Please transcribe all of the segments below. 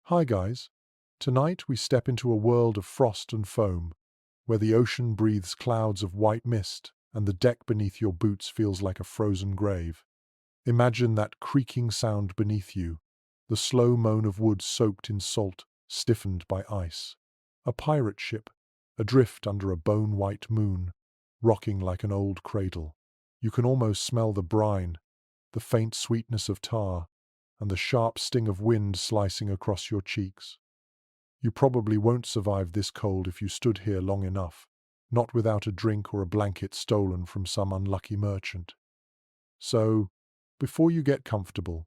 Hi guys. Tonight we step into a world of frost and foam, where the ocean breathes clouds of white mist and the deck beneath your boots feels like a frozen grave. Imagine that creaking sound beneath you, the slow moan of wood soaked in salt, stiffened by ice. A pirate ship, adrift under a bone-white moon, rocking like an old cradle. You can almost smell the brine, the faint sweetness of tar, and the sharp sting of wind slicing across your cheeks. You probably won't survive this cold if you stood here long enough, not without a drink or a blanket stolen from some unlucky merchant. So, before you get comfortable,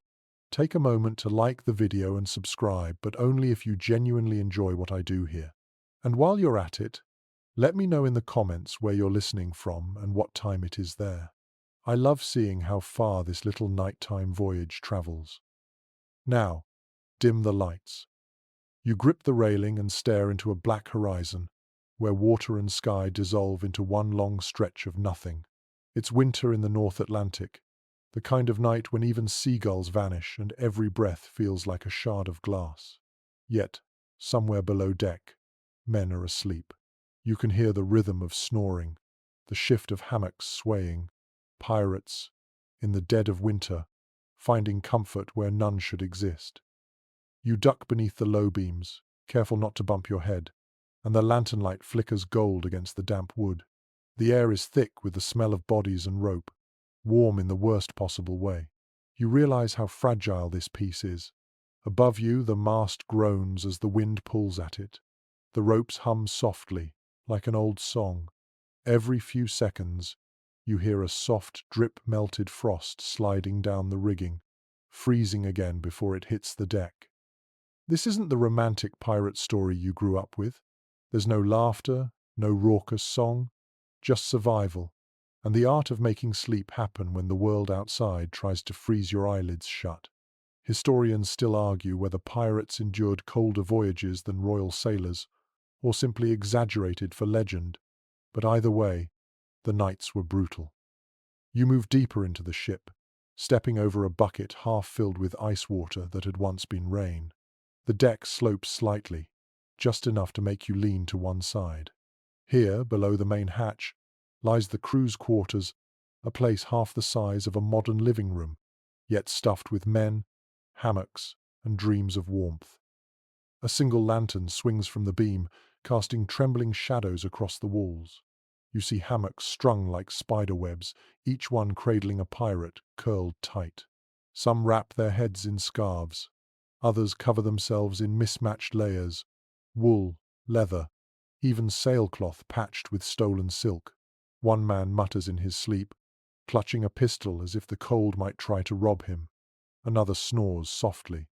take a moment to like the video and subscribe, but only if you genuinely enjoy what I do here. And while you're at it, let me know in the comments where you're listening from and what time it is there. I love seeing how far this little nighttime voyage travels. Now, dim the lights. You grip the railing and stare into a black horizon, where water and sky dissolve into one long stretch of nothing. It's winter in the North Atlantic, the kind of night when even seagulls vanish and every breath feels like a shard of glass. Yet, somewhere below deck, men are asleep. You can hear the rhythm of snoring, the shift of hammocks swaying, pirates, in the dead of winter, finding comfort where none should exist. You duck beneath the low beams, careful not to bump your head, and the lantern light flickers gold against the damp wood. The air is thick with the smell of bodies and rope, warm in the worst possible way. You realize how fragile this piece is. Above you, the mast groans as the wind pulls at it. The ropes hum softly, like an old song. Every few seconds, you hear a soft drip melted frost sliding down the rigging, freezing again before it hits the deck. This isn't the romantic pirate story you grew up with. There's no laughter, no raucous song, just survival, and the art of making sleep happen when the world outside tries to freeze your eyelids shut. Historians still argue whether pirates endured colder voyages than royal sailors, or simply exaggerated for legend, but either way, the nights were brutal. You move deeper into the ship, stepping over a bucket half filled with ice water that had once been rain. The deck slopes slightly, just enough to make you lean to one side. Here, below the main hatch, lies the crew's quarters, a place half the size of a modern living room, yet stuffed with men, hammocks, and dreams of warmth. A single lantern swings from the beam, casting trembling shadows across the walls. You see hammocks strung like spider webs, each one cradling a pirate, curled tight. Some wrap their heads in scarves. Others cover themselves in mismatched layers, wool, leather, even sailcloth patched with stolen silk. One man mutters in his sleep, clutching a pistol as if the cold might try to rob him. Another snores softly,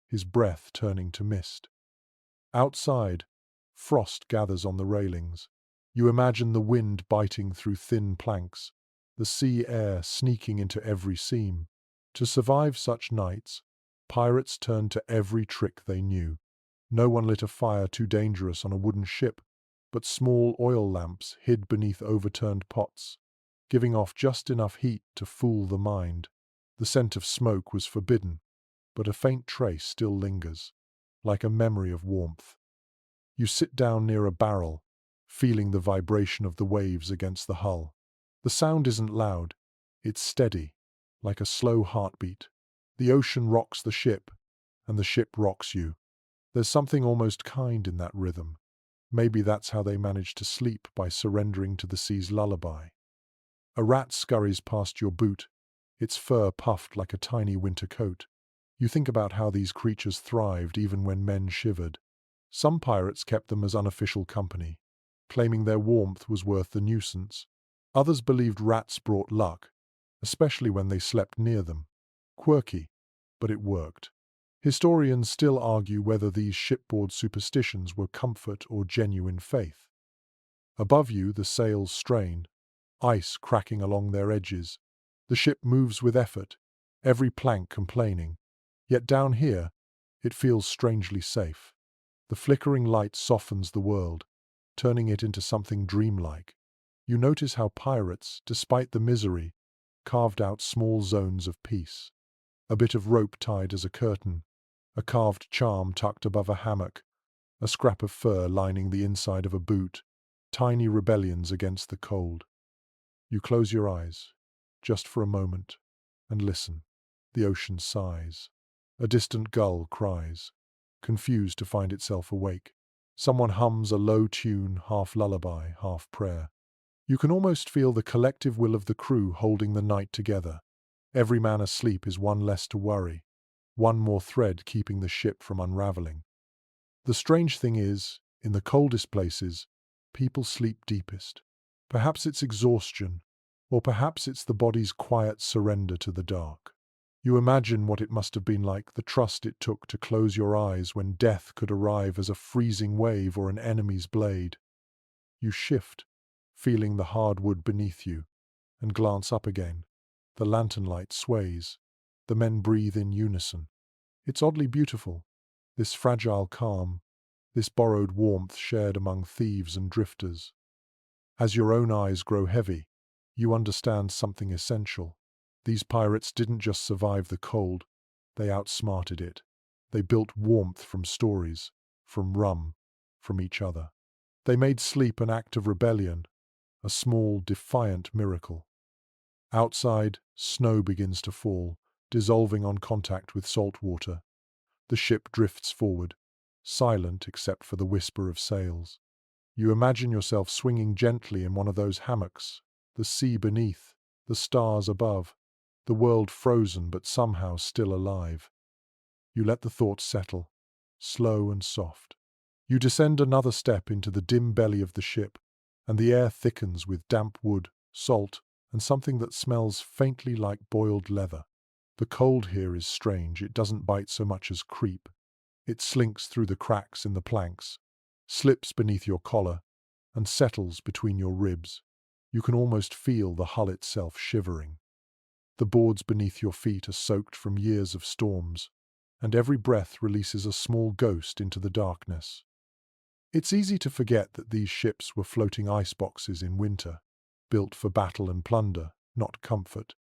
his breath turning to mist. Outside, frost gathers on the railings. You imagine the wind biting through thin planks, the sea air sneaking into every seam. To survive such nights, pirates turned to every trick they knew. No one lit a fire too dangerous on a wooden ship, but small oil lamps hid beneath overturned pots, giving off just enough heat to fool the mind. The scent of smoke was forbidden, but a faint trace still lingers, like a memory of warmth. You sit down near a barrel, feeling the vibration of the waves against the hull. The sound isn't loud, it's steady, like a slow heartbeat. The ocean rocks the ship, and the ship rocks you. There's something almost kind in that rhythm. Maybe that's how they manage to sleep, by surrendering to the sea's lullaby. A rat scurries past your boot, its fur puffed like a tiny winter coat. You think about how these creatures thrived even when men shivered. Some pirates kept them as unofficial company, claiming their warmth was worth the nuisance. Others believed rats brought luck, especially when they slept near them. Quirky, but it worked. Historians still argue whether these shipboard superstitions were comfort or genuine faith. Above you, the sails strain, ice cracking along their edges. The ship moves with effort, every plank complaining. Yet down here, it feels strangely safe. The flickering light softens the world, turning it into something dreamlike. You notice how pirates, despite the misery, carved out small zones of peace. A bit of rope tied as a curtain, a carved charm tucked above a hammock, a scrap of fur lining the inside of a boot, tiny rebellions against the cold. You close your eyes, just for a moment, and listen. The ocean sighs. A distant gull cries, confused to find itself awake. Someone hums a low tune, half lullaby, half prayer. You can almost feel the collective will of the crew holding the night together. Every man asleep is one less to worry, one more thread keeping the ship from unraveling. The strange thing is, in the coldest places, people sleep deepest. Perhaps it's exhaustion, or perhaps it's the body's quiet surrender to the dark. You imagine what it must have been like, the trust it took to close your eyes when death could arrive as a freezing wave or an enemy's blade. You shift, feeling the hard wood beneath you, and glance up again. The lantern light sways. The men breathe in unison. It's oddly beautiful, this fragile calm, this borrowed warmth shared among thieves and drifters. As your own eyes grow heavy, you understand something essential. These pirates didn't just survive the cold, they outsmarted it. They built warmth from stories, from rum, from each other. They made sleep an act of rebellion, a small, defiant miracle. Outside, snow begins to fall, dissolving on contact with salt water. The ship drifts forward, silent except for the whisper of sails. You imagine yourself swinging gently in one of those hammocks, the sea beneath, the stars above, the world frozen but somehow still alive. You let the thoughts settle, slow and soft. You descend another step into the dim belly of the ship, and the air thickens with damp wood, salt, and something that smells faintly like boiled leather. The cold here is strange, it doesn't bite so much as creep. It slinks through the cracks in the planks, slips beneath your collar, and settles between your ribs. You can almost feel the hull itself shivering. The boards beneath your feet are soaked from years of storms, and every breath releases a small ghost into the darkness. It's easy to forget that these ships were floating iceboxes in winter, built for battle and plunder, not comfort.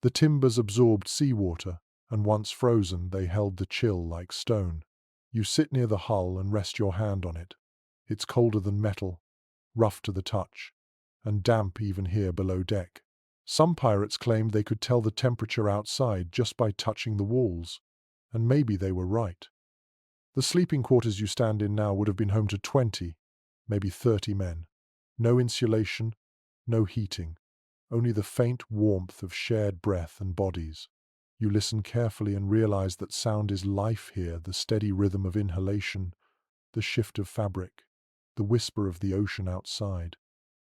The timbers absorbed seawater, and once frozen they held the chill like stone. You sit near the hull and rest your hand on it. It's colder than metal, rough to the touch, and damp even here below deck. Some pirates claimed they could tell the temperature outside just by touching the walls, and maybe they were right. The sleeping quarters you stand in now would have been home to 20, maybe 30 men. No insulation, no heating, only the faint warmth of shared breath and bodies. You listen carefully and realize that sound is life here, the steady rhythm of inhalation, the shift of fabric, the whisper of the ocean outside.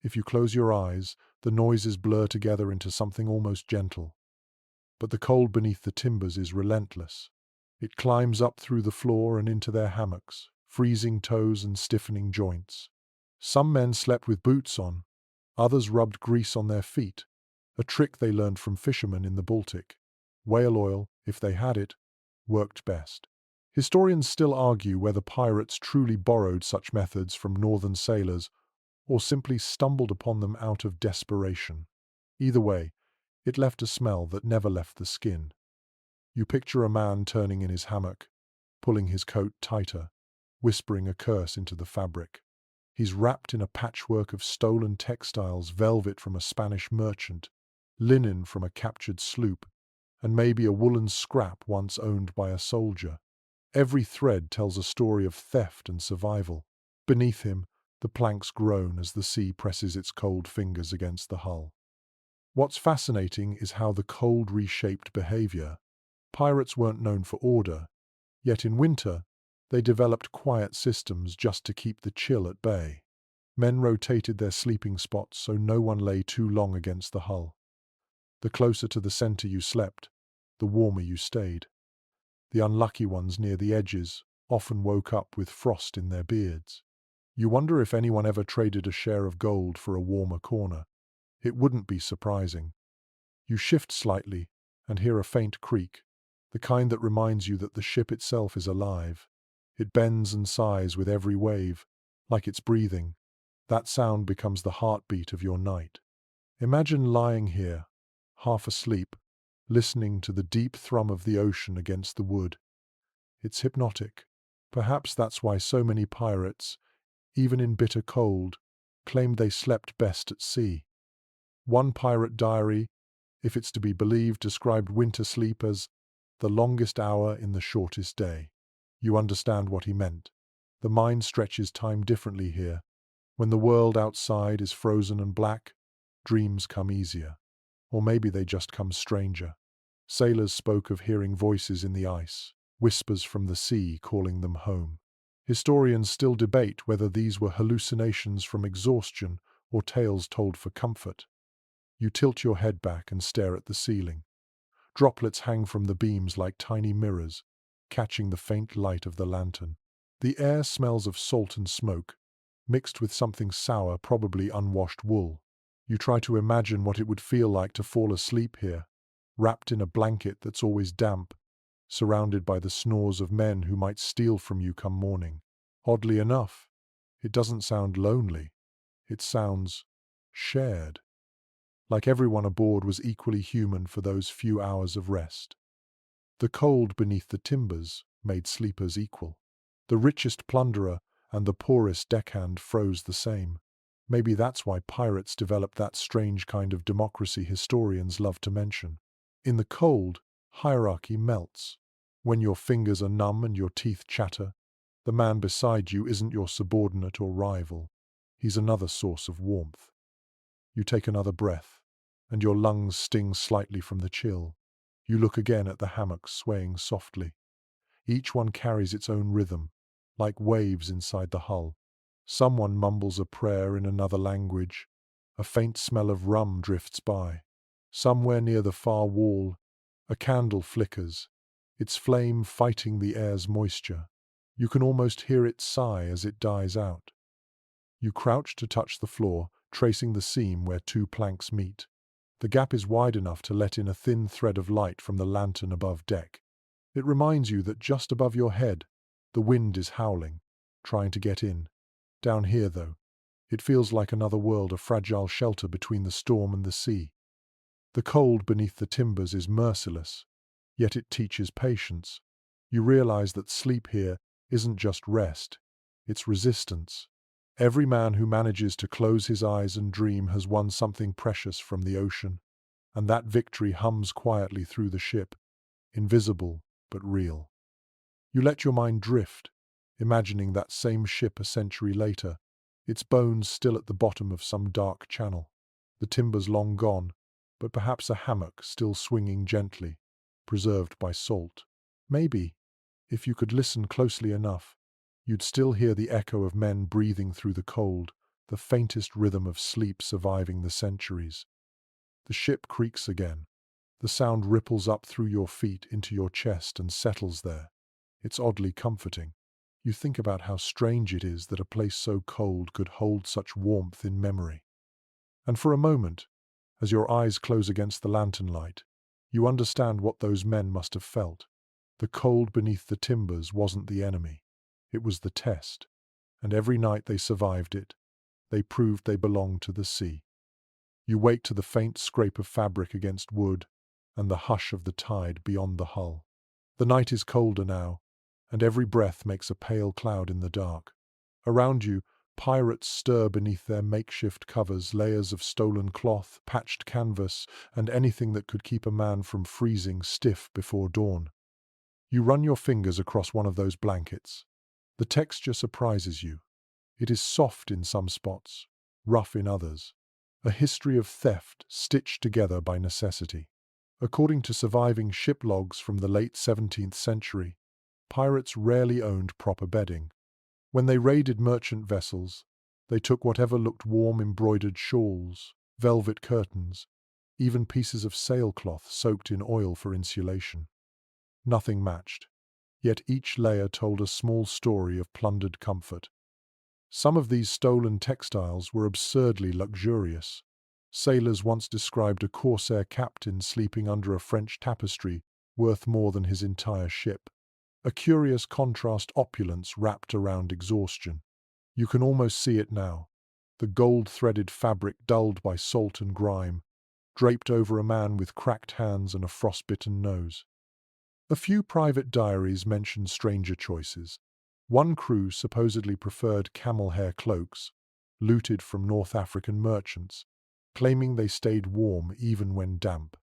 If you close your eyes, the noises blur together into something almost gentle. But the cold beneath the timbers is relentless. It climbs up through the floor and into their hammocks, freezing toes and stiffening joints. Some men slept with boots on, others rubbed grease on their feet, a trick they learned from fishermen in the Baltic. Whale oil, if they had it, worked best. Historians still argue whether pirates truly borrowed such methods from northern sailors or simply stumbled upon them out of desperation. Either way, it left a smell that never left the skin. You picture a man turning in his hammock, pulling his coat tighter, whispering a curse into the fabric. He's wrapped in a patchwork of stolen textiles, velvet from a Spanish merchant, linen from a captured sloop, and maybe a woolen scrap once owned by a soldier. Every thread tells a story of theft and survival. Beneath him, the planks groan as the sea presses its cold fingers against the hull. What's fascinating is how the cold reshaped behavior. Pirates weren't known for order, yet in winter, they developed quiet systems just to keep the chill at bay. Men rotated their sleeping spots so no one lay too long against the hull. The closer to the center you slept, the warmer you stayed. The unlucky ones near the edges often woke up with frost in their beards. You wonder if anyone ever traded a share of gold for a warmer corner. It wouldn't be surprising. You shift slightly and hear a faint creak, the kind that reminds you that the ship itself is alive. It bends and sighs with every wave, like it's breathing. That sound becomes the heartbeat of your night. Imagine lying here, half asleep, listening to the deep thrum of the ocean against the wood. It's hypnotic. Perhaps that's why so many pirates, even in bitter cold, claimed they slept best at sea. One pirate diary, if it's to be believed, described winter sleep as the longest hour in the shortest day. You understand what he meant. The mind stretches time differently here. When the world outside is frozen and black, dreams come easier. Or maybe they just come stranger. Sailors spoke of hearing voices in the ice, whispers from the sea calling them home. Historians still debate whether these were hallucinations from exhaustion or tales told for comfort. You tilt your head back and stare at the ceiling. Droplets hang from the beams like tiny mirrors, catching the faint light of the lantern. The air smells of salt and smoke, mixed with something sour, probably unwashed wool. You try to imagine what it would feel like to fall asleep here, wrapped in a blanket that's always damp, surrounded by the snores of men who might steal from you come morning. Oddly enough, it doesn't sound lonely. It sounds shared, like everyone aboard was equally human for those few hours of rest. The cold beneath the timbers made sleepers equal. The richest plunderer and the poorest deckhand froze the same. Maybe that's why pirates developed that strange kind of democracy historians love to mention. In the cold, hierarchy melts. When your fingers are numb and your teeth chatter, the man beside you isn't your subordinate or rival. He's another source of warmth. You take another breath, and your lungs sting slightly from the chill. You look again at the hammocks swaying softly. Each one carries its own rhythm, like waves inside the hull. Someone mumbles a prayer in another language. A faint smell of rum drifts by. Somewhere near the far wall, a candle flickers, its flame fighting the air's moisture. You can almost hear it sigh as it dies out. You crouch to touch the floor, tracing the seam where two planks meet. The gap is wide enough to let in a thin thread of light from the lantern above deck. It reminds you that just above your head, the wind is howling, trying to get in. Down here, though, it feels like another world, a fragile shelter between the storm and the sea. The cold beneath the timbers is merciless, yet it teaches patience. You realize that sleep here isn't just rest, it's resistance. Every man who manages to close his eyes and dream has won something precious from the ocean, and that victory hums quietly through the ship, invisible but real. You let your mind drift, imagining that same ship a century later, its bones still at the bottom of some dark channel, the timbers long gone, but perhaps a hammock still swinging gently, preserved by salt. Maybe, if you could listen closely enough, you'd still hear the echo of men breathing through the cold, the faintest rhythm of sleep surviving the centuries. The ship creaks again. The sound ripples up through your feet into your chest and settles there. It's oddly comforting. You think about how strange it is that a place so cold could hold such warmth in memory. And for a moment, as your eyes close against the lantern light, you understand what those men must have felt. The cold beneath the timbers wasn't the enemy. It was the test. And every night they survived it, they proved they belonged to the sea. You wake to the faint scrape of fabric against wood and the hush of the tide beyond the hull. The night is colder now, and every breath makes a pale cloud in the dark. Around you, pirates stir beneath their makeshift covers, layers of stolen cloth, patched canvas, and anything that could keep a man from freezing stiff before dawn. You run your fingers across one of those blankets. The texture surprises you. It is soft in some spots, rough in others. A history of theft stitched together by necessity. According to surviving ship logs from the late 17th century, pirates rarely owned proper bedding. When they raided merchant vessels, they took whatever looked warm: embroidered shawls, velvet curtains, even pieces of sailcloth soaked in oil for insulation. Nothing matched, yet each layer told a small story of plundered comfort. Some of these stolen textiles were absurdly luxurious. Sailors once described a corsair captain sleeping under a French tapestry worth more than his entire ship. A curious contrast: opulence wrapped around exhaustion. You can almost see it now, the gold-threaded fabric dulled by salt and grime, draped over a man with cracked hands and a frostbitten nose. A few private diaries mention stranger choices. One crew supposedly preferred camel hair cloaks, looted from North African merchants, claiming they stayed warm even when damp.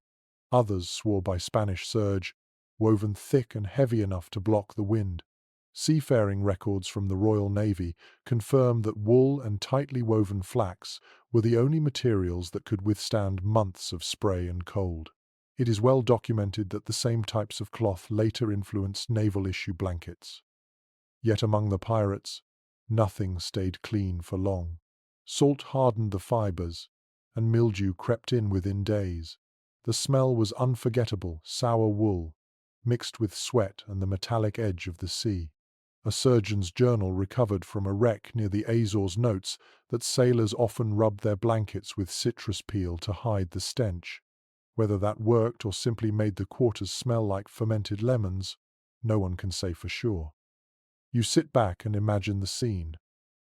Others swore by Spanish serge, woven thick and heavy enough to block the wind. Seafaring records from the Royal Navy confirm that wool and tightly woven flax were the only materials that could withstand months of spray and cold. It is well documented that the same types of cloth later influenced naval issue blankets. Yet among the pirates, nothing stayed clean for long. Salt hardened the fibers, and mildew crept in within days. The smell was unforgettable, sour wool, mixed with sweat and the metallic edge of the sea. A surgeon's journal recovered from a wreck near the Azores notes that sailors often rubbed their blankets with citrus peel to hide the stench. Whether that worked or simply made the quarters smell like fermented lemons, no one can say for sure. You sit back and imagine the scene.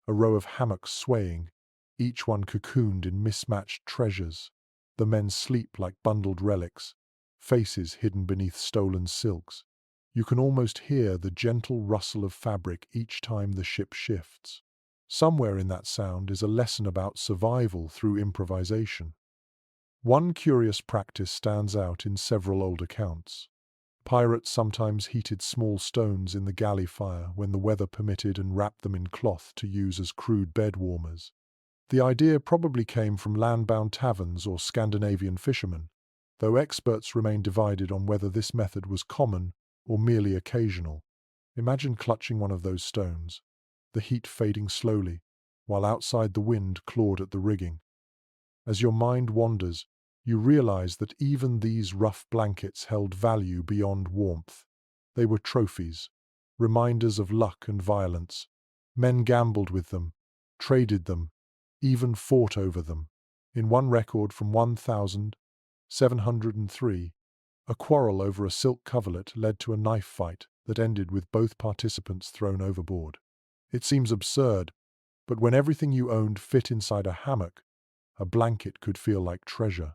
A row of hammocks swaying, each one cocooned in mismatched treasures. The men sleep like bundled relics, faces hidden beneath stolen silks. You can almost hear the gentle rustle of fabric each time the ship shifts. Somewhere in that sound is a lesson about survival through improvisation. One curious practice stands out in several old accounts. Pirates sometimes heated small stones in the galley fire when the weather permitted and wrapped them in cloth to use as crude bed warmers. The idea probably came from land-bound taverns or Scandinavian fishermen, though experts remain divided on whether this method was common or merely occasional. Imagine clutching one of those stones, the heat fading slowly, while outside the wind clawed at the rigging. As your mind wanders, you realize that even these rough blankets held value beyond warmth. They were trophies, reminders of luck and violence. Men gambled with them, traded them, even fought over them. In one record from 1703, a quarrel over a silk coverlet led to a knife fight that ended with both participants thrown overboard. It seems absurd, but when everything you owned fit inside a hammock, a blanket could feel like treasure.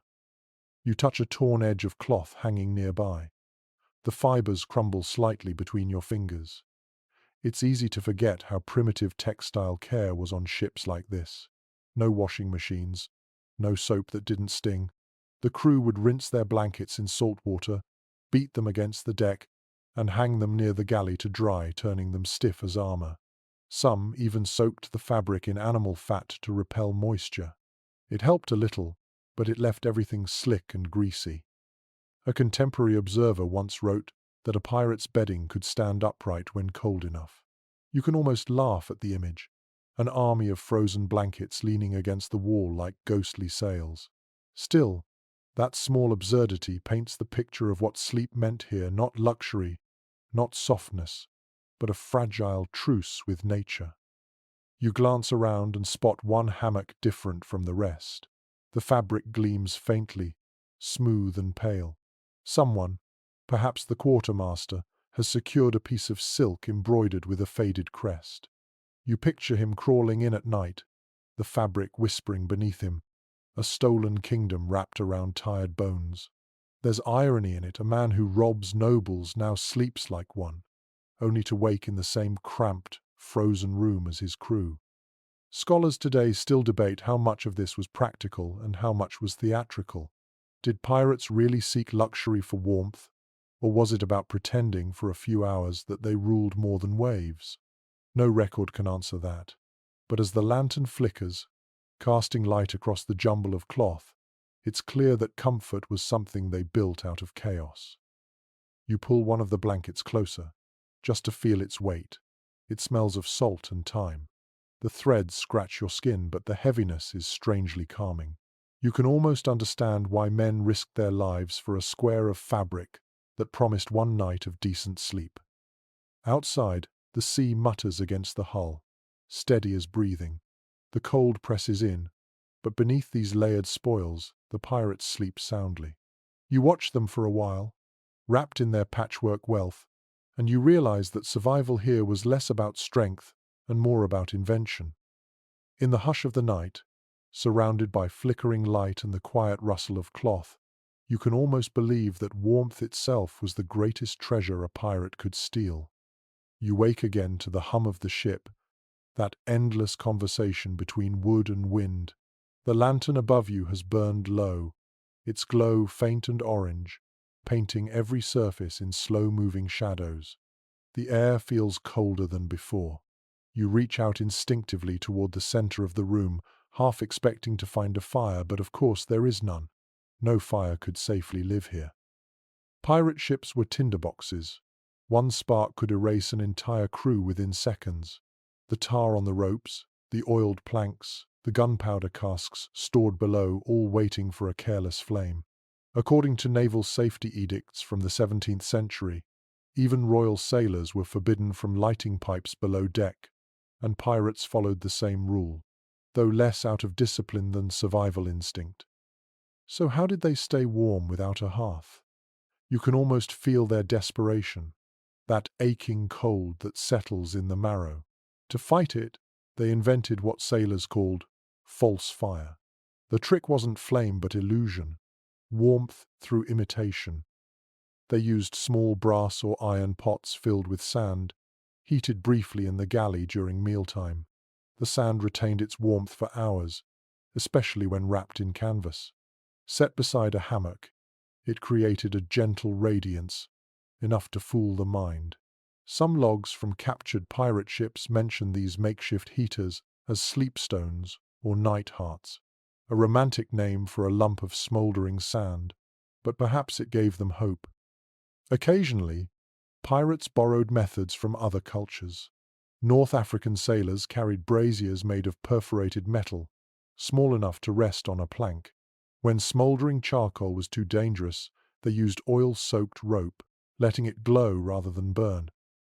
You touch a torn edge of cloth hanging nearby. The fibers crumble slightly between your fingers. It's easy to forget how primitive textile care was on ships like this. No washing machines, no soap that didn't sting. The crew would rinse their blankets in salt water, beat them against the deck, and hang them near the galley to dry, turning them stiff as armor. Some even soaked the fabric in animal fat to repel moisture. It helped a little, but it left everything slick and greasy. A contemporary observer once wrote that a pirate's bedding could stand upright when cold enough. You can almost laugh at the image, an army of frozen blankets leaning against the wall like ghostly sails. Still, that small absurdity paints the picture of what sleep meant here, not luxury, not softness, but a fragile truce with nature. You glance around and spot one hammock different from the rest. The fabric gleams faintly, smooth and pale. Someone, perhaps the quartermaster, has secured a piece of silk embroidered with a faded crest. You picture him crawling in at night, the fabric whispering beneath him, a stolen kingdom wrapped around tired bones. There's irony in it. A man who robs nobles now sleeps like one, only to wake in the same cramped, frozen room as his crew. Scholars today still debate how much of this was practical and how much was theatrical. Did pirates really seek luxury for warmth, or was it about pretending for a few hours that they ruled more than waves? No record can answer that. But as the lantern flickers, casting light across the jumble of cloth, it's clear that comfort was something they built out of chaos. You pull one of the blankets closer, just to feel its weight. It smells of salt and thyme. The threads scratch your skin, but the heaviness is strangely calming. You can almost understand why men risked their lives for a square of fabric that promised one night of decent sleep. Outside, the sea mutters against the hull, steady as breathing. The cold presses in, but beneath these layered spoils, the pirates sleep soundly. You watch them for a while, wrapped in their patchwork wealth, and you realize that survival here was less about strength and more about invention. In the hush of the night, surrounded by flickering light and the quiet rustle of cloth, You can almost believe that warmth itself was the greatest treasure a pirate could steal. You wake again to the hum of the ship, that endless conversation between wood and wind. The lantern above you has burned low, its glow faint and orange, painting every surface in slow-moving shadows. The air feels colder than before. You reach out instinctively toward the center of the room, half expecting to find a fire, but of course there is none. No fire could safely live here. Pirate ships were tinderboxes. One spark could erase an entire crew within seconds. The tar on the ropes, the oiled planks, the gunpowder casks stored below, all waiting for a careless flame. According to naval safety edicts from the 17th century, even royal sailors were forbidden from lighting pipes below deck, and pirates followed the same rule, though less out of discipline than survival instinct. So how did they stay warm without a hearth? You can almost feel their desperation, that aching cold that settles in the marrow. To fight it, they invented what sailors called false fire. The trick wasn't flame but illusion, warmth through imitation. They used small brass or iron pots filled with sand, heated briefly in the galley during mealtime. The sand retained its warmth for hours, especially when wrapped in canvas. Set beside a hammock, it created a gentle radiance, enough to fool the mind. Some logs from captured pirate ships mention these makeshift heaters as sleepstones or night hearts, a romantic name for a lump of smoldering sand, but perhaps it gave them hope. Occasionally, pirates borrowed methods from other cultures. North African sailors carried braziers made of perforated metal, small enough to rest on a plank. When smoldering charcoal was too dangerous, they used oil-soaked rope, letting it glow rather than burn.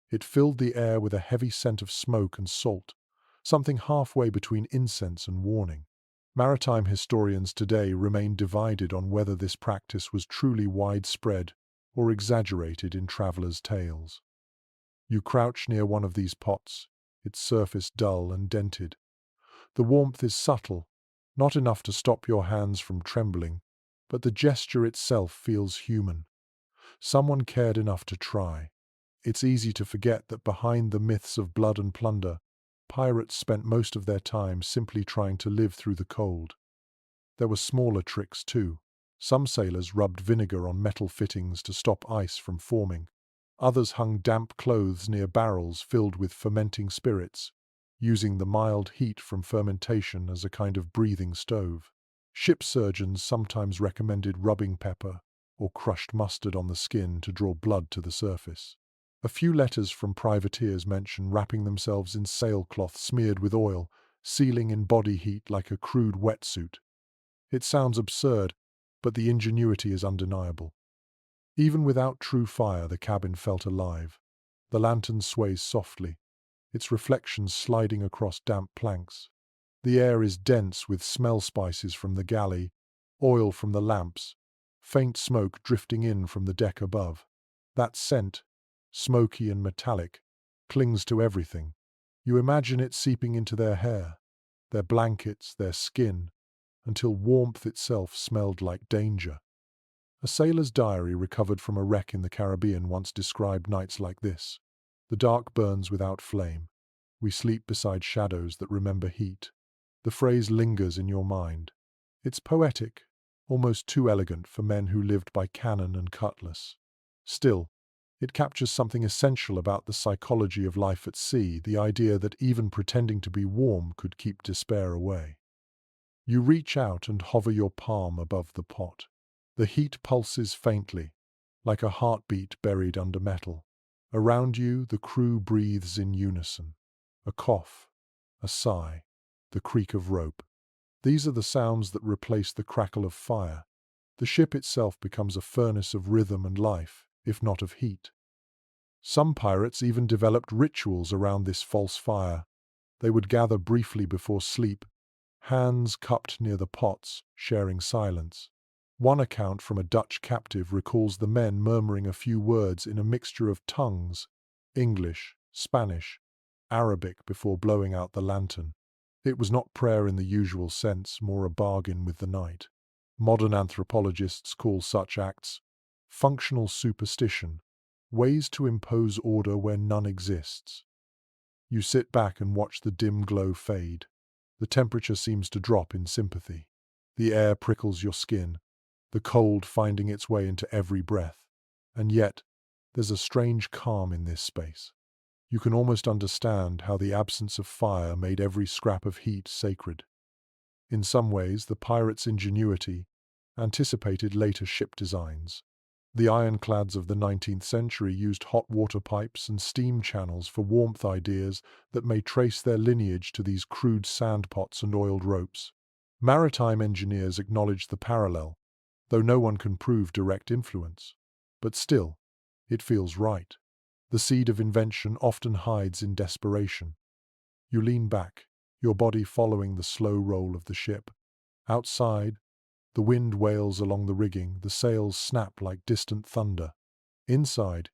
It filled the air with a heavy scent of smoke and salt, something halfway between incense and warning. Maritime historians today remain divided on whether this practice was truly widespread or exaggerated in travelers' tales. You crouch near one of these pots, its surface dull and dented. The warmth is subtle, not enough to stop your hands from trembling, but the gesture itself feels human. Someone cared enough to try. It's easy to forget that behind the myths of blood and plunder, pirates spent most of their time simply trying to live through the cold. There were smaller tricks too. Some sailors rubbed vinegar on metal fittings to stop ice from forming. Others hung damp clothes near barrels filled with fermenting spirits, using the mild heat from fermentation as a kind of breathing stove. Ship surgeons sometimes recommended rubbing pepper or crushed mustard on the skin to draw blood to the surface. A few letters from privateers mention wrapping themselves in sailcloth smeared with oil, sealing in body heat like a crude wetsuit. It sounds absurd, but the ingenuity is undeniable. Even without true fire, the cabin felt alive. The lantern sways softly, its reflections sliding across damp planks. The air is dense with smell spices from the galley, oil from the lamps, faint smoke drifting in from the deck above. That scent, smoky and metallic, clings to everything. You imagine it seeping into their hair, their blankets, their skin, until warmth itself smelled like danger. A sailor's diary recovered from a wreck in the Caribbean once described nights like this. The dark burns without flame. We sleep beside shadows that remember heat. The phrase lingers in your mind. It's poetic, almost too elegant for men who lived by cannon and cutlass. Still, it captures something essential about the psychology of life at sea, the idea that even pretending to be warm could keep despair away. You reach out and hover your palm above the pot. The heat pulses faintly, like a heartbeat buried under metal. Around you, the crew breathes in unison. A cough, a sigh, the creak of rope. These are the sounds that replace the crackle of fire. The ship itself becomes a furnace of rhythm and life, if not of heat. Some pirates even developed rituals around this false fire. They would gather briefly before sleep, hands cupped near the pots, sharing silence. One account from a Dutch captive recalls the men murmuring a few words in a mixture of tongues, English, Spanish, Arabic, before blowing out the lantern. It was not prayer in the usual sense, more a bargain with the night. Modern anthropologists call such acts functional superstition, ways to impose order where none exists. You sit back and watch the dim glow fade. The temperature seems to drop in sympathy. The air prickles your skin, the cold finding its way into every breath. And yet, there's a strange calm in this space. You can almost understand how the absence of fire made every scrap of heat sacred. In some ways, the pirates' ingenuity anticipated later ship designs. The ironclads of the 19th century used hot water pipes and steam channels for warmth ideas that may trace their lineage to these crude sandpots and oiled ropes. Maritime engineers acknowledge the parallel, though no one can prove direct influence. But still, it feels right. The seed of invention often hides in desperation. You lean back, your body following the slow roll of the ship. Outside, the wind wails along the rigging, the sails snap like distant thunder. Inside,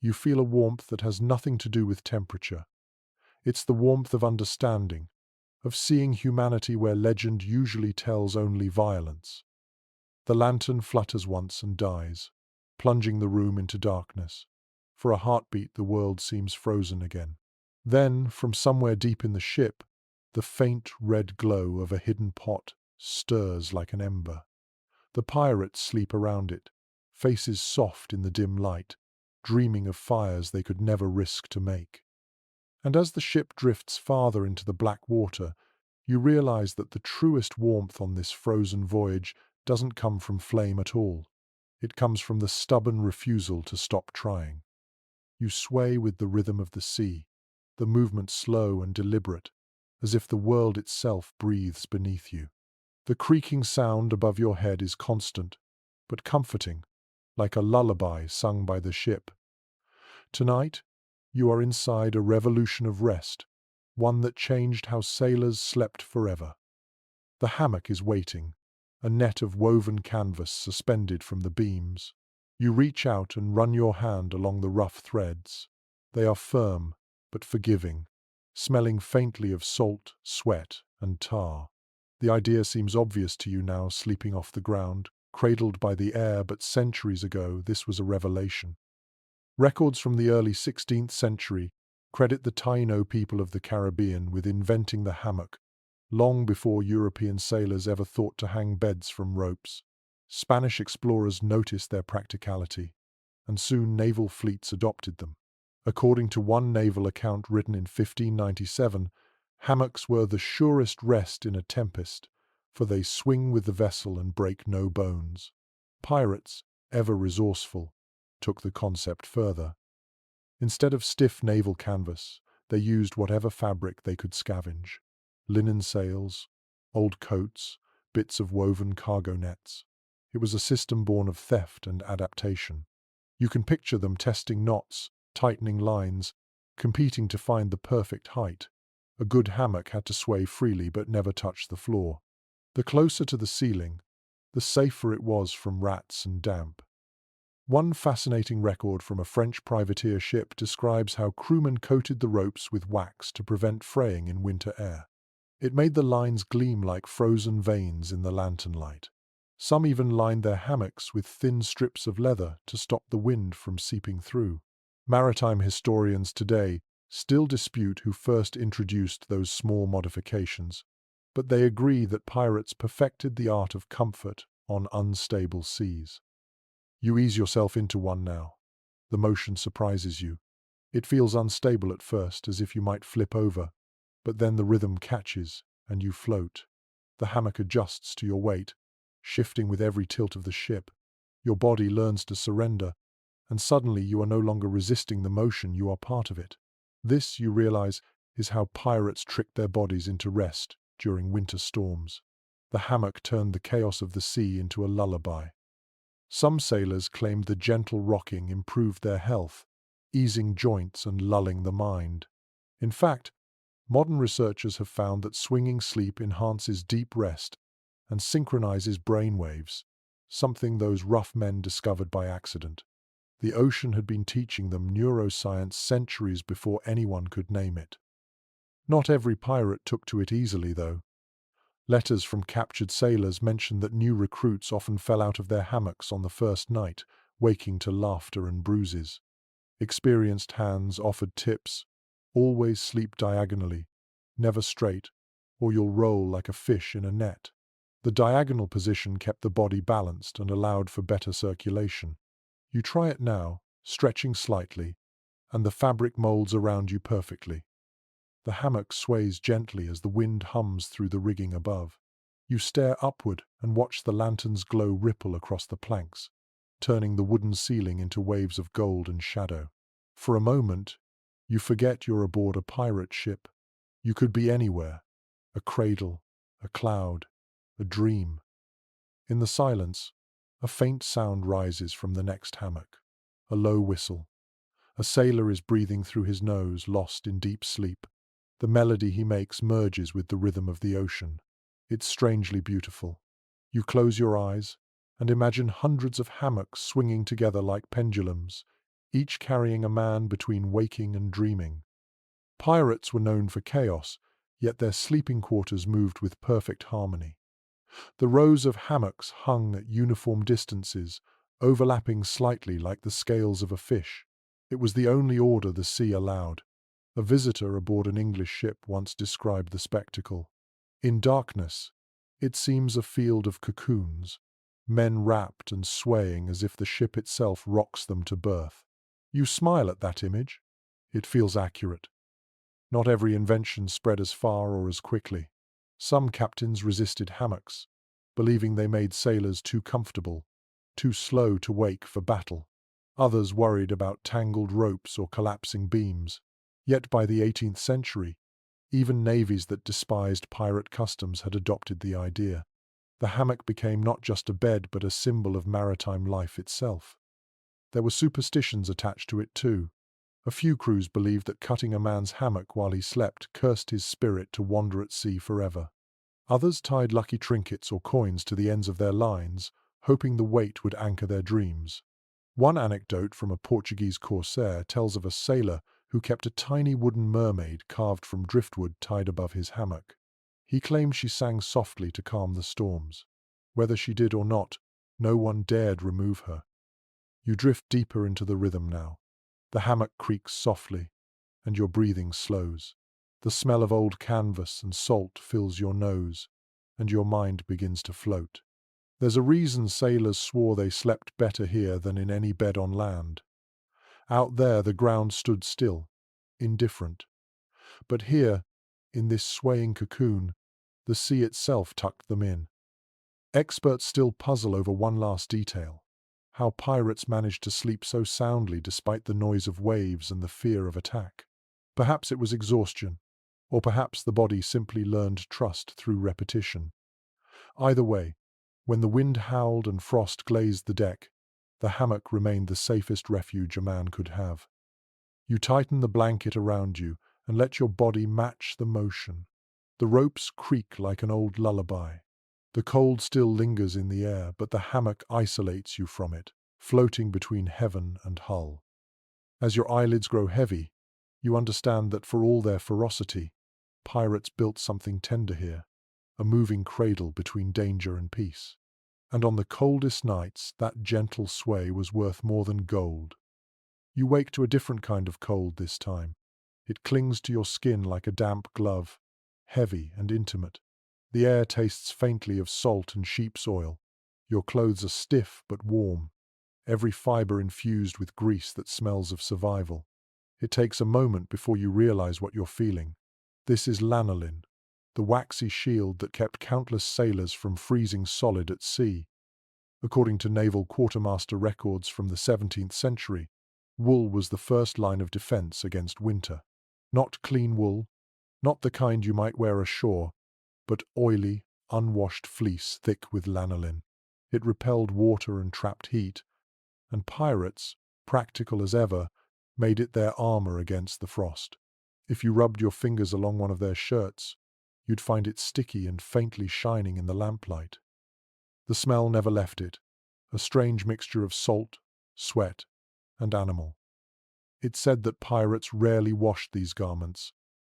you feel a warmth that has nothing to do with temperature. It's the warmth of understanding, of seeing humanity where legend usually tells only violence. The lantern flutters once and dies, plunging the room into darkness. For a heartbeat, the world seems frozen again. Then, from somewhere deep in the ship, the faint red glow of a hidden pot stirs like an ember. The pirates sleep around it, faces soft in the dim light, dreaming of fires they could never risk to make. And as the ship drifts farther into the black water, you realize that the truest warmth on this frozen voyage doesn't come from flame at all. It comes from the stubborn refusal to stop trying. You sway with the rhythm of the sea, the movement slow and deliberate, as if the world itself breathes beneath you. The creaking sound above your head is constant, but comforting, like a lullaby sung by the ship. Tonight, you are inside a revolution of rest, one that changed how sailors slept forever. The hammock is waiting, a net of woven canvas suspended from the beams. You reach out and run your hand along the rough threads. They are firm, but forgiving, smelling faintly of salt, sweat, and tar. The idea seems obvious to you now, sleeping off the ground, cradled by the air, but centuries ago this was a revelation. Records from the early 16th century credit the Taino people of the Caribbean with inventing the hammock, long before European sailors ever thought to hang beds from ropes. Spanish explorers noticed their practicality, and soon naval fleets adopted them. According to one naval account written in 1597, hammocks were the surest rest in a tempest, for they swing with the vessel and break no bones. Pirates, ever resourceful, took the concept further. Instead of stiff naval canvas, they used whatever fabric they could scavenge. Linen sails, old coats, bits of woven cargo nets. It was a system born of theft and adaptation. You can picture them testing knots, tightening lines, competing to find the perfect height. A good hammock had to sway freely but never touch the floor. The closer to the ceiling, the safer it was from rats and damp. One fascinating record from a French privateer ship describes how crewmen coated the ropes with wax to prevent fraying in winter air. It made the lines gleam like frozen veins in the lantern light. Some even lined their hammocks with thin strips of leather to stop the wind from seeping through. Maritime historians today still dispute who first introduced those small modifications, but they agree that pirates perfected the art of comfort on unstable seas. You ease yourself into one now. The motion surprises you. It feels unstable at first, as if you might flip over, but then the rhythm catches and you float. The hammock adjusts to your weight, shifting with every tilt of the ship. Your body learns to surrender, and suddenly you are no longer resisting the motion, you are part of it. This, you realize, is how pirates tricked their bodies into rest during winter storms. The hammock turned the chaos of the sea into a lullaby. Some sailors claimed the gentle rocking improved their health, easing joints and lulling the mind. In fact, modern researchers have found that swinging sleep enhances deep rest and synchronizes brainwaves, something those rough men discovered by accident. The ocean had been teaching them neuroscience centuries before anyone could name it. Not every pirate took to it easily, though. Letters from captured sailors mention that new recruits often fell out of their hammocks on the first night, waking to laughter and bruises. Experienced hands offered tips: always sleep diagonally, never straight, or you'll roll like a fish in a net. The diagonal position kept the body balanced and allowed for better circulation. You try it now, stretching slightly, and the fabric molds around you perfectly. The hammock sways gently as the wind hums through the rigging above. You stare upward and watch the lantern's glow ripple across the planks, turning the wooden ceiling into waves of gold and shadow. For a moment, you forget you're aboard a pirate ship. You could be anywhere: a cradle, a cloud, a dream. In the silence, a faint sound rises from the next hammock. A low whistle. A sailor is breathing through his nose, lost in deep sleep. The melody he makes merges with the rhythm of the ocean. It's strangely beautiful. You close your eyes and imagine hundreds of hammocks swinging together like pendulums, each carrying a man between waking and dreaming. Pirates were known for chaos, yet their sleeping quarters moved with perfect harmony. The rows of hammocks hung at uniform distances, overlapping slightly like the scales of a fish. It was the only order the sea allowed. A visitor aboard an English ship once described the spectacle. In darkness, it seems a field of cocoons, men wrapped and swaying as if the ship itself rocks them to birth. You smile at that image. It feels accurate. Not every invention spread as far or as quickly. Some captains resisted hammocks, believing they made sailors too comfortable, too slow to wake for battle. Others worried about tangled ropes or collapsing beams. Yet by the 18th century, even navies that despised pirate customs had adopted the idea. The hammock became not just a bed but a symbol of maritime life itself. There were superstitions attached to it too. A few crews believed that cutting a man's hammock while he slept cursed his spirit to wander at sea forever. Others tied lucky trinkets or coins to the ends of their lines, hoping the weight would anchor their dreams. One anecdote from a Portuguese corsair tells of a sailor who kept a tiny wooden mermaid carved from driftwood tied above his hammock. He claimed she sang softly to calm the storms. Whether she did or not, no one dared remove her. You drift deeper into the rhythm now. The hammock creaks softly, and your breathing slows. The smell of old canvas and salt fills your nose, and your mind begins to float. There's a reason sailors swore they slept better here than in any bed on land. Out there the ground stood still, indifferent. But here, in this swaying cocoon, the sea itself tucked them in. Experts still puzzle over one last detail: how pirates managed to sleep so soundly despite the noise of waves and the fear of attack. Perhaps it was exhaustion, or perhaps the body simply learned trust through repetition. Either way, when the wind howled and frost glazed the deck, the hammock remained the safest refuge a man could have. You tighten the blanket around you and let your body match the motion. The ropes creak like an old lullaby. The cold still lingers in the air, but the hammock isolates you from it, floating between heaven and hull. As your eyelids grow heavy, you understand that for all their ferocity, pirates built something tender here, a moving cradle between danger and peace. And on the coldest nights, that gentle sway was worth more than gold. You wake to a different kind of cold this time. It clings to your skin like a damp glove, heavy and intimate. The air tastes faintly of salt and sheep's oil. Your clothes are stiff but warm, every fiber infused with grease that smells of survival. It takes a moment before you realize what you're feeling. This is lanolin, the waxy shield that kept countless sailors from freezing solid at sea. According to naval quartermaster records from the 17th century, wool was the first line of defense against winter. Not clean wool, not the kind you might wear ashore, but oily, unwashed fleece thick with lanolin. It repelled water and trapped heat, and pirates, practical as ever, made it their armor against the frost. If you rubbed your fingers along one of their shirts, you'd find it sticky and faintly shining in the lamplight. The smell never left it, a strange mixture of salt, sweat, and animal. It said that pirates rarely washed these garments.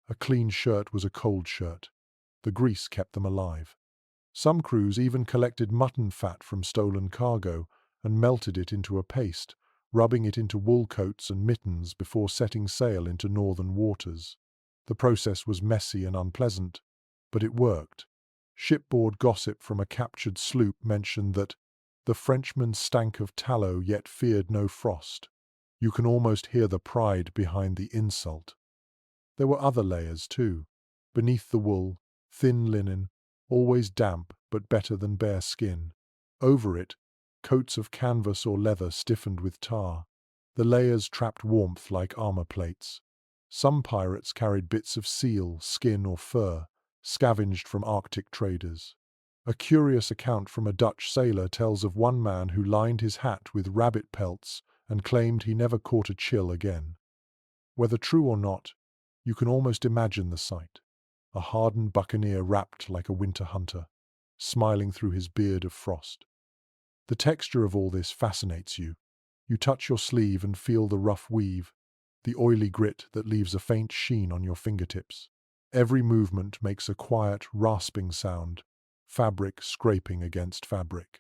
A clean shirt was a cold shirt. The grease kept them alive. Some crews even collected mutton fat from stolen cargo and melted it into a paste, rubbing it into wool coats and mittens before setting sail into northern waters. The process was messy and unpleasant, but it worked. Shipboard gossip from a captured sloop mentioned that the Frenchman stank of tallow yet feared no frost. You can almost hear the pride behind the insult. There were other layers too. Beneath the wool, thin linen, always damp but better than bare skin. Over it, coats of canvas or leather stiffened with tar. The layers trapped warmth like armor plates. Some pirates carried bits of seal, skin or fur, scavenged from Arctic traders. A curious account from a Dutch sailor tells of one man who lined his hat with rabbit pelts and claimed he never caught a chill again. Whether true or not, you can almost imagine the sight. A hardened buccaneer wrapped like a winter hunter, smiling through his beard of frost. The texture of all this fascinates you. You touch your sleeve and feel the rough weave, the oily grit that leaves a faint sheen on your fingertips. Every movement makes a quiet, rasping sound, fabric scraping against fabric.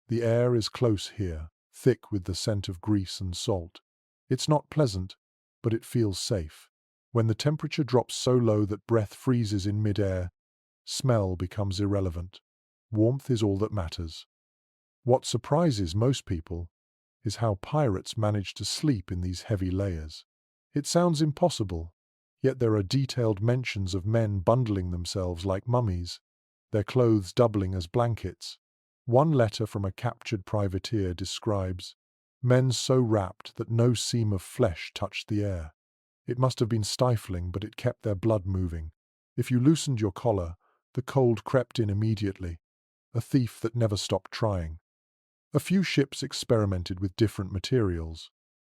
The air is close here, thick with the scent of grease and salt. It's not pleasant, but it feels safe. When the temperature drops so low that breath freezes in mid-air, smell becomes irrelevant. Warmth is all that matters. What surprises most people is how pirates manage to sleep in these heavy layers. It sounds impossible, yet there are detailed mentions of men bundling themselves like mummies, their clothes doubling as blankets. One letter from a captured privateer describes men so wrapped that no seam of flesh touched the air. It must have been stifling, but it kept their blood moving. If you loosened your collar, the cold crept in immediately, a thief that never stopped trying. A few ships experimented with different materials.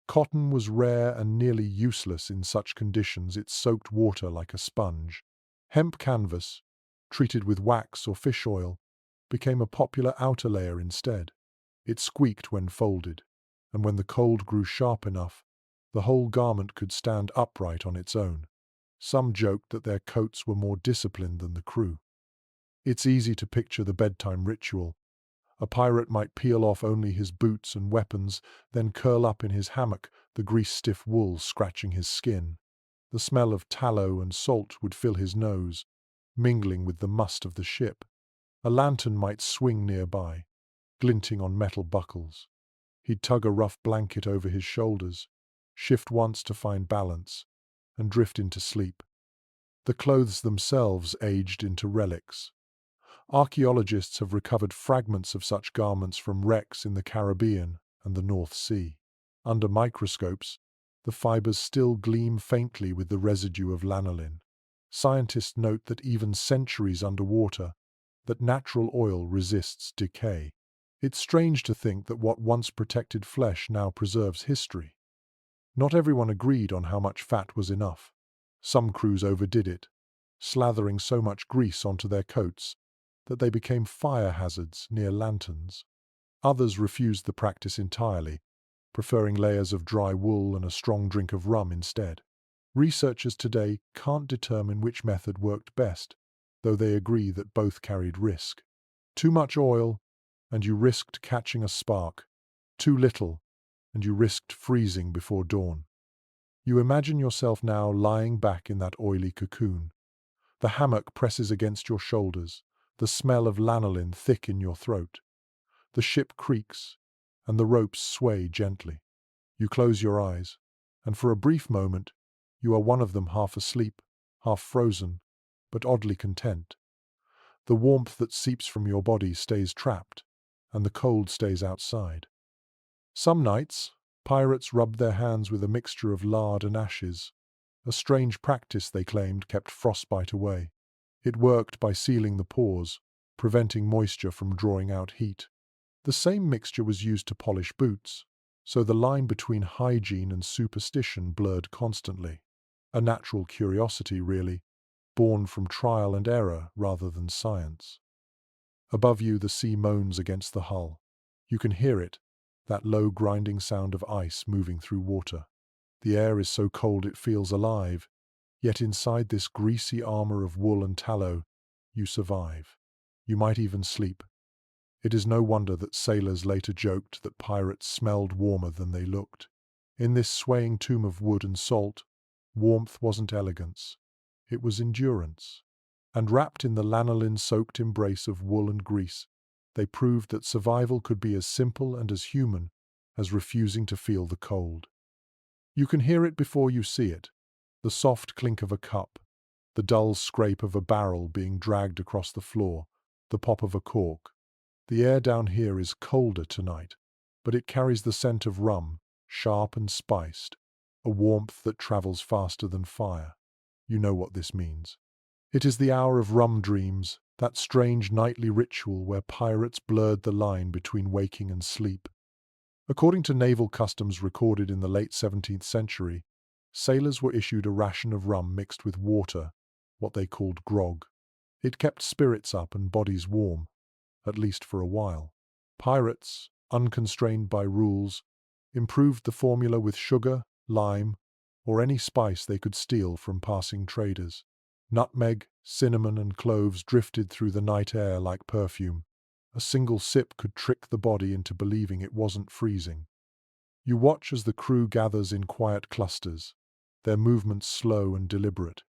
Cotton was rare and nearly useless in such conditions. It soaked water like a sponge. Hemp canvas, treated with wax or fish oil, became a popular outer layer instead. It squeaked when folded, and when the cold grew sharp enough, the whole garment could stand upright on its own. Some joked that their coats were more disciplined than the crew. It's easy to picture the bedtime ritual. A pirate might peel off only his boots and weapons, then curl up in his hammock, the grease-stiff wool scratching his skin. The smell of tallow and salt would fill his nose, mingling with the must of the ship. A lantern might swing nearby, glinting on metal buckles. He'd tug a rough blanket over his shoulders, shift once to find balance, and drift into sleep. The clothes themselves aged into relics. Archaeologists have recovered fragments of such garments from wrecks in the Caribbean and the North Sea. Under microscopes, the fibers still gleam faintly with the residue of lanolin. Scientists note that even centuries underwater, that natural oil resists decay. It's strange to think that what once protected flesh now preserves history. Not everyone agreed on how much fat was enough. Some crews overdid it, slathering so much grease onto their coats that they became fire hazards near lanterns. Others refused the practice entirely, preferring layers of dry wool and a strong drink of rum instead. Researchers today can't determine which method worked best, though they agree that both carried risk. Too much oil, and you risked catching a spark. Too little, and you risked freezing before dawn. You imagine yourself now lying back in that oily cocoon. The hammock presses against your shoulders, the smell of lanolin thick in your throat. The ship creaks, and the ropes sway gently. You close your eyes, and for a brief moment, you are one of them, half asleep, half frozen, but oddly content. The warmth that seeps from your body stays trapped, and the cold stays outside. Some nights, pirates rubbed their hands with a mixture of lard and ashes. A strange practice, they claimed, kept frostbite away. It worked by sealing the pores, preventing moisture from drawing out heat. The same mixture was used to polish boots, so the line between hygiene and superstition blurred constantly. A natural curiosity, really, born from trial and error rather than science. Above you, the sea moans against the hull. You can hear it, that low grinding sound of ice moving through water. The air is so cold it feels alive, yet inside this greasy armor of wool and tallow, you survive. You might even sleep. It is no wonder that sailors later joked that pirates smelled warmer than they looked. In this swaying tomb of wood and salt, warmth wasn't elegance. It was endurance. And wrapped in the lanolin-soaked embrace of wool and grease, they proved that survival could be as simple and as human as refusing to feel the cold. You can hear it before you see it, the soft clink of a cup, the dull scrape of a barrel being dragged across the floor, the pop of a cork. The air down here is colder tonight, but it carries the scent of rum, sharp and spiced, a warmth that travels faster than fire. You know what this means. It is the hour of rum dreams, that strange nightly ritual where pirates blurred the line between waking and sleep. According to naval customs recorded in the late 17th century, sailors were issued a ration of rum mixed with water, what they called grog. It kept spirits up and bodies warm, at least for a while. Pirates, unconstrained by rules, improved the formula with sugar, lime, or any spice they could steal from passing traders. Nutmeg, cinnamon, and cloves drifted through the night air like perfume. A single sip could trick the body into believing it wasn't freezing. You watch as the crew gathers in quiet clusters, their movements slow and deliberate.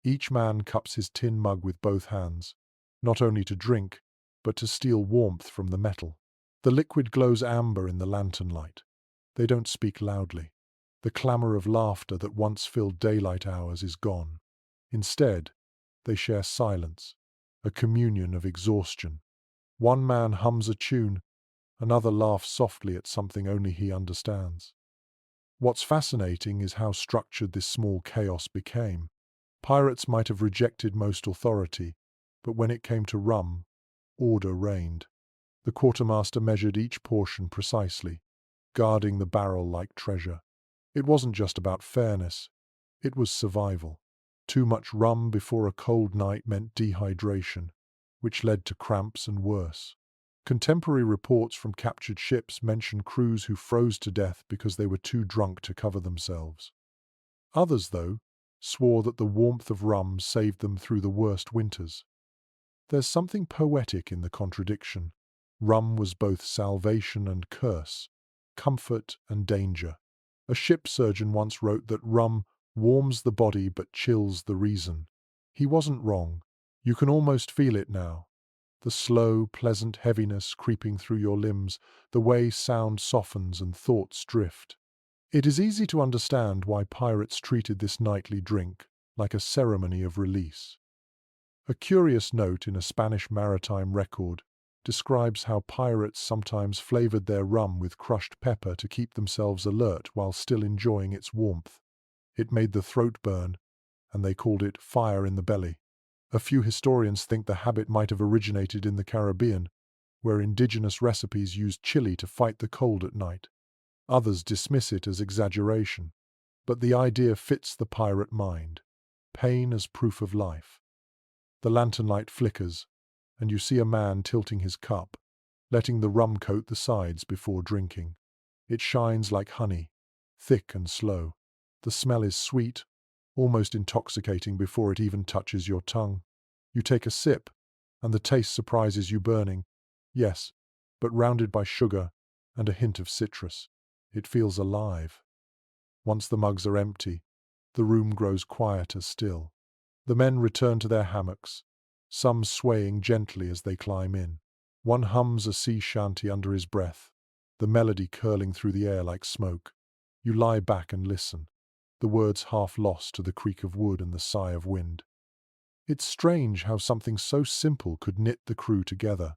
Each man cups his tin mug with both hands, not only to drink, but to steal warmth from the metal. The liquid glows amber in the lantern light. They don't speak loudly. The clamour of laughter that once filled daylight hours is gone. Instead, they share silence, a communion of exhaustion. One man hums a tune, another laughs softly at something only he understands. What's fascinating is how structured this small chaos became. Pirates might have rejected most authority, but when it came to rum, order reigned. The quartermaster measured each portion precisely, guarding the barrel like treasure. It wasn't just about fairness, it was survival. Too much rum before a cold night meant dehydration, which led to cramps and worse. Contemporary reports from captured ships mention crews who froze to death because they were too drunk to cover themselves. Others, though, swore that the warmth of rum saved them through the worst winters. There's something poetic in the contradiction. Rum was both salvation and curse, comfort and danger. A ship surgeon once wrote that rum warms the body but chills the reason. He wasn't wrong. You can almost feel it now. The slow, pleasant heaviness creeping through your limbs, the way sound softens and thoughts drift. It is easy to understand why pirates treated this nightly drink like a ceremony of release. A curious note in a Spanish maritime record describes how pirates sometimes flavored their rum with crushed pepper to keep themselves alert while still enjoying its warmth. It made the throat burn, and they called it fire in the belly. A few historians think the habit might have originated in the Caribbean, where indigenous recipes used chili to fight the cold at night. Others dismiss it as exaggeration, but the idea fits the pirate mind. Pain as proof of life. The lantern light flickers, and you see a man tilting his cup, letting the rum coat the sides before drinking. It shines like honey, thick and slow. The smell is sweet, almost intoxicating before it even touches your tongue. You take a sip, and the taste surprises you burning. Yes, but rounded by sugar and a hint of citrus. It feels alive. Once the mugs are empty, the room grows quieter still. The men return to their hammocks, some swaying gently as they climb in. One hums a sea shanty under his breath, the melody curling through the air like smoke. You lie back and listen, the words half lost to the creak of wood and the sigh of wind. It's strange how something so simple could knit the crew together.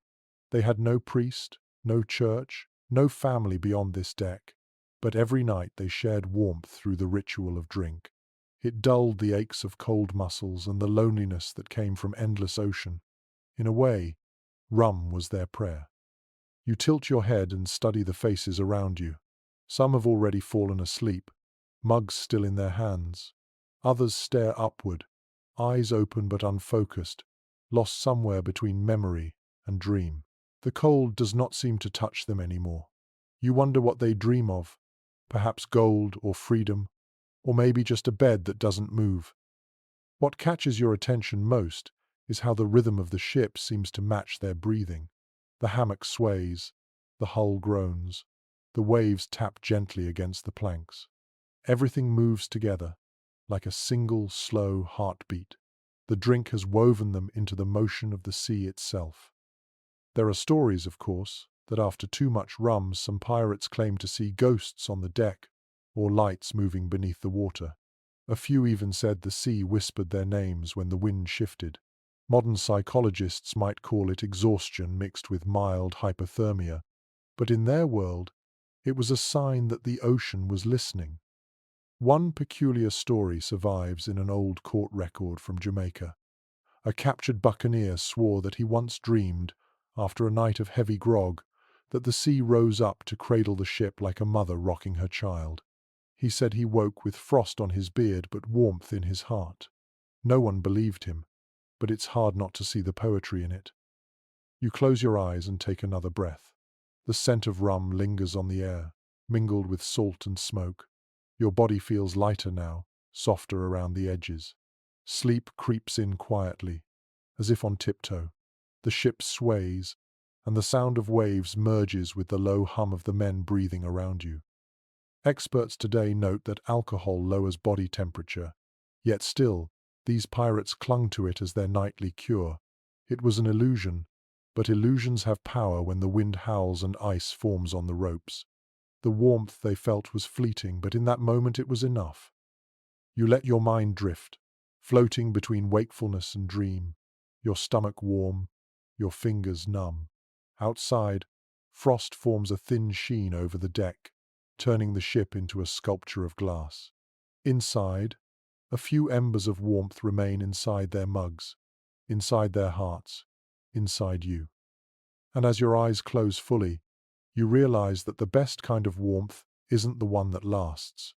They had no priest, no church, no family beyond this deck, but every night they shared warmth through the ritual of drink. It dulled the aches of cold muscles and the loneliness that came from endless ocean. In a way, rum was their prayer. You tilt your head and study the faces around you. Some have already fallen asleep, mugs still in their hands. Others stare upward, eyes open but unfocused, lost somewhere between memory and dream. The cold does not seem to touch them anymore. You wonder what they dream of, perhaps gold or freedom, or maybe just a bed that doesn't move. What catches your attention most is how the rhythm of the ship seems to match their breathing. The hammock sways, the hull groans, the waves tap gently against the planks. Everything moves together, like a single, slow heartbeat. The drink has woven them into the motion of the sea itself. There are stories, of course, that after too much rum, some pirates claim to see ghosts on the deck or lights moving beneath the water. A few even said the sea whispered their names when the wind shifted. Modern psychologists might call it exhaustion mixed with mild hypothermia, but in their world, it was a sign that the ocean was listening. One peculiar story survives in an old court record from Jamaica. A captured buccaneer swore that he once dreamed, after a night of heavy grog, that the sea rose up to cradle the ship like a mother rocking her child. He said he woke with frost on his beard but warmth in his heart. No one believed him, but it's hard not to see the poetry in it. You close your eyes and take another breath. The scent of rum lingers on the air, mingled with salt and smoke. Your body feels lighter now, softer around the edges. Sleep creeps in quietly, as if on tiptoe. The ship sways, and the sound of waves merges with the low hum of the men breathing around you. Experts today note that alcohol lowers body temperature, yet still, these pirates clung to it as their nightly cure. It was an illusion, but illusions have power when the wind howls and ice forms on the ropes. The warmth they felt was fleeting, but in that moment it was enough. You let your mind drift, floating between wakefulness and dream, your stomach warm, your fingers numb. Outside, frost forms a thin sheen over the deck, turning the ship into a sculpture of glass. Inside, a few embers of warmth remain inside their mugs, inside their hearts, inside you. And as your eyes close fully, you realize that the best kind of warmth isn't the one that lasts.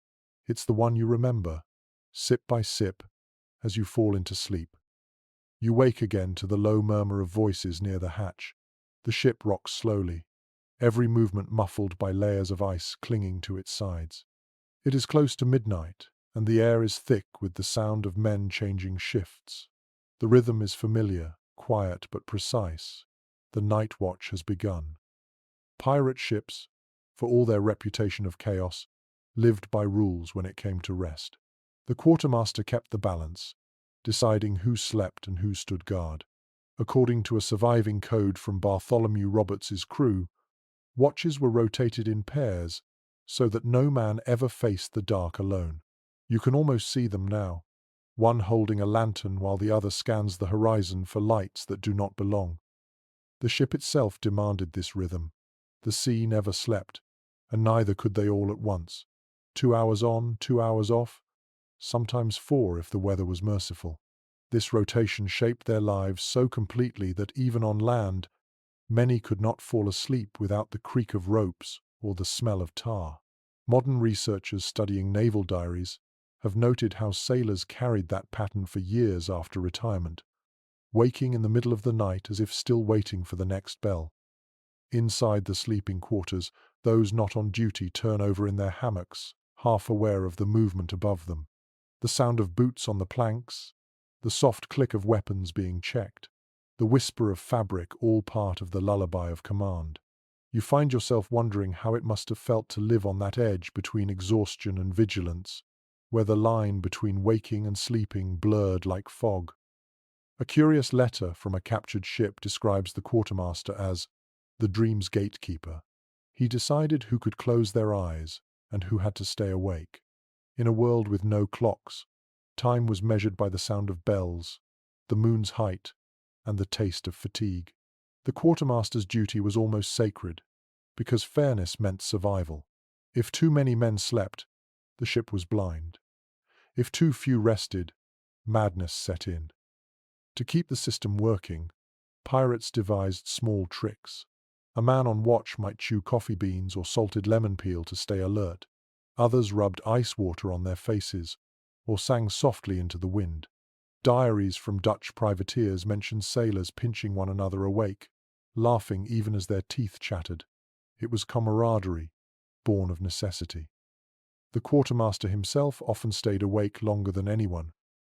It's the one you remember, sip by sip, as you fall into sleep. You wake again to the low murmur of voices near the hatch. The ship rocks slowly, every movement muffled by layers of ice clinging to its sides. It is close to midnight, and the air is thick with the sound of men changing shifts. The rhythm is familiar, quiet but precise. The night watch has begun. Pirate ships, for all their reputation of chaos, lived by rules when it came to rest. The quartermaster kept the balance, deciding who slept and who stood guard. According to a surviving code from Bartholomew Roberts's crew, watches were rotated in pairs so that no man ever faced the dark alone. You can almost see them now, one holding a lantern while the other scans the horizon for lights that do not belong. The ship itself demanded this rhythm. The sea never slept, and neither could they all at once. 2 hours on, 2 hours off, sometimes 4 if the weather was merciful. This rotation shaped their lives so completely that even on land, many could not fall asleep without the creak of ropes or the smell of tar. Modern researchers studying naval diaries have noted how sailors carried that pattern for years after retirement, waking in the middle of the night as if still waiting for the next bell. Inside the sleeping quarters, those not on duty turn over in their hammocks, half aware of the movement above them. The sound of boots on the planks, the soft click of weapons being checked, the whisper of fabric, all part of the lullaby of command. You find yourself wondering how it must have felt to live on that edge between exhaustion and vigilance, where the line between waking and sleeping blurred like fog. A curious letter from a captured ship describes the quartermaster as the dream's gatekeeper. He decided who could close their eyes and who had to stay awake. In a world with no clocks, time was measured by the sound of bells, the moon's height, and the taste of fatigue. The quartermaster's duty was almost sacred, because fairness meant survival. If too many men slept, the ship was blind. If too few rested, madness set in. To keep the system working, pirates devised small tricks. A man on watch might chew coffee beans or salted lemon peel to stay alert. Others rubbed ice water on their faces or sang softly into the wind. Diaries from Dutch privateers mention sailors pinching one another awake, laughing even as their teeth chattered. It was camaraderie, born of necessity. The quartermaster himself often stayed awake longer than anyone,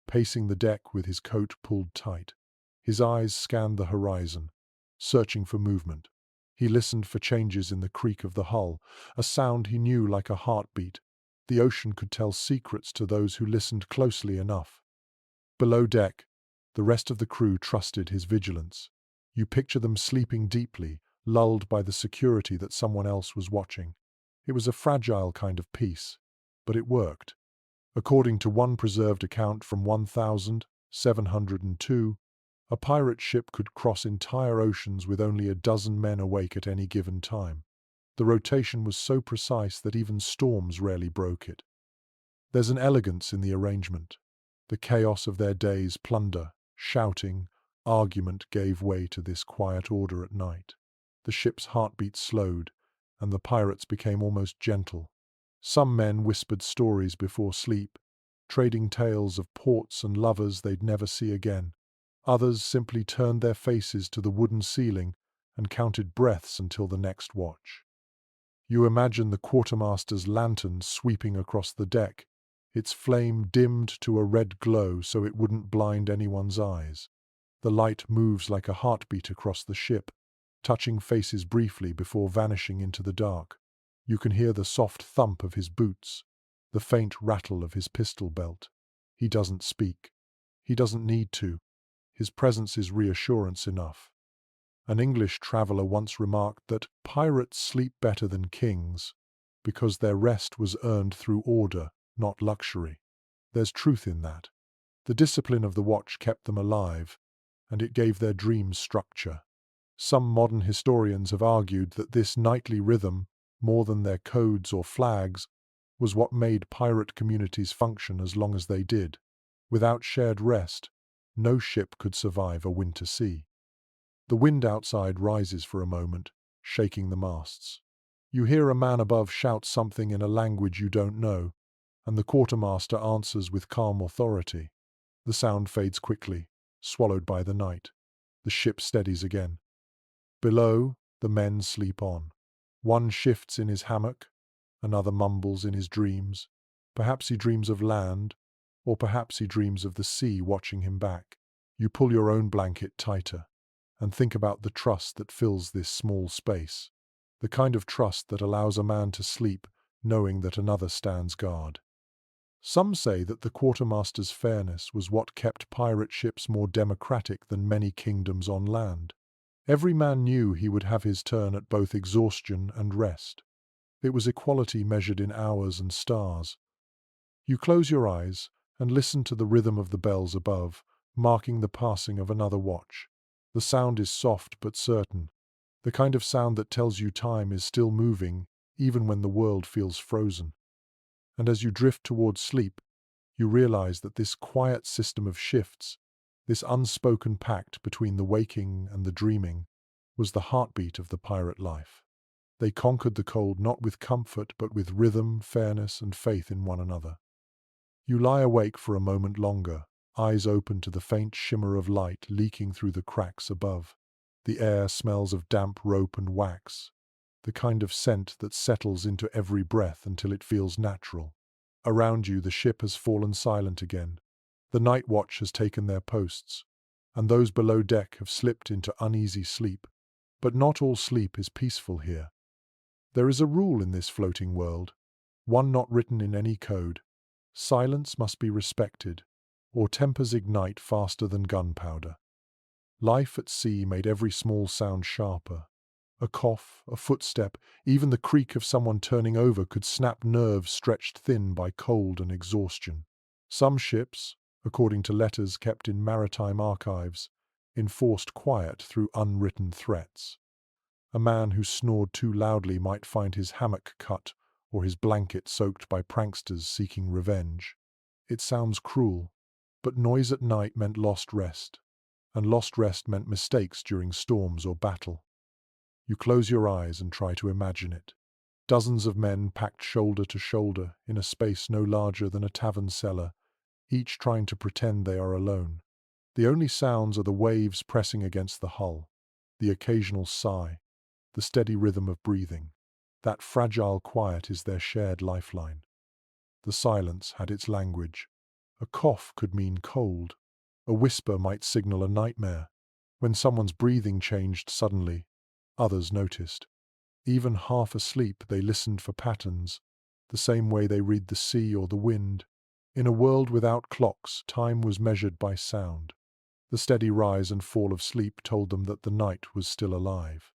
pacing the deck with his coat pulled tight. His eyes scanned the horizon, searching for movement. He listened for changes in the creak of the hull, a sound he knew like a heartbeat. The ocean could tell secrets to those who listened closely enough. Below deck, the rest of the crew trusted his vigilance. You picture them sleeping deeply, lulled by the security that someone else was watching. It was a fragile kind of peace, but it worked. According to one preserved account from 1702, a pirate ship could cross entire oceans with only a dozen men awake at any given time. The rotation was so precise that even storms rarely broke it. There's an elegance in the arrangement. The chaos of their day's plunder, shouting, argument gave way to this quiet order at night. The ship's heartbeat slowed, and the pirates became almost gentle. Some men whispered stories before sleep, trading tales of ports and lovers they'd never see again. Others simply turned their faces to the wooden ceiling and counted breaths until the next watch. You imagine the quartermaster's lantern sweeping across the deck, its flame dimmed to a red glow so it wouldn't blind anyone's eyes. The light moves like a heartbeat across the ship, touching faces briefly before vanishing into the dark. You can hear the soft thump of his boots, the faint rattle of his pistol belt. He doesn't speak. He doesn't need to. His presence is reassurance enough. An English traveller once remarked that pirates sleep better than kings because their rest was earned through order, not luxury. There's truth in that. The discipline of the watch kept them alive, and it gave their dreams structure. Some modern historians have argued that this nightly rhythm, more than their codes or flags, was what made pirate communities function as long as they did. Without shared rest, no ship could survive a winter sea. The wind outside rises for a moment, shaking the masts. You hear a man above shout something in a language you don't know, and the quartermaster answers with calm authority. The sound fades quickly, swallowed by the night. The ship steadies again. Below, the men sleep on. One shifts in his hammock, another mumbles in his dreams. Perhaps he dreams of land, or perhaps he dreams of the sea watching him back. You pull your own blanket tighter and think about the trust that fills this small space, the kind of trust that allows a man to sleep knowing that another stands guard. Some say that the quartermaster's fairness was what kept pirate ships more democratic than many kingdoms on land. Every man knew he would have his turn at both exhaustion and rest. It was equality measured in hours and stars. You close your eyes and listen to the rhythm of the bells above, marking the passing of another watch. The sound is soft but certain, the kind of sound that tells you time is still moving, even when the world feels frozen. And as you drift towards sleep, you realize that this quiet system of shifts, this unspoken pact between the waking and the dreaming, was the heartbeat of the pirate life. They conquered the cold not with comfort but with rhythm, fairness, and faith in one another. You lie awake for a moment longer, eyes open to the faint shimmer of light leaking through the cracks above. The air smells of damp rope and wax, the kind of scent that settles into every breath until it feels natural. Around you, the ship has fallen silent again. The night watch has taken their posts, and those below deck have slipped into uneasy sleep. But not all sleep is peaceful here. There is a rule in this floating world, one not written in any code. Silence must be respected, or tempers ignite faster than gunpowder. Life at sea made every small sound sharper. A cough, a footstep, even the creak of someone turning over could snap nerves stretched thin by cold and exhaustion. Some ships, according to letters kept in maritime archives, enforced quiet through unwritten threats. A man who snored too loudly might find his hammock cut or his blanket soaked by pranksters seeking revenge. It sounds cruel, but noise at night meant lost rest, and lost rest meant mistakes during storms or battle. You close your eyes and try to imagine it. Dozens of men packed shoulder to shoulder in a space no larger than a tavern cellar, each trying to pretend they are alone. The only sounds are the waves pressing against the hull, the occasional sigh, the steady rhythm of breathing. That fragile quiet is their shared lifeline. The silence had its language. A cough could mean cold. A whisper might signal a nightmare. When someone's breathing changed suddenly, others noticed. Even half asleep, they listened for patterns, the same way they read the sea or the wind. In a world without clocks, time was measured by sound. The steady rise and fall of sleep told them that the night was still alive.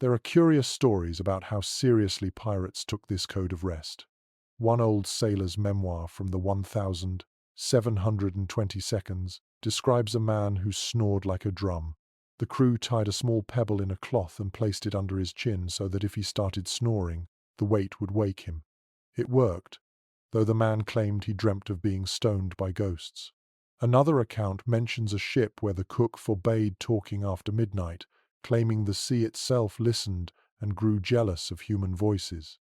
There are curious stories about how seriously pirates took this code of rest. One old sailor's memoir from the 1720 describes a man who snored like a drum. The crew tied a small pebble in a cloth and placed it under his chin so that if he started snoring, the weight would wake him. It worked, though the man claimed he dreamt of being stoned by ghosts. Another account mentions a ship where the cook forbade talking after midnight, claiming the sea itself listened and grew jealous of human voices.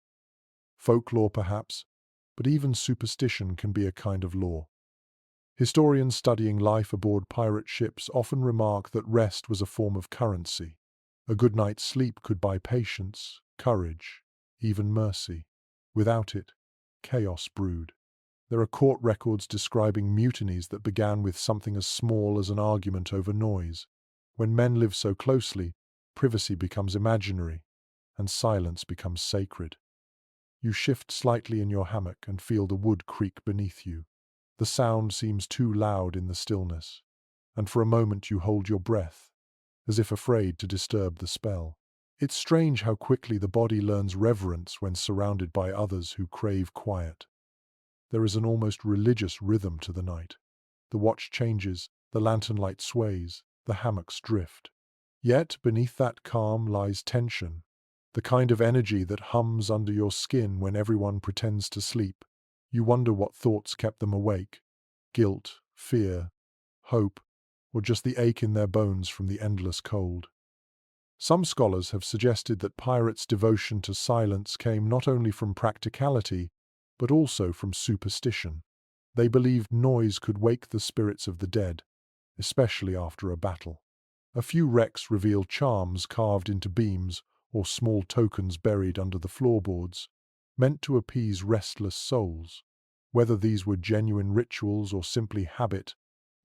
Folklore perhaps, but even superstition can be a kind of law. Historians studying life aboard pirate ships often remark that rest was a form of currency. A good night's sleep could buy patience, courage, even mercy. Without it, chaos brewed. There are court records describing mutinies that began with something as small as an argument over noise. When men live so closely, privacy becomes imaginary, and silence becomes sacred. You shift slightly in your hammock and feel the wood creak beneath you. The sound seems too loud in the stillness, and for a moment you hold your breath, as if afraid to disturb the spell. It's strange how quickly the body learns reverence when surrounded by others who crave quiet. There is an almost religious rhythm to the night. The watch changes, the lantern light sways, the hammocks drift. Yet beneath that calm lies tension, the kind of energy that hums under your skin when everyone pretends to sleep. You wonder what thoughts kept them awake: guilt, fear, hope, or just the ache in their bones from the endless cold. Some scholars have suggested that pirates' devotion to silence came not only from practicality, but also from superstition. They believed noise could wake the spirits of the dead, especially after a battle. A few wrecks reveal charms carved into beams or small tokens buried under the floorboards, meant to appease restless souls. Whether these were genuine rituals or simply habit,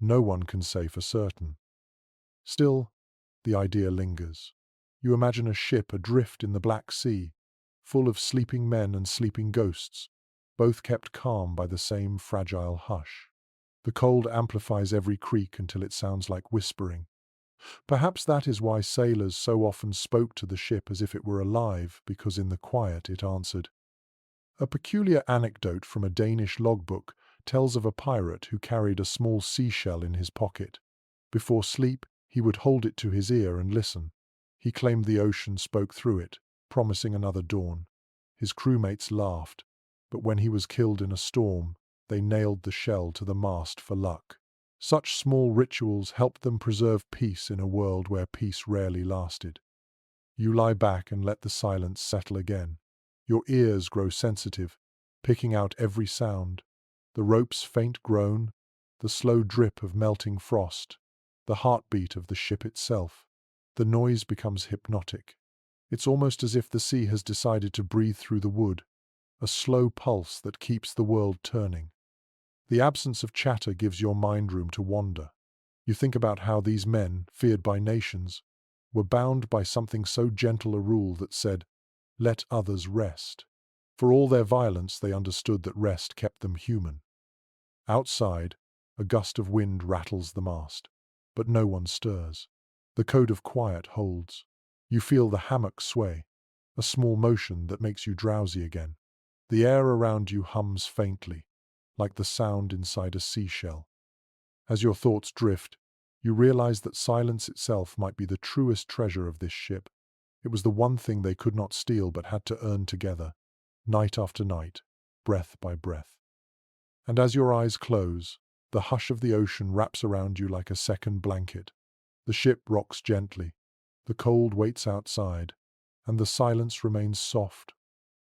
no one can say for certain. Still, the idea lingers. You imagine a ship adrift in the Black Sea, full of sleeping men and sleeping ghosts, both kept calm by the same fragile hush. The cold amplifies every creak until it sounds like whispering. Perhaps that is why sailors so often spoke to the ship as if it were alive, because in the quiet it answered. A peculiar anecdote from a Danish logbook tells of a pirate who carried a small seashell in his pocket. Before sleep, he would hold it to his ear and listen. He claimed the ocean spoke through it, promising another dawn. His crewmates laughed, but when he was killed in a storm, they nailed the shell to the mast for luck. Such small rituals helped them preserve peace in a world where peace rarely lasted. You lie back and let the silence settle again. Your ears grow sensitive, picking out every sound: the rope's faint groan, the slow drip of melting frost, the heartbeat of the ship itself. The noise becomes hypnotic. It's almost as if the sea has decided to breathe through the wood, a slow pulse that keeps the world turning. The absence of chatter gives your mind room to wander. You think about how these men, feared by nations, were bound by something so gentle a rule that said, "Let others rest." For all their violence, they understood that rest kept them human. Outside, a gust of wind rattles the mast, but no one stirs. The code of quiet holds. You feel the hammock sway, a small motion that makes you drowsy again. The air around you hums faintly, like the sound inside a seashell. As your thoughts drift, you realize that silence itself might be the truest treasure of this ship. It was the one thing they could not steal but had to earn together, night after night, breath by breath. And as your eyes close, the hush of the ocean wraps around you like a second blanket. The ship rocks gently, the cold waits outside, and the silence remains soft,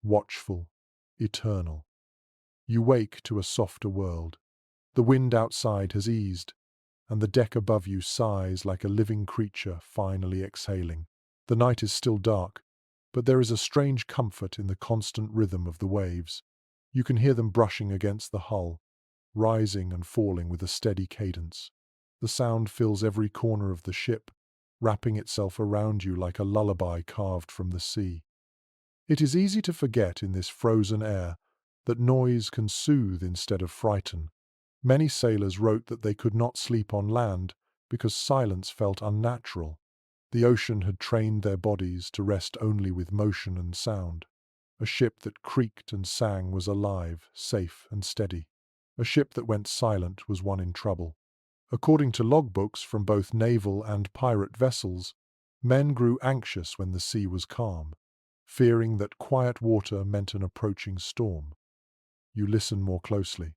watchful, eternal. You wake to a softer world. The wind outside has eased, and the deck above you sighs like a living creature finally exhaling. The night is still dark, but there is a strange comfort in the constant rhythm of the waves. You can hear them brushing against the hull, rising and falling with a steady cadence. The sound fills every corner of the ship, wrapping itself around you like a lullaby carved from the sea. It is easy to forget in this frozen air that noise can soothe instead of frighten. Many sailors wrote that they could not sleep on land because silence felt unnatural. The ocean had trained their bodies to rest only with motion and sound. A ship that creaked and sang was alive, safe and steady. A ship that went silent was one in trouble. According to logbooks from both naval and pirate vessels, men grew anxious when the sea was calm, fearing that quiet water meant an approaching storm. You listen more closely.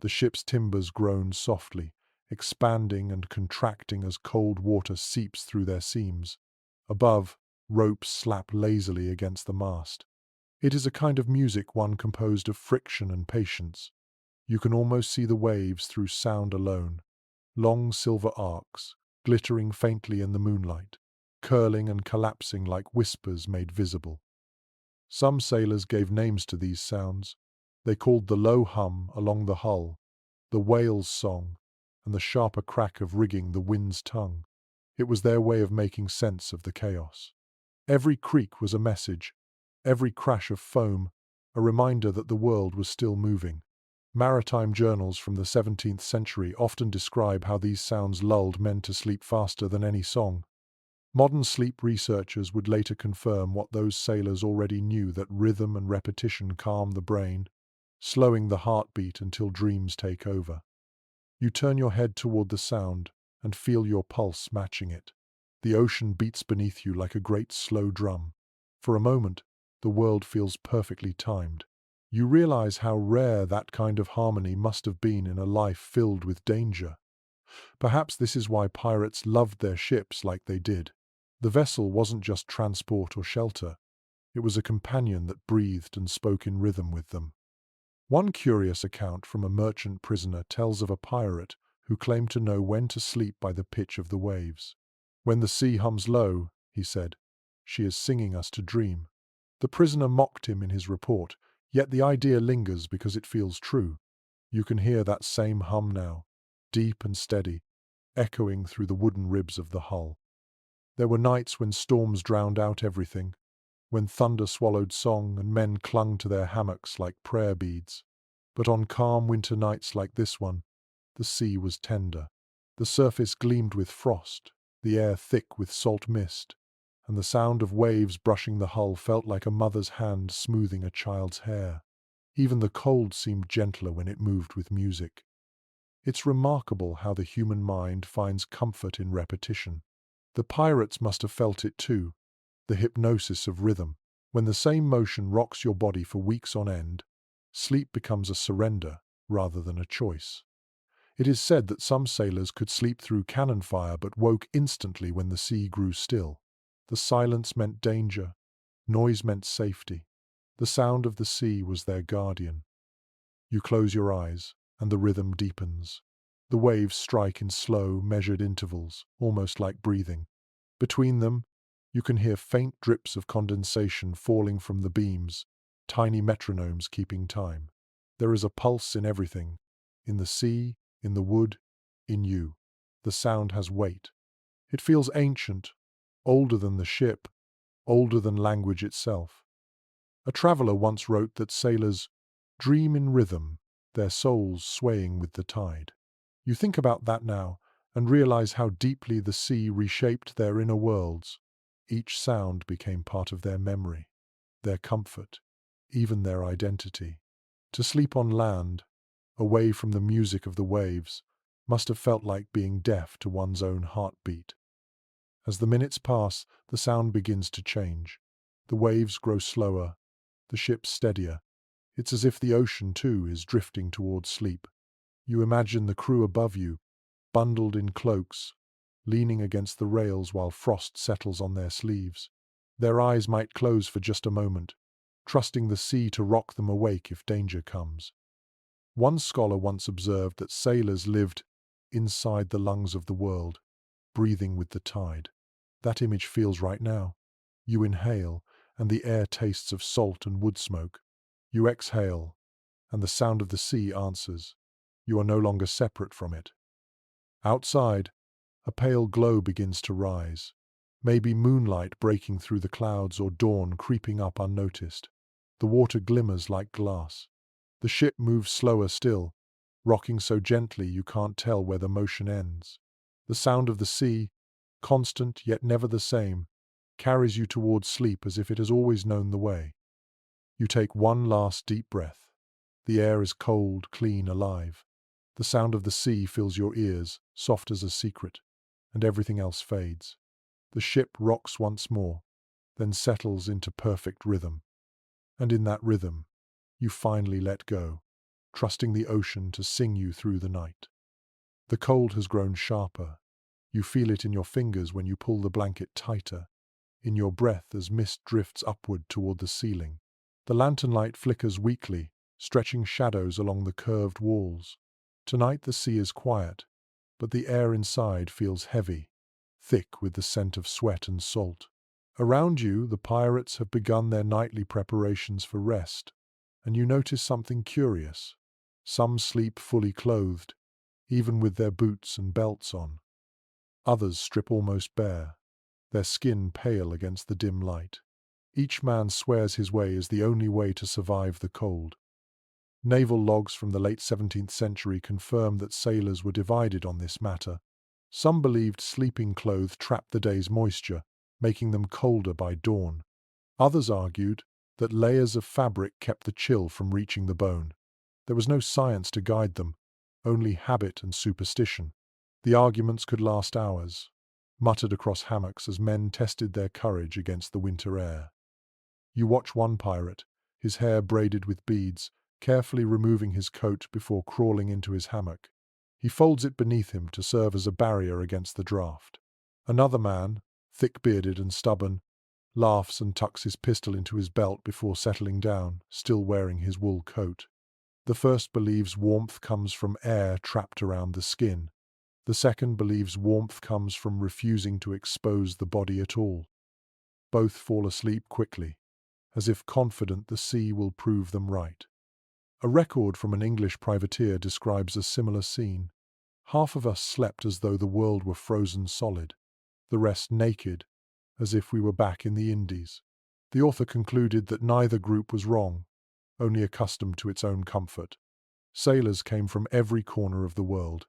The ship's timbers groan softly, expanding and contracting as cold water seeps through their seams. Above, ropes slap lazily against the mast. It is a kind of music one composed of friction and patience. You can almost see the waves through sound alone, long silver arcs, glittering faintly in the moonlight, curling and collapsing like whispers made visible. Some sailors gave names to these sounds. They called the low hum along the hull, the whale's song, and the sharper crack of rigging the wind's tongue. It was their way of making sense of the chaos. Every creak was a message, every crash of foam, a reminder that the world was still moving. Maritime journals from the 17th century often describe how these sounds lulled men to sleep faster than any song. Modern sleep researchers would later confirm what those sailors already knew, that rhythm and repetition calm the brain, slowing the heartbeat until dreams take over. You turn your head toward the sound and feel your pulse matching it. The ocean beats beneath you like a great slow drum. For a moment, the world feels perfectly timed. You realize how rare that kind of harmony must have been in a life filled with danger. Perhaps this is why pirates loved their ships like they did. The vessel wasn't just transport or shelter. It was a companion that breathed and spoke in rhythm with them. One curious account from a merchant prisoner tells of a pirate who claimed to know when to sleep by the pitch of the waves. "When the sea hums low," he said, "she is singing us to dream." The prisoner mocked him in his report, yet the idea lingers because it feels true. You can hear that same hum now, deep and steady, echoing through the wooden ribs of the hull. There were nights when storms drowned out everything, when thunder swallowed song and men clung to their hammocks like prayer beads. But on calm winter nights like this one, the sea was tender. The surface gleamed with frost, the air thick with salt mist, and the sound of waves brushing the hull felt like a mother's hand smoothing a child's hair. Even the cold seemed gentler when it moved with music. It's remarkable how the human mind finds comfort in repetition. The pirates must have felt it too, the hypnosis of rhythm. When the same motion rocks your body for weeks on end, sleep becomes a surrender rather than a choice. It is said that some sailors could sleep through cannon fire but woke instantly when the sea grew still. The silence meant danger, noise meant safety. The sound of the sea was their guardian. You close your eyes, and the rhythm deepens. The waves strike in slow, measured intervals, almost like breathing. Between them, you can hear faint drips of condensation falling from the beams, tiny metronomes keeping time. There is a pulse in everything, in the sea, in the wood, in you. The sound has weight. It feels ancient, older than the ship, older than language itself. A traveler once wrote that sailors dream in rhythm, their souls swaying with the tide. You think about that now and realize how deeply the sea reshaped their inner worlds. Each sound became part of their memory, their comfort, even their identity. To sleep on land, away from the music of the waves, must have felt like being deaf to one's own heartbeat. As the minutes pass, the sound begins to change. The waves grow slower, the ship steadier. It's as if the ocean, too, is drifting towards sleep. You imagine the crew above you, bundled in cloaks, leaning against the rails while frost settles on their sleeves. Their eyes might close for just a moment, trusting the sea to rock them awake if danger comes. One scholar once observed that sailors lived inside the lungs of the world, breathing with the tide. That image feels right now. You inhale, and the air tastes of salt and wood smoke. You exhale, and the sound of the sea answers. You are no longer separate from it. Outside, a pale glow begins to rise. Maybe moonlight breaking through the clouds or dawn creeping up unnoticed. The water glimmers like glass. The ship moves slower still, rocking so gently you can't tell where the motion ends. The sound of the sea, constant yet never the same, carries you towards sleep as if it has always known the way. You take one last deep breath. The air is cold, clean, alive. The sound of the sea fills your ears, soft as a secret, and everything else fades. The ship rocks once more, then settles into perfect rhythm. And in that rhythm, you finally let go, trusting the ocean to sing you through the night. The cold has grown sharper. You feel it in your fingers when you pull the blanket tighter, in your breath as mist drifts upward toward the ceiling. The lantern light flickers weakly, stretching shadows along the curved walls. Tonight the sea is quiet, but the air inside feels heavy, thick with the scent of sweat and salt. Around you, the pirates have begun their nightly preparations for rest, and you notice something curious. Some sleep fully clothed, even with their boots and belts on. Others strip almost bare, their skin pale against the dim light. Each man swears his way is the only way to survive the cold. Naval logs from the late 17th century confirm that sailors were divided on this matter. Some believed sleeping clothes trapped the day's moisture, making them colder by dawn. Others argued that layers of fabric kept the chill from reaching the bone. There was no science to guide them, only habit and superstition. The arguments could last hours, muttered across hammocks as men tested their courage against the winter air. You watch one pirate, his hair braided with beads, carefully removing his coat before crawling into his hammock. He folds it beneath him to serve as a barrier against the draft. Another man, thick-bearded and stubborn, laughs and tucks his pistol into his belt before settling down, still wearing his wool coat. The first believes warmth comes from air trapped around the skin. The second believes warmth comes from refusing to expose the body at all. Both fall asleep quickly, as if confident the sea will prove them right. A record from an English privateer describes a similar scene. Half of us slept as though the world were frozen solid, the rest naked, as if we were back in the Indies. The author concluded that neither group was wrong, only accustomed to its own comfort. Sailors came from every corner of the world,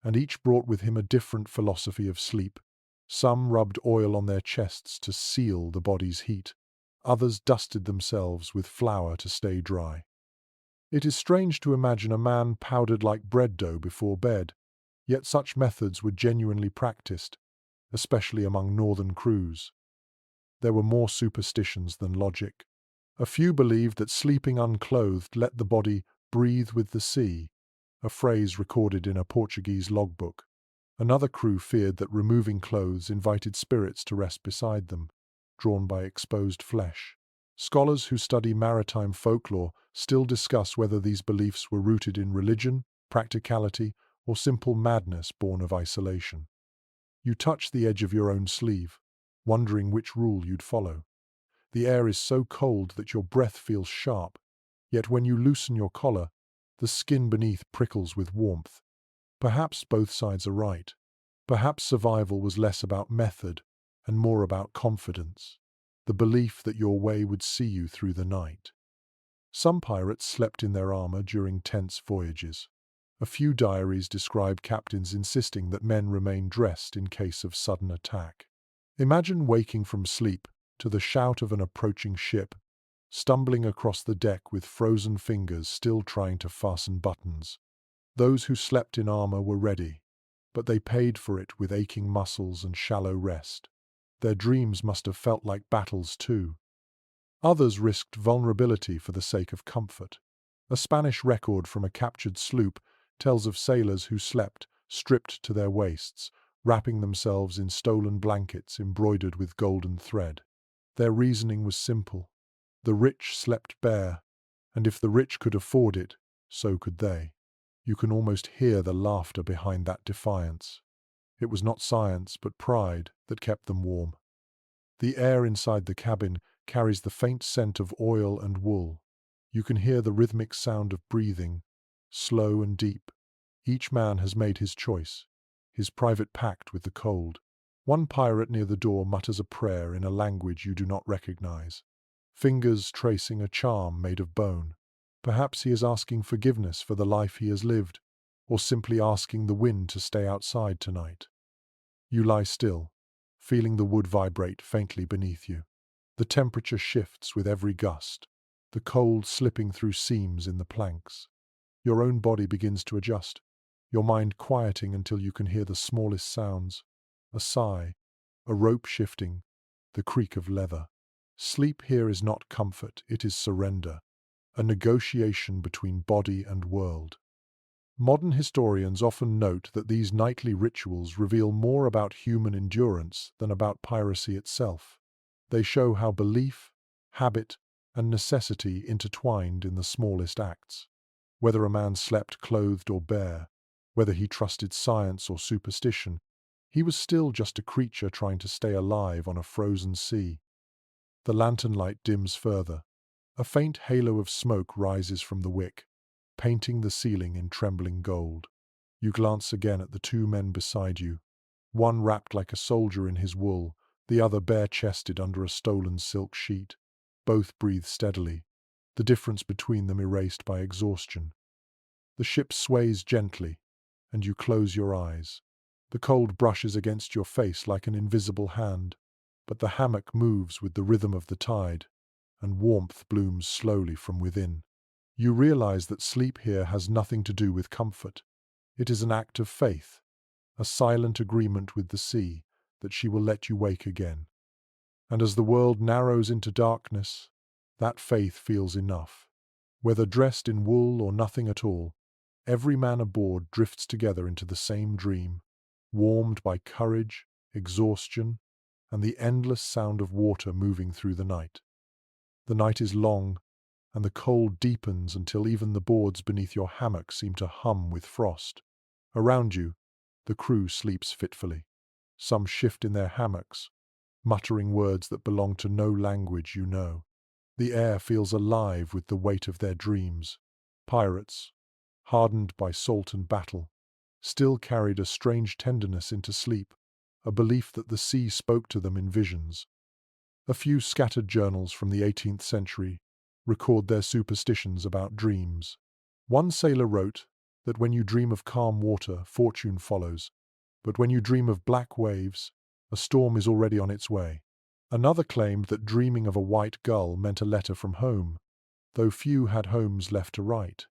and each brought with him a different philosophy of sleep. Some rubbed oil on their chests to seal the body's heat. Others dusted themselves with flour to stay dry. It is strange to imagine a man powdered like bread dough before bed, yet such methods were genuinely practiced, especially among northern crews. There were more superstitions than logic. A few believed that sleeping unclothed let the body breathe with the sea, a phrase recorded in a Portuguese logbook. Another crew feared that removing clothes invited spirits to rest beside them, drawn by exposed flesh. Scholars who study maritime folklore still discuss whether these beliefs were rooted in religion, practicality, or simple madness born of isolation. You touch the edge of your own sleeve, wondering which rule you'd follow. The air is so cold that your breath feels sharp, yet when you loosen your collar, the skin beneath prickles with warmth. Perhaps both sides are right. Perhaps survival was less about method and more about confidence, the belief that your way would see you through the night. Some pirates slept in their armor during tense voyages. A few diaries describe captains insisting that men remain dressed in case of sudden attack. Imagine waking from sleep to the shout of an approaching ship, stumbling across the deck with frozen fingers still trying to fasten buttons. Those who slept in armor were ready, but they paid for it with aching muscles and shallow rest. Their dreams must have felt like battles too. Others risked vulnerability for the sake of comfort. A Spanish record from a captured sloop tells of sailors who slept, stripped to their waists, wrapping themselves in stolen blankets embroidered with golden thread. Their reasoning was simple. The rich slept bare, and if the rich could afford it, so could they. You can almost hear the laughter behind that defiance. It was not science, but pride that kept them warm. The air inside the cabin carries the faint scent of oil and wool. You can hear the rhythmic sound of breathing, slow and deep. Each man has made his choice, his private pact with the cold. One pirate near the door mutters a prayer in a language you do not recognize, fingers tracing a charm made of bone. Perhaps he is asking forgiveness for the life he has lived, or simply asking the wind to stay outside tonight. You lie still, feeling the wood vibrate faintly beneath you. The temperature shifts with every gust, the cold slipping through seams in the planks. Your own body begins to adjust, your mind quieting until you can hear the smallest sounds. A sigh, a rope shifting, the creak of leather. Sleep here is not comfort, it is surrender, a negotiation between body and world. Modern historians often note that these nightly rituals reveal more about human endurance than about piracy itself. They show how belief, habit, and necessity intertwined in the smallest acts. Whether a man slept clothed or bare, whether he trusted science or superstition, he was still just a creature trying to stay alive on a frozen sea. The lantern light dims further. A faint halo of smoke rises from the wick, painting the ceiling in trembling gold. You glance again at the two men beside you, one wrapped like a soldier in his wool, the other bare-chested under a stolen silk sheet. Both breathe steadily, the difference between them erased by exhaustion. The ship sways gently, and you close your eyes. The cold brushes against your face like an invisible hand, but the hammock moves with the rhythm of the tide, and warmth blooms slowly from within. You realize that sleep here has nothing to do with comfort. It is an act of faith, a silent agreement with the sea that she will let you wake again. And as the world narrows into darkness, that faith feels enough. Whether dressed in wool or nothing at all, every man aboard drifts together into the same dream, warmed by courage, exhaustion, and the endless sound of water moving through the night. The night is long, and the cold deepens until even the boards beneath your hammock seem to hum with frost. Around you, the crew sleeps fitfully. Some shift in their hammocks, muttering words that belong to no language you know. The air feels alive with the weight of their dreams. Pirates, hardened by salt and battle, still carried a strange tenderness into sleep, a belief that the sea spoke to them in visions. A few scattered journals from the 18th century record their superstitions about dreams. One sailor wrote that when you dream of calm water, fortune follows, but when you dream of black waves, a storm is already on its way. Another claimed that dreaming of a white gull meant a letter from home, though few had homes left to write.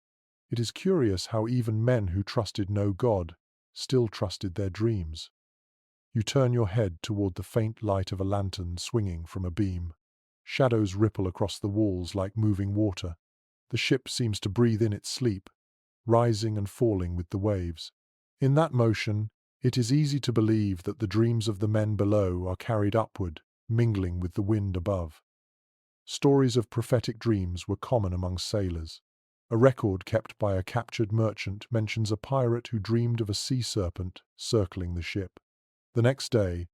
It is curious how even men who trusted no God still trusted their dreams. You turn your head toward the faint light of a lantern swinging from a beam. Shadows ripple across the walls like moving water. The ship seems to breathe in its sleep, rising and falling with the waves. In that motion, it is easy to believe that the dreams of the men below are carried upward, mingling with the wind above. Stories of prophetic dreams were common among sailors. A record kept by a captured merchant mentions a pirate who dreamed of a sea serpent circling the ship. The next day,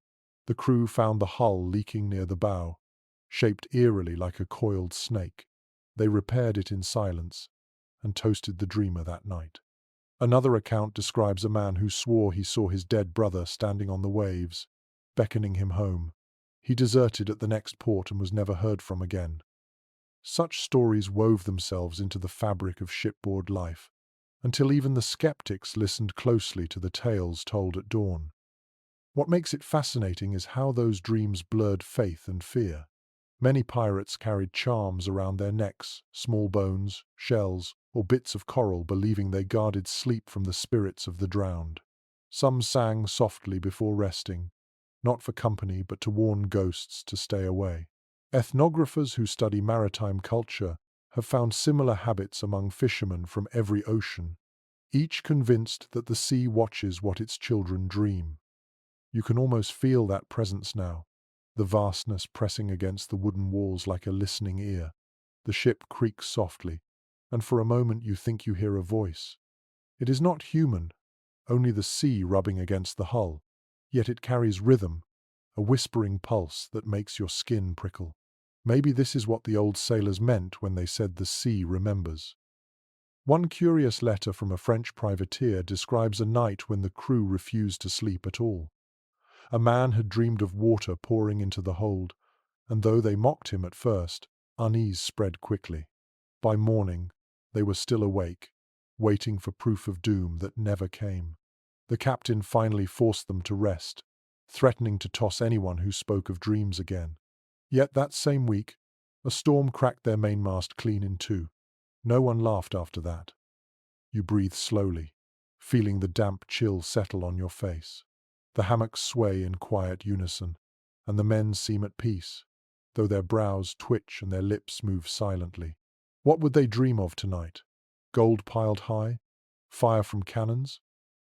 the crew found the hull leaking near the bow, shaped eerily like a coiled snake. They repaired it in silence and toasted the dreamer that night. Another account describes a man who swore he saw his dead brother standing on the waves, beckoning him home. He deserted at the next port and was never heard from again. Such stories wove themselves into the fabric of shipboard life, until even the skeptics listened closely to the tales told at dawn. What makes it fascinating is how those dreams blurred faith and fear. Many pirates carried charms around their necks, small bones, shells, or bits of coral, believing they guarded sleep from the spirits of the drowned. Some sang softly before resting, not for company but to warn ghosts to stay away. Ethnographers who study maritime culture have found similar habits among fishermen from every ocean, each convinced that the sea watches what its children dream. You can almost feel that presence now, the vastness pressing against the wooden walls like a listening ear. The ship creaks softly, and for a moment you think you hear a voice. It is not human, only the sea rubbing against the hull, yet it carries rhythm, a whispering pulse that makes your skin prickle. Maybe this is what the old sailors meant when they said the sea remembers. One curious letter from a French privateer describes a night when the crew refused to sleep at all. A man had dreamed of water pouring into the hold, and though they mocked him at first, unease spread quickly. By morning, they were still awake, waiting for proof of doom that never came. The captain finally forced them to rest, threatening to toss anyone who spoke of dreams again. Yet that same week, a storm cracked their mainmast clean in two. No one laughed after that. You breathe slowly, feeling the damp chill settle on your face. The hammocks sway in quiet unison, and the men seem at peace, though their brows twitch and their lips move silently. What would they dream of tonight? Gold piled high? Fire from cannons?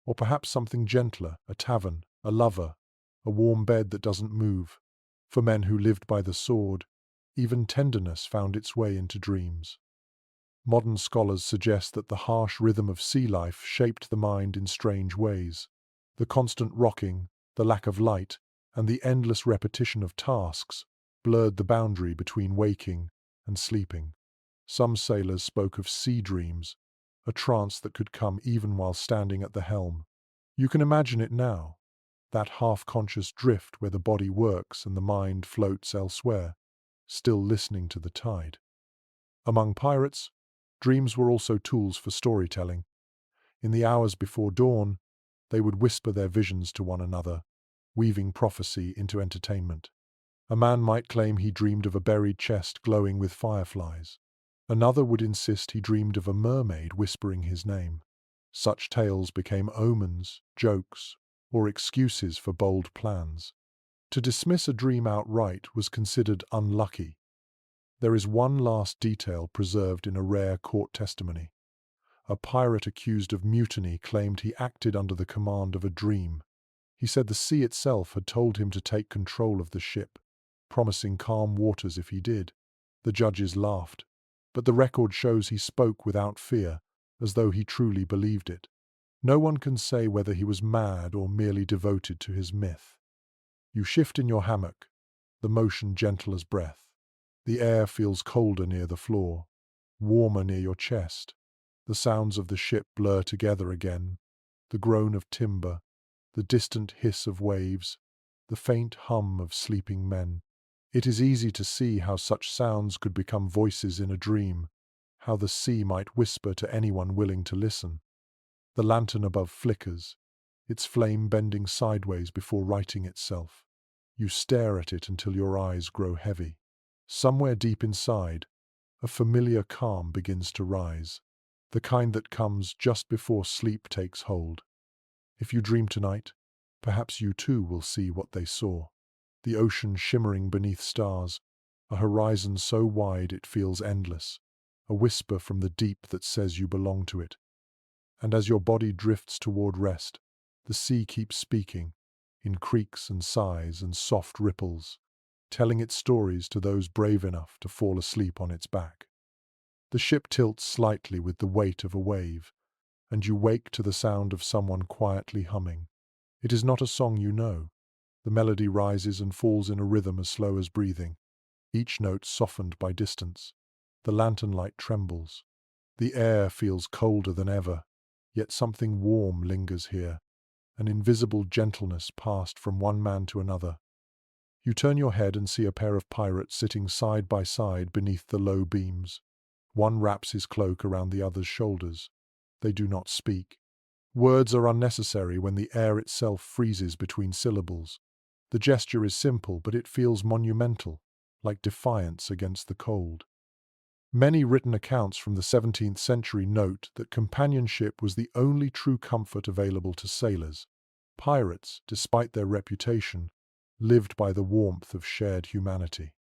Or perhaps something gentler, a tavern, a lover, a warm bed that doesn't move? For men who lived by the sword, even tenderness found its way into dreams. Modern scholars suggest that the harsh rhythm of sea life shaped the mind in strange ways. The constant rocking, the lack of light, and the endless repetition of tasks blurred the boundary between waking and sleeping. Some sailors spoke of sea dreams, a trance that could come even while standing at the helm. You can imagine it now, that half-conscious drift where the body works and the mind floats elsewhere, still listening to the tide. Among pirates, dreams were also tools for storytelling. In the hours before dawn, they would whisper their visions to one another, weaving prophecy into entertainment. A man might claim he dreamed of a buried chest glowing with fireflies. Another would insist he dreamed of a mermaid whispering his name. Such tales became omens, jokes, or excuses for bold plans. To dismiss a dream outright was considered unlucky. There is one last detail preserved in a rare court testimony. A pirate accused of mutiny claimed he acted under the command of a dream. He said the sea itself had told him to take control of the ship, promising calm waters if he did. The judges laughed, but the record shows he spoke without fear, as though he truly believed it. No one can say whether he was mad or merely devoted to his myth. You shift in your hammock, the motion gentle as breath. The air feels colder near the floor, warmer near your chest. The sounds of the ship blur together again, the groan of timber, the distant hiss of waves, the faint hum of sleeping men. It is easy to see how such sounds could become voices in a dream, how the sea might whisper to anyone willing to listen. The lantern above flickers, its flame bending sideways before righting itself. You stare at it until your eyes grow heavy. Somewhere deep inside, a familiar calm begins to rise, the kind that comes just before sleep takes hold. If you dream tonight, perhaps you too will see what they saw. The ocean shimmering beneath stars, a horizon so wide it feels endless, a whisper from the deep that says you belong to it. And as your body drifts toward rest, the sea keeps speaking, in creaks and sighs and soft ripples, telling its stories to those brave enough to fall asleep on its back. The ship tilts slightly with the weight of a wave, and you wake to the sound of someone quietly humming. It is not a song you know. The melody rises and falls in a rhythm as slow as breathing, each note softened by distance. The lantern light trembles. The air feels colder than ever, yet something warm lingers here, an invisible gentleness passed from one man to another. You turn your head and see a pair of pirates sitting side by side beneath the low beams. One wraps his cloak around the other's shoulders. They do not speak. Words are unnecessary when the air itself freezes between syllables. The gesture is simple, but it feels monumental, like defiance against the cold. Many written accounts from the 17th century note that companionship was the only true comfort available to sailors. Pirates, despite their reputation, lived by the warmth of shared humanity.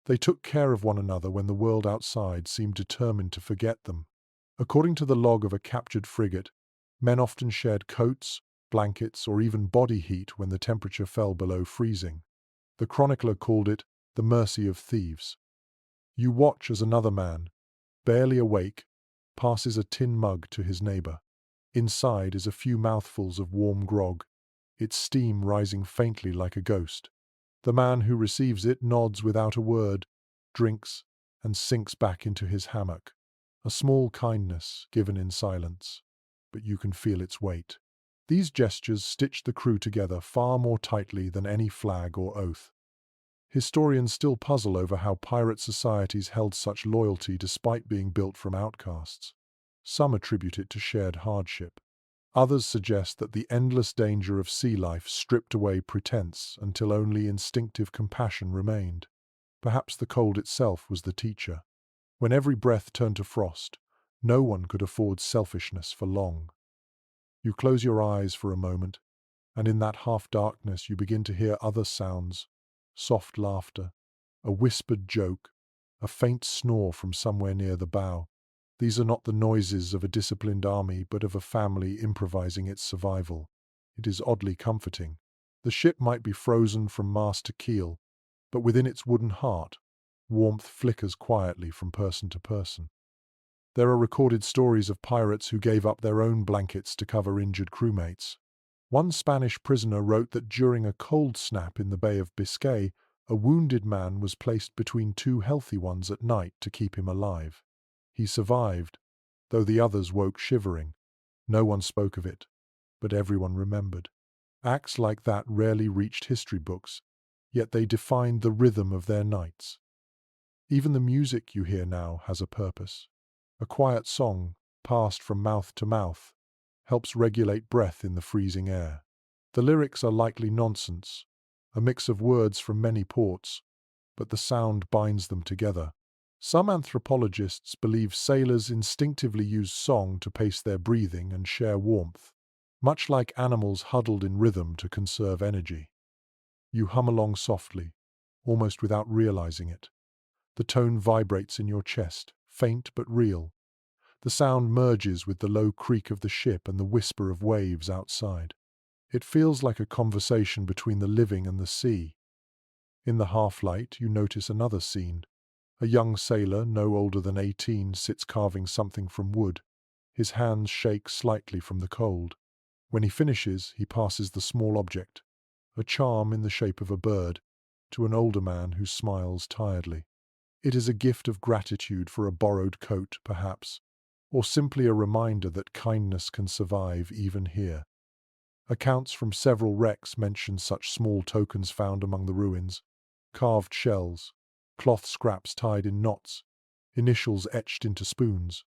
They took care of one another when the world outside seemed determined to forget them. According to the log of a captured frigate, men often shared coats, blankets, or even body heat when the temperature fell below freezing. The chronicler called it the mercy of thieves. You watch as another man, barely awake, passes a tin mug to his neighbor. Inside is a few mouthfuls of warm grog, its steam rising faintly like a ghost. The man who receives it nods without a word, drinks, and sinks back into his hammock. A small kindness given in silence, but you can feel its weight. These gestures stitched the crew together far more tightly than any flag or oath. Historians still puzzle over how pirate societies held such loyalty despite being built from outcasts. Some attribute it to shared hardship. Others suggest that the endless danger of sea life stripped away pretense until only instinctive compassion remained. Perhaps the cold itself was the teacher. When every breath turned to frost, no one could afford selfishness for long. You close your eyes for a moment, and in that half-darkness you begin to hear other sounds: soft laughter, a whispered joke, a faint snore from somewhere near the bow. These are not the noises of a disciplined army, but of a family improvising its survival. It is oddly comforting. The ship might be frozen from mast to keel, but within its wooden heart, warmth flickers quietly from person to person. There are recorded stories of pirates who gave up their own blankets to cover injured crewmates. One Spanish prisoner wrote that during a cold snap in the Bay of Biscay, a wounded man was placed between two healthy ones at night to keep him alive. He survived, though the others woke shivering. No one spoke of it, but everyone remembered. Acts like that rarely reached history books, yet they defined the rhythm of their nights. Even the music you hear now has a purpose. A quiet song, passed from mouth to mouth, helps regulate breath in the freezing air. The lyrics are likely nonsense, a mix of words from many ports, but the sound binds them together. Some anthropologists believe sailors instinctively use song to pace their breathing and share warmth, much like animals huddled in rhythm to conserve energy. You hum along softly, almost without realizing it. The tone vibrates in your chest, faint but real. The sound merges with the low creak of the ship and the whisper of waves outside. It feels like a conversation between the living and the sea. In the half-light, you notice another scene. A young sailor, no older than 18, sits carving something from wood. His hands shake slightly from the cold. When he finishes, he passes the small object, a charm in the shape of a bird, to an older man who smiles tiredly. It is a gift of gratitude for a borrowed coat, perhaps, or simply a reminder that kindness can survive even here. Accounts from several wrecks mention such small tokens found among the ruins: carved shells, cloth scraps tied in knots, initials etched into spoons.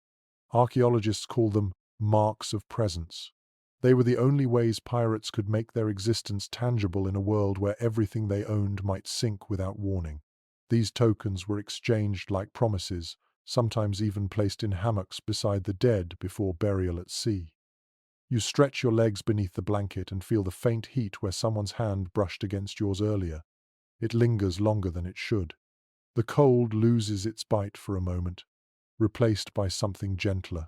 Archaeologists call them marks of presence. They were the only ways pirates could make their existence tangible in a world where everything they owned might sink without warning. These tokens were exchanged like promises, sometimes even placed in hammocks beside the dead before burial at sea. You stretch your legs beneath the blanket and feel the faint heat where someone's hand brushed against yours earlier. It lingers longer than it should. The cold loses its bite for a moment, replaced by something gentler.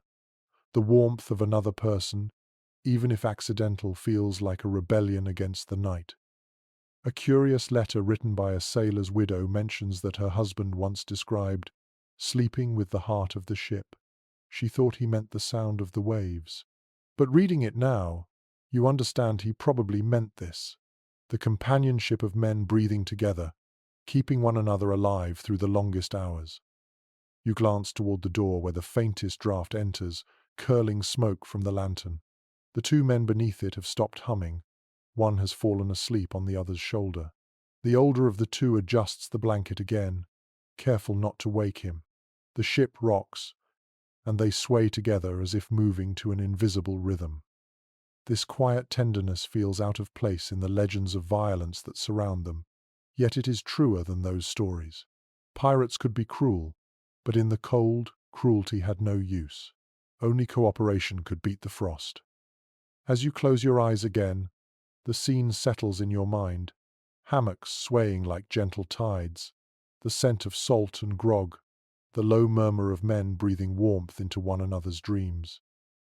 The warmth of another person, even if accidental, feels like a rebellion against the night. A curious letter written by a sailor's widow mentions that her husband once described sleeping with the heart of the ship. She thought he meant the sound of the waves. But reading it now, you understand he probably meant this: the companionship of men breathing together, keeping one another alive through the longest hours. You glance toward the door where the faintest draught enters, curling smoke from the lantern. The two men beneath it have stopped humming. One has fallen asleep on the other's shoulder. The older of the two adjusts the blanket again, careful not to wake him. The ship rocks, and they sway together as if moving to an invisible rhythm. This quiet tenderness feels out of place in the legends of violence that surround them, yet it is truer than those stories. Pirates could be cruel, but in the cold, cruelty had no use. Only cooperation could beat the frost. As you close your eyes again, the scene settles in your mind: hammocks swaying like gentle tides, the scent of salt and grog, the low murmur of men breathing warmth into one another's dreams.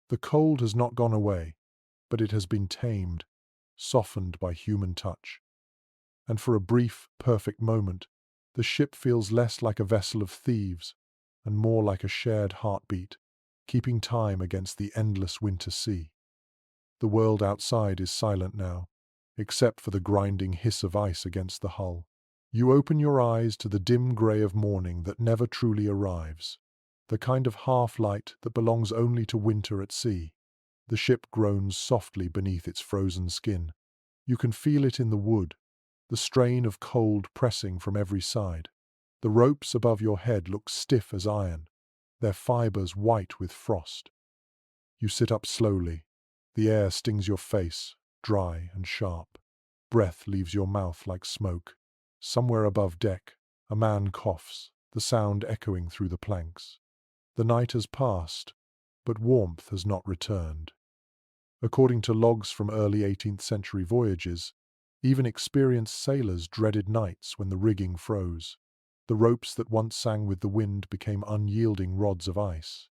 The cold has not gone away, but it has been tamed, softened by human touch. And for a brief, perfect moment, the ship feels less like a vessel of thieves and more like a shared heartbeat, keeping time against the endless winter sea. The world outside is silent now, except for the grinding hiss of ice against the hull. You open your eyes to the dim grey of morning that never truly arrives, the kind of half-light that belongs only to winter at sea. The ship groans softly beneath its frozen skin. You can feel it in the wood, the strain of cold pressing from every side. The ropes above your head look stiff as iron, their fibers white with frost. You sit up slowly. The air stings your face, dry and sharp. Breath leaves your mouth like smoke. Somewhere above deck, a man coughs, the sound echoing through the planks. The night has passed, but warmth has not returned. According to logs from early 18th century voyages, even experienced sailors dreaded nights when the rigging froze. The ropes that once sang with the wind became unyielding rods of ice.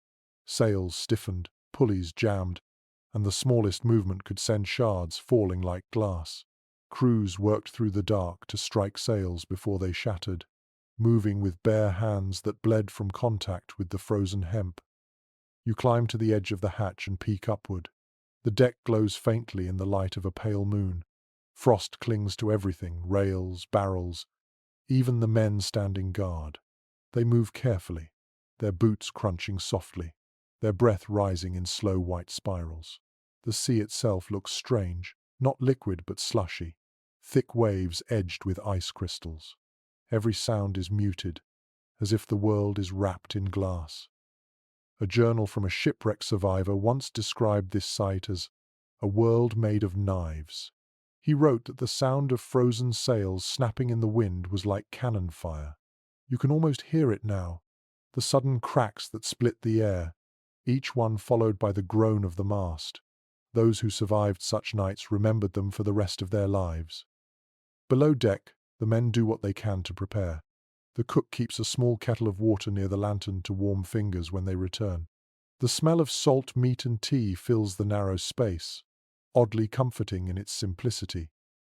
Sails stiffened, pulleys jammed, and the smallest movement could send shards falling like glass. Crews worked through the dark to strike sails before they shattered, moving with bare hands that bled from contact with the frozen hemp. You climb to the edge of the hatch and peek upward. The deck glows faintly in the light of a pale moon. Frost clings to everything, rails, barrels, even the men standing guard. They move carefully, their boots crunching softly, their breath rising in slow white spirals. The sea itself looks strange, not liquid but slushy, thick waves edged with ice crystals. Every sound is muted, as if the world is wrapped in glass. A journal from a shipwreck survivor once described this sight as a world made of knives. He wrote that the sound of frozen sails snapping in the wind was like cannon fire. You can almost hear it now, the sudden cracks that split the air, each one followed by the groan of the mast. Those who survived such nights remembered them for the rest of their lives. Below deck, the men do what they can to prepare. The cook keeps a small kettle of water near the lantern to warm fingers when they return. The smell of salt meat and tea fills the narrow space, oddly comforting in its simplicity.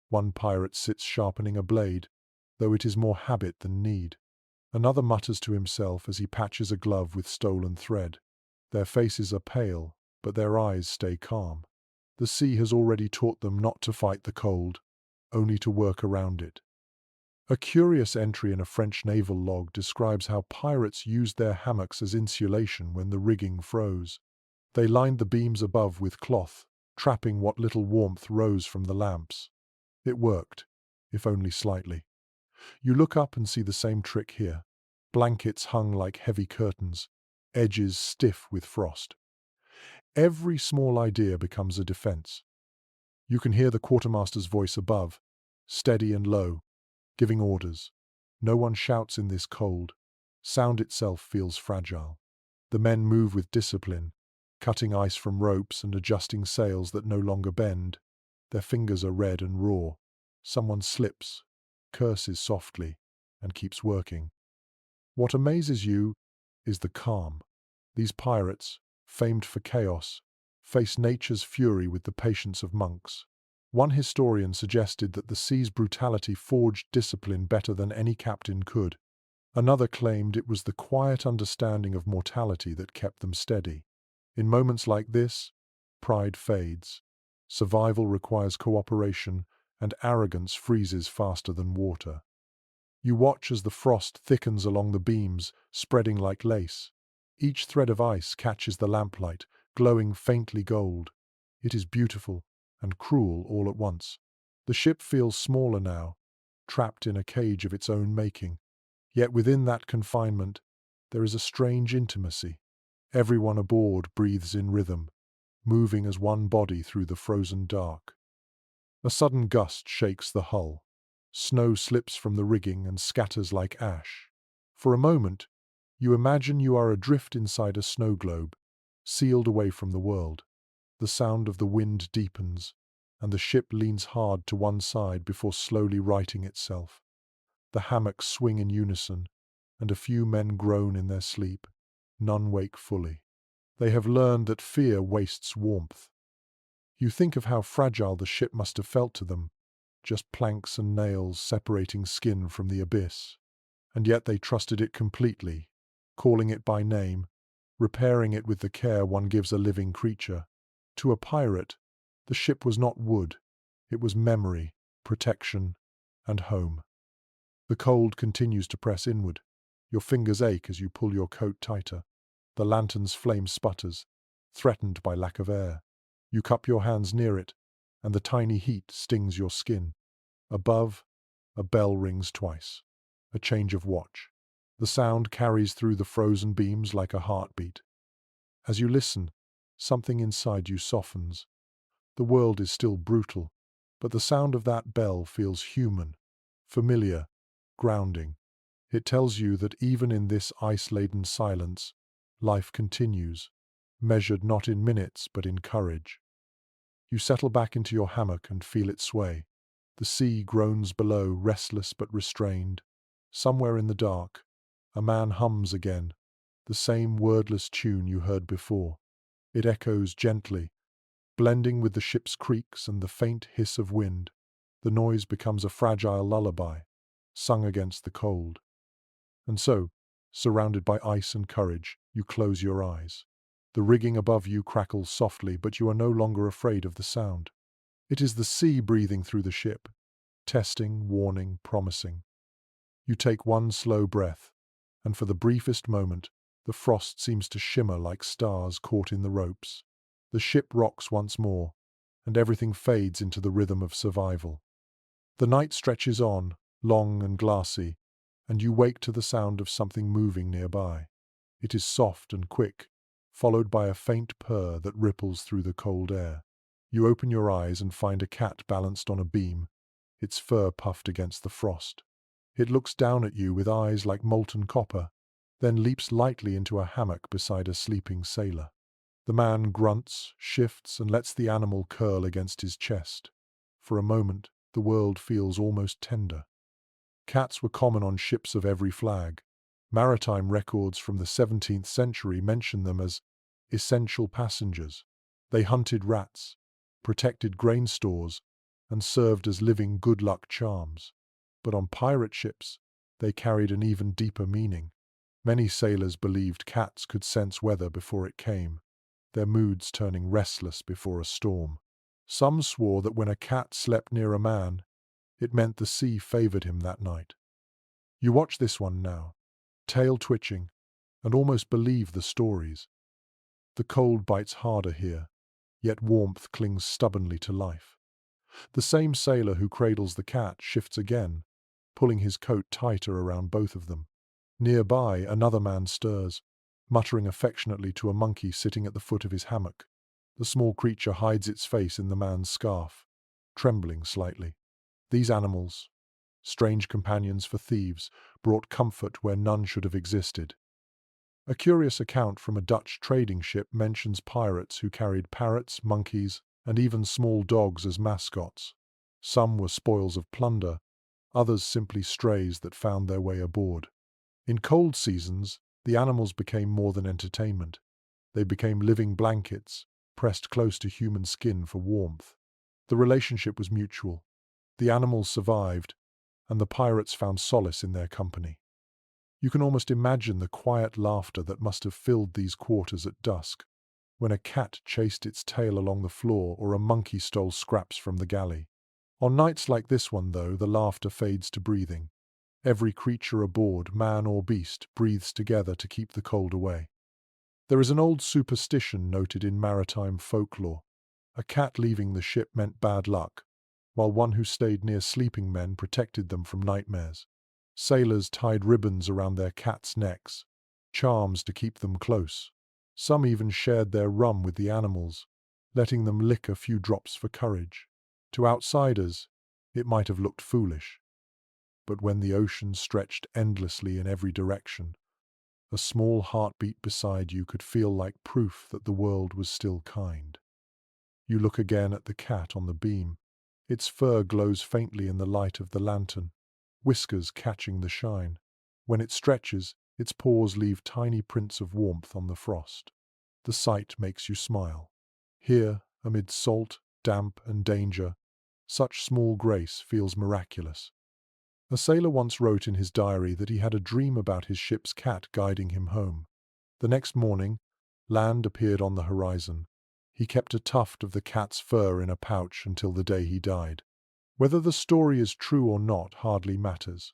One pirate sits sharpening a blade, though it is more habit than need. Another mutters to himself as he patches a glove with stolen thread. Their faces are pale, but their eyes stay calm. The sea has already taught them not to fight the cold, only to work around it. A curious entry in a French naval log describes how pirates used their hammocks as insulation when the rigging froze. They lined the beams above with cloth, trapping what little warmth rose from the lamps. It worked, if only slightly. You look up and see the same trick here. Blankets hung like heavy curtains, edges stiff with frost. Every small idea becomes a defense. You can hear the quartermaster's voice above, steady and low, giving orders. No one shouts in this cold. Sound itself feels fragile. The men move with discipline, cutting ice from ropes and adjusting sails that no longer bend. Their fingers are red and raw. Someone slips, curses softly, and keeps working. What amazes you is the calm. These pirates, famed for chaos, face nature's fury with the patience of monks. One historian suggested that the sea's brutality forged discipline better than any captain could. Another claimed it was the quiet understanding of mortality that kept them steady. In moments like this, pride fades. Survival requires cooperation, and arrogance freezes faster than water. You watch as the frost thickens along the beams, spreading like lace. Each thread of ice catches the lamplight, glowing faintly gold. It is beautiful and cruel all at once. The ship feels smaller now, trapped in a cage of its own making. Yet within that confinement, there is a strange intimacy. Everyone aboard breathes in rhythm, moving as one body through the frozen dark. A sudden gust shakes the hull. Snow slips from the rigging and scatters like ash. For a moment, you imagine you are adrift inside a snow globe, sealed away from the world. The sound of the wind deepens, and the ship leans hard to one side before slowly righting itself. The hammocks swing in unison, and a few men groan in their sleep. None wake fully. They have learned that fear wastes warmth. You think of how fragile the ship must have felt to them, just planks and nails separating skin from the abyss. And yet they trusted it completely, calling it by name, repairing it with the care one gives a living creature. To a pirate, the ship was not wood, it was memory, protection, and home. The cold continues to press inward. Your fingers ache as you pull your coat tighter. The lantern's flame sputters, threatened by lack of air. You cup your hands near it, and the tiny heat stings your skin. Above, a bell rings twice. A change of watch. The sound carries through the frozen beams like a heartbeat. As you listen, something inside you softens. The world is still brutal, but the sound of that bell feels human, familiar, grounding. It tells you that even in this ice-laden silence, life continues, measured not in minutes but in courage. You settle back into your hammock and feel it sway. The sea groans below, restless but restrained. Somewhere in the dark, a man hums again, the same wordless tune you heard before. It echoes gently, blending with the ship's creaks and the faint hiss of wind. The noise becomes a fragile lullaby, sung against the cold. And so, surrounded by ice and courage, you close your eyes. The rigging above you crackles softly, but you are no longer afraid of the sound. It is the sea breathing through the ship, testing, warning, promising. You take one slow breath, and for the briefest moment, the frost seems to shimmer like stars caught in the ropes. The ship rocks once more, and everything fades into the rhythm of survival. The night stretches on, long and glassy, and you wake to the sound of something moving nearby. It is soft and quick, followed by a faint purr that ripples through the cold air. You open your eyes and find a cat balanced on a beam, its fur puffed against the frost. It looks down at you with eyes like molten copper, then leaps lightly into a hammock beside a sleeping sailor. The man grunts, shifts, and lets the animal curl against his chest. For a moment, the world feels almost tender. Cats were common on ships of every flag. Maritime records from the 17th century mention them as essential passengers. They hunted rats, protected grain stores, and served as living good luck charms. But on pirate ships, they carried an even deeper meaning. Many sailors believed cats could sense weather before it came, their moods turning restless before a storm. Some swore that when a cat slept near a man, it meant the sea favored him that night. You watch this one now, tail twitching, and almost believe the stories. The cold bites harder here, yet warmth clings stubbornly to life. The same sailor who cradles the cat shifts again, pulling his coat tighter around both of them. Nearby, another man stirs, muttering affectionately to a monkey sitting at the foot of his hammock. The small creature hides its face in the man's scarf, trembling slightly. These animals, strange companions for thieves, brought comfort where none should have existed. A curious account from a Dutch trading ship mentions pirates who carried parrots, monkeys, and even small dogs as mascots. Some were spoils of plunder, others simply strays that found their way aboard. In cold seasons, the animals became more than entertainment. They became living blankets, pressed close to human skin for warmth. The relationship was mutual. The animals survived, and the pirates found solace in their company. You can almost imagine the quiet laughter that must have filled these quarters at dusk, when a cat chased its tail along the floor or a monkey stole scraps from the galley. On nights like this one, though, the laughter fades to breathing. Every creature aboard, man or beast, breathes together to keep the cold away. There is an old superstition noted in maritime folklore. A cat leaving the ship meant bad luck, while one who stayed near sleeping men protected them from nightmares. Sailors tied ribbons around their cats' necks, charms to keep them close. Some even shared their rum with the animals, letting them lick a few drops for courage. To outsiders, it might have looked foolish. But when the ocean stretched endlessly in every direction, a small heartbeat beside you could feel like proof that the world was still kind. You look again at the cat on the beam. Its fur glows faintly in the light of the lantern, whiskers catching the shine. When it stretches, its paws leave tiny prints of warmth on the frost. The sight makes you smile. Here, amid salt, damp, and danger, such small grace feels miraculous. A sailor once wrote in his diary that he had a dream about his ship's cat guiding him home. The next morning, land appeared on the horizon. He kept a tuft of the cat's fur in a pouch until the day he died. Whether the story is true or not hardly matters.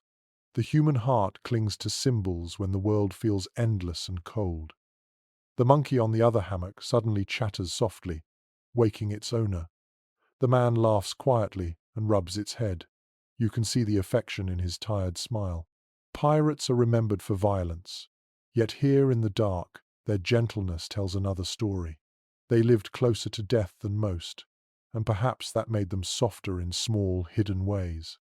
The human heart clings to symbols when the world feels endless and cold. The monkey on the other hammock suddenly chatters softly, waking its owner. The man laughs quietly and rubs its head. You can see the affection in his tired smile. Pirates are remembered for violence, yet here in the dark, their gentleness tells another story. They lived closer to death than most, and perhaps that made them softer in small, hidden ways.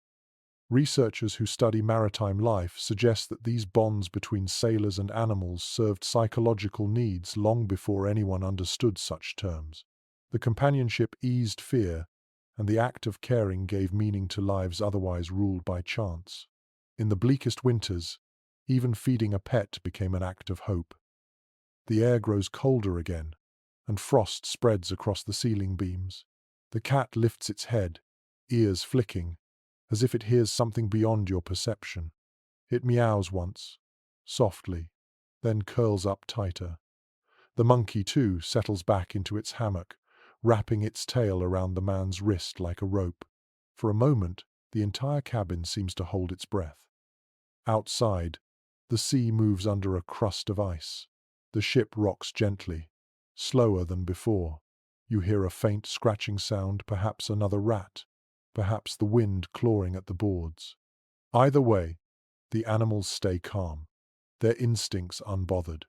Researchers who study maritime life suggest that these bonds between sailors and animals served psychological needs long before anyone understood such terms. The companionship eased fear, and the act of caring gave meaning to lives otherwise ruled by chance. In the bleakest winters, even feeding a pet became an act of hope. The air grows colder again, and frost spreads across the ceiling beams. The cat lifts its head, ears flicking, as if it hears something beyond your perception. It meows once, softly, then curls up tighter. The monkey, too, settles back into its hammock, wrapping its tail around the man's wrist like a rope. For a moment, the entire cabin seems to hold its breath. Outside, the sea moves under a crust of ice. The ship rocks gently, slower than before. You hear a faint scratching sound, perhaps another rat, perhaps the wind clawing at the boards. Either way, the animals stay calm, their instincts unbothered.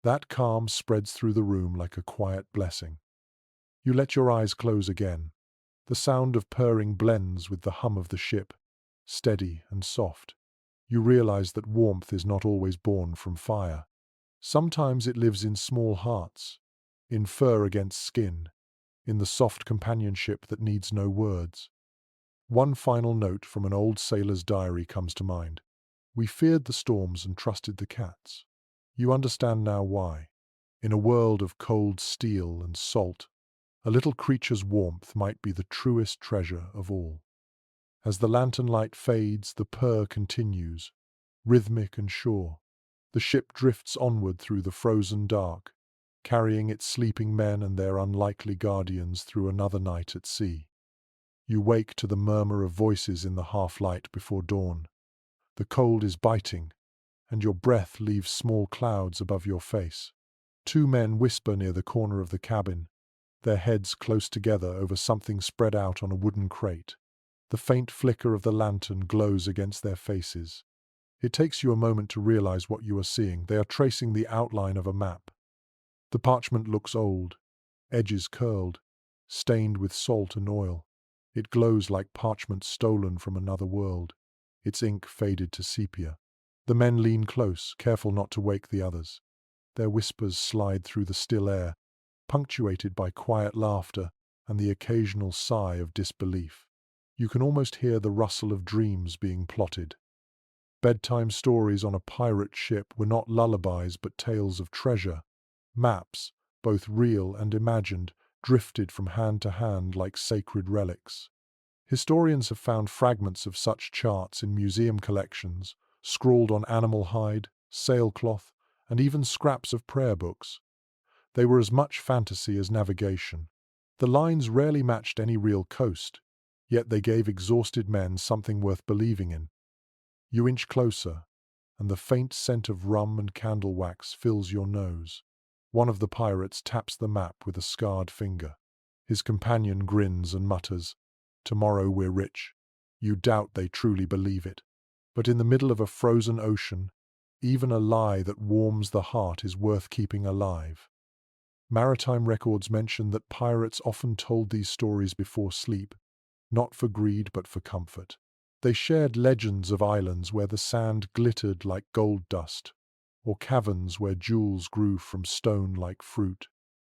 That calm spreads through the room like a quiet blessing. You let your eyes close again. The sound of purring blends with the hum of the ship, steady and soft. You realize that warmth is not always born from fire. Sometimes it lives in small hearts, in fur against skin, in the soft companionship that needs no words. One final note from an old sailor's diary comes to mind. We feared the storms and trusted the cats. You understand now why. In a world of cold steel and salt, a little creature's warmth might be the truest treasure of all. As the lantern light fades, the purr continues, rhythmic and sure. The ship drifts onward through the frozen dark, carrying its sleeping men and their unlikely guardians through another night at sea. You wake to the murmur of voices in the half-light before dawn. The cold is biting, and your breath leaves small clouds above your face. Two men whisper near the corner of the cabin, their heads close together over something spread out on a wooden crate. The faint flicker of the lantern glows against their faces. It takes you a moment to realize what you are seeing. They are tracing the outline of a map. The parchment looks old, edges curled, stained with salt and oil. It glows like parchment stolen from another world, its ink faded to sepia. The men lean close, careful not to wake the others. Their whispers slide through the still air, punctuated by quiet laughter and the occasional sigh of disbelief. You can almost hear the rustle of dreams being plotted. Bedtime stories on a pirate ship were not lullabies but tales of treasure. Maps, both real and imagined, drifted from hand to hand like sacred relics. Historians have found fragments of such charts in museum collections, scrawled on animal hide, sailcloth, and even scraps of prayer books. They were as much fantasy as navigation. The lines rarely matched any real coast, yet they gave exhausted men something worth believing in. You inch closer, and the faint scent of rum and candle wax fills your nose. One of the pirates taps the map with a scarred finger. His companion grins and mutters, "Tomorrow we're rich." You doubt they truly believe it. But in the middle of a frozen ocean, even a lie that warms the heart is worth keeping alive. Maritime records mention that pirates often told these stories before sleep, not for greed but for comfort. They shared legends of islands where the sand glittered like gold dust, or caverns where jewels grew from stone like fruit.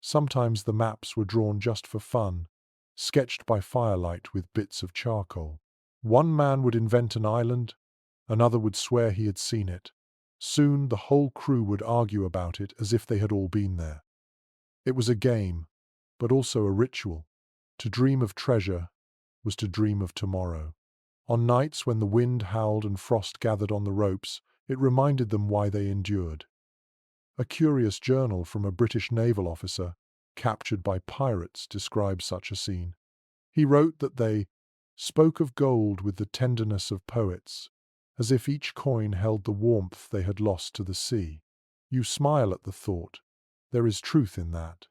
Sometimes the maps were drawn just for fun, sketched by firelight with bits of charcoal. One man would invent an island, another would swear he had seen it. Soon the whole crew would argue about it as if they had all been there. It was a game, but also a ritual. To dream of treasure was to dream of tomorrow. On nights when the wind howled and frost gathered on the ropes, it reminded them why they endured. A curious journal from a British naval officer, captured by pirates, describes such a scene. He wrote that they spoke of gold with the tenderness of poets, as if each coin held the warmth they had lost to the sea. You smile at the thought. There is truth in that.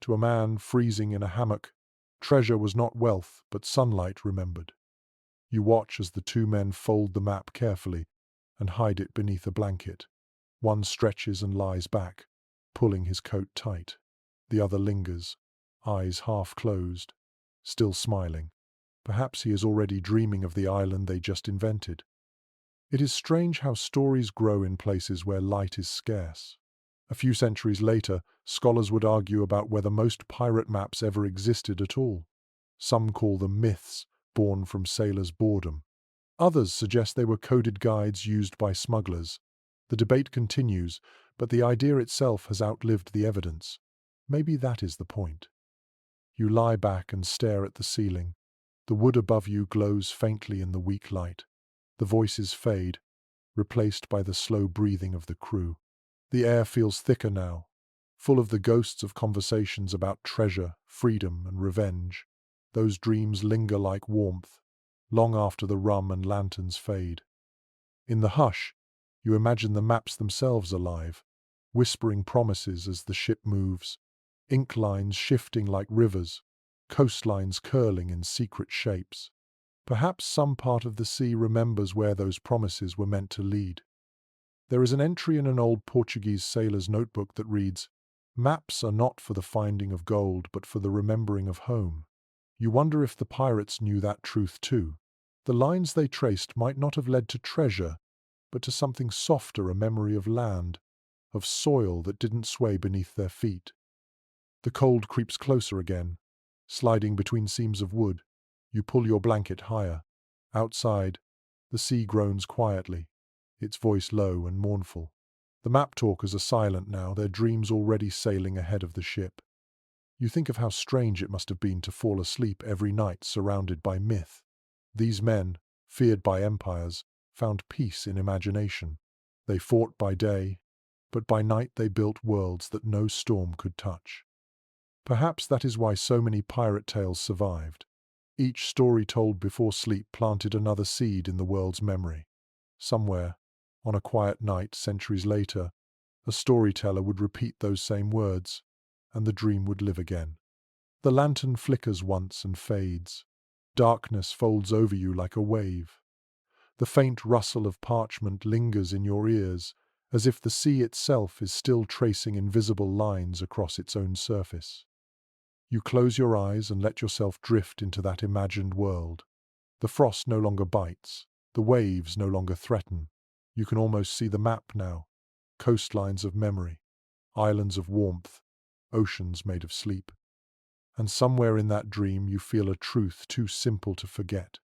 To a man freezing in a hammock, treasure was not wealth, but sunlight remembered. You watch as the two men fold the map carefully and hide it beneath a blanket. One stretches and lies back, pulling his coat tight. The other lingers, eyes half closed, still smiling. Perhaps he is already dreaming of the island they just invented. It is strange how stories grow in places where light is scarce. A few centuries later, scholars would argue about whether most pirate maps ever existed at all. Some call them myths, born from sailors' boredom. Others suggest they were coded guides used by smugglers. The debate continues, but the idea itself has outlived the evidence. Maybe that is the point. You lie back and stare at the ceiling. The wood above you glows faintly in the weak light. The voices fade, replaced by the slow breathing of the crew. The air feels thicker now, full of the ghosts of conversations about treasure, freedom, and revenge. Those dreams linger like warmth, long after the rum and lanterns fade. In the hush, you imagine the maps themselves alive, whispering promises as the ship moves, ink lines shifting like rivers, coastlines curling in secret shapes. Perhaps some part of the sea remembers where those promises were meant to lead. There is an entry in an old Portuguese sailor's notebook that reads, "Maps are not for the finding of gold, but for the remembering of home." You wonder if the pirates knew that truth too. The lines they traced might not have led to treasure, but to something softer, a memory of land, of soil that didn't sway beneath their feet. The cold creeps closer again, sliding between seams of wood. You pull your blanket higher. Outside, the sea groans quietly, its voice low and mournful. The map talkers are silent now, their dreams already sailing ahead of the ship. You think of how strange it must have been to fall asleep every night surrounded by myth. These men, feared by empires, found peace in imagination. They fought by day, but by night they built worlds that no storm could touch. Perhaps that is why so many pirate tales survived. Each story told before sleep planted another seed in the world's memory. Somewhere, on a quiet night centuries later, a storyteller would repeat those same words, and the dream would live again. The lantern flickers once and fades. Darkness folds over you like a wave. The faint rustle of parchment lingers in your ears, as if the sea itself is still tracing invisible lines across its own surface. You close your eyes and let yourself drift into that imagined world. The frost no longer bites. The waves no longer threaten. You can almost see the map now. Coastlines of memory, islands of warmth, oceans made of sleep. And somewhere in that dream you feel a truth too simple to forget.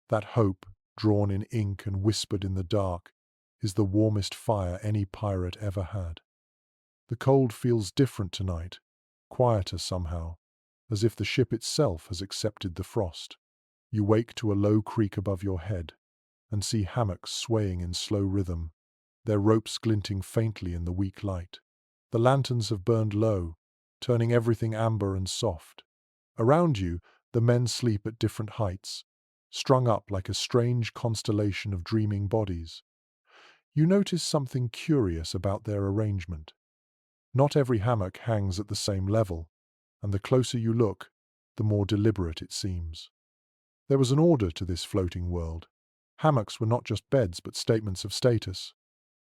That hope, drawn in ink and whispered in the dark, is the warmest fire any pirate ever had. The cold feels different tonight, quieter somehow, as if the ship itself has accepted the frost. You wake to a low creak above your head, and see hammocks swaying in slow rhythm, their ropes glinting faintly in the weak light. The lanterns have burned low, turning everything amber and soft. Around you, the men sleep at different heights, strung up like a strange constellation of dreaming bodies. You notice something curious about their arrangement. Not every hammock hangs at the same level, and the closer you look, the more deliberate it seems. There was an order to this floating world. Hammocks were not just beds but statements of status.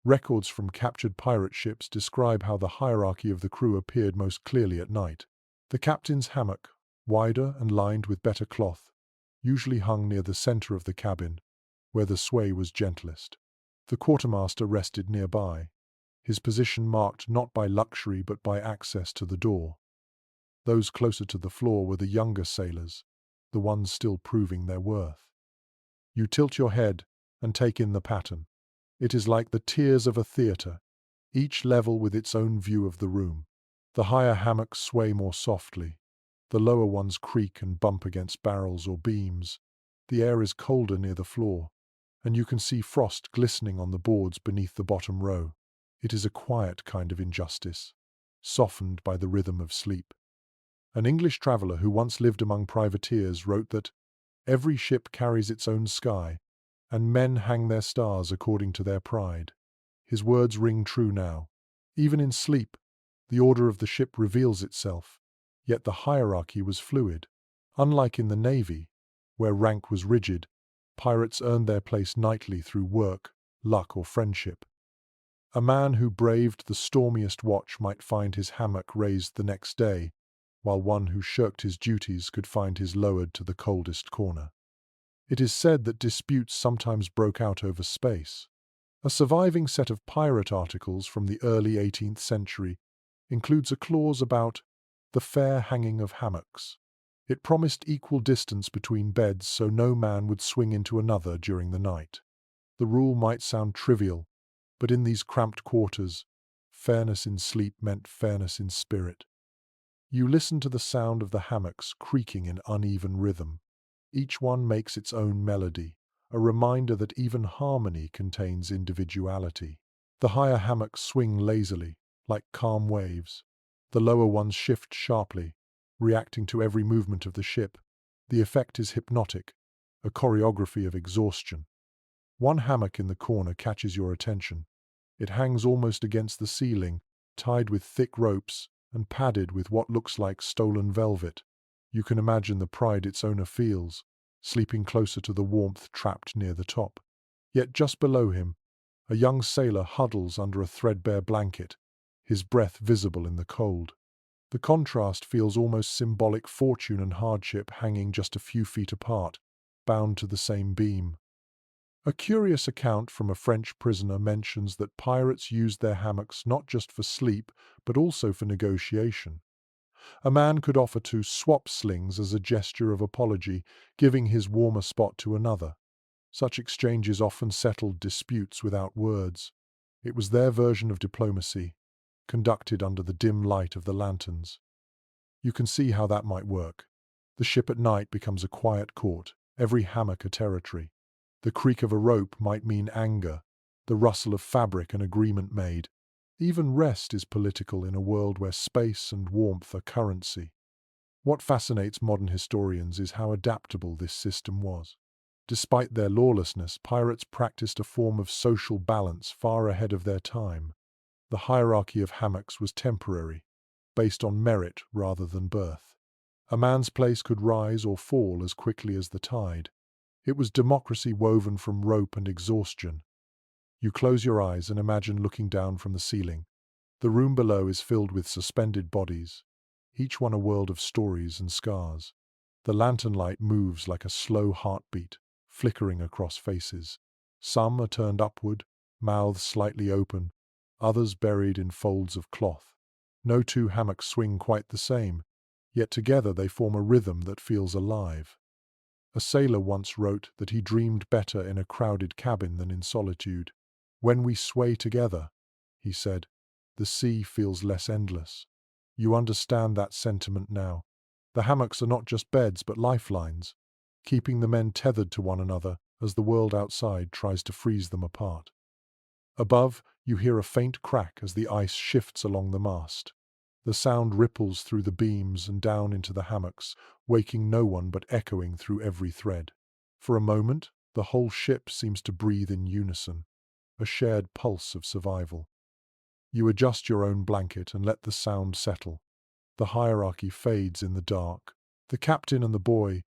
Records from captured pirate ships describe how the hierarchy of the crew appeared most clearly at night. The captain's hammock, wider and lined with better cloth, usually hung near the center of the cabin, where the sway was gentlest. The quartermaster rested nearby, his position marked not by luxury but by access to the door. Those closer to the floor were the younger sailors, the ones still proving their worth. You tilt your head and take in the pattern. It is like the tiers of a theatre, each level with its own view of the room. The higher hammocks sway more softly. The lower ones creak and bump against barrels or beams. The air is colder near the floor, and you can see frost glistening on the boards beneath the bottom row. It is a quiet kind of injustice, softened by the rhythm of sleep. An English traveller who once lived among privateers wrote that every ship carries its own sky, and men hang their stars according to their pride. His words ring true now. Even in sleep, the order of the ship reveals itself. Yet the hierarchy was fluid. Unlike in the Navy, where rank was rigid, pirates earned their place nightly through work, luck, or friendship. A man who braved the stormiest watch might find his hammock raised the next day, while one who shirked his duties could find his lowered to the coldest corner. It is said that disputes sometimes broke out over space. A surviving set of pirate articles from the early 18th century includes a clause about the fair hanging of hammocks. It promised equal distance between beds so no man would swing into another during the night. The rule might sound trivial, but in these cramped quarters, fairness in sleep meant fairness in spirit. You listen to the sound of the hammocks creaking in uneven rhythm. Each one makes its own melody, a reminder that even harmony contains individuality. The higher hammocks swing lazily, like calm waves. The lower ones shift sharply, reacting to every movement of the ship. The effect is hypnotic, a choreography of exhaustion. One hammock in the corner catches your attention. It hangs almost against the ceiling, tied with thick ropes and padded with what looks like stolen velvet. You can imagine the pride its owner feels, sleeping closer to the warmth trapped near the top. Yet just below him, a young sailor huddles under a threadbare blanket, his breath visible in the cold. The contrast feels almost symbolic, fortune and hardship hanging just a few feet apart, bound to the same beam. A curious account from a French prisoner mentions that pirates used their hammocks not just for sleep, but also for negotiation. A man could offer to swap slings as a gesture of apology, giving his warmer spot to another. Such exchanges often settled disputes without words. It was their version of diplomacy, conducted under the dim light of the lanterns. You can see how that might work. The ship at night becomes a quiet court, every hammock a territory. The creak of a rope might mean anger, the rustle of fabric an agreement made. Even rest is political in a world where space and warmth are currency. What fascinates modern historians is how adaptable this system was. Despite their lawlessness, pirates practiced a form of social balance far ahead of their time. The hierarchy of hammocks was temporary, based on merit rather than birth. A man's place could rise or fall as quickly as the tide. It was democracy woven from rope and exhaustion. You close your eyes and imagine looking down from the ceiling. The room below is filled with suspended bodies, each one a world of stories and scars. The lantern light moves like a slow heartbeat, flickering across faces. Some are turned upward, mouths slightly open, others buried in folds of cloth. No two hammocks swing quite the same, yet together they form a rhythm that feels alive. A sailor once wrote that he dreamed better in a crowded cabin than in solitude. When we sway together, he said, the sea feels less endless. You understand that sentiment now. The hammocks are not just beds but lifelines, keeping the men tethered to one another as the world outside tries to freeze them apart. Above, you hear a faint crack as the ice shifts along the mast. The sound ripples through the beams and down into the hammocks, waking no one but echoing through every thread. For a moment, the whole ship seems to breathe in unison, a shared pulse of survival. You adjust your own blanket and let the sound settle. The hierarchy fades in the dark. The captain and the boy,